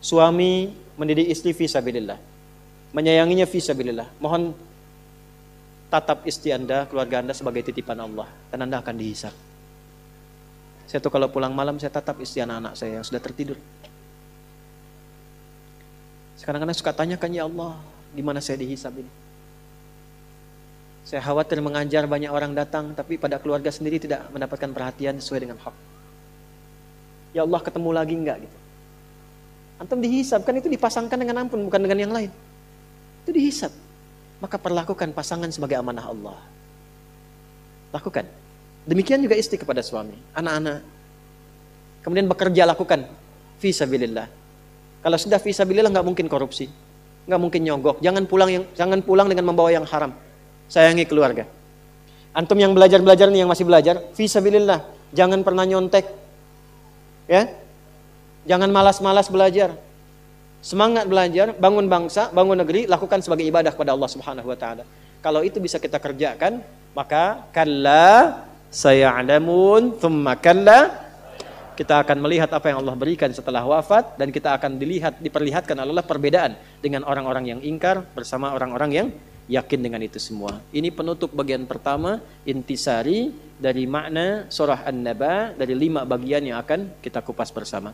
Suami mendidik istri fi sabilillah. Menyayanginya fi sabilillah. Mohon tatap istri Anda, keluarga Anda sebagai titipan Allah, dan Anda akan dihisab. Saya tuh kalau pulang malam saya tatap istri anak-anak saya yang sudah tertidur. Sekarang kadang suka tanyakan, ya Allah, gimana saya dihisab ini? Saya khawatir mengajar banyak orang datang, tapi pada keluarga sendiri tidak mendapatkan perhatian sesuai dengan hak. Ya Allah, ketemu lagi enggak gitu. Antum dihisab, kan itu dipasangkan dengan ampun, bukan dengan yang lain. Itu dihisab. Maka perlakukan pasangan sebagai amanah Allah. Lakukan. Demikian juga istri kepada suami, anak-anak. Kemudian bekerja, lakukan fi sabilillah. Kalau sudah fi sabilillah enggak mungkin korupsi, enggak mungkin nyogok. Jangan pulang dengan membawa yang haram. Sayangi keluarga. Antum yang belajar nih, yang masih belajar, fi sabilillah, jangan pernah nyontek. Ya. Jangan malas-malas belajar. Semangat belajar, bangun bangsa, bangun negeri, lakukan sebagai ibadah kepada Allah Subhanahu wa taala. Kalau itu bisa kita kerjakan, maka kalla saya'lamun thumma kalla, kita akan melihat apa yang Allah berikan setelah wafat, dan kita akan diperlihatkan oleh Allah perbedaan dengan orang-orang yang ingkar bersama orang-orang yang yakin dengan itu semua. Ini penutup bagian pertama, intisari dari makna surah An-Naba dari 5 bagian yang akan kita kupas bersama.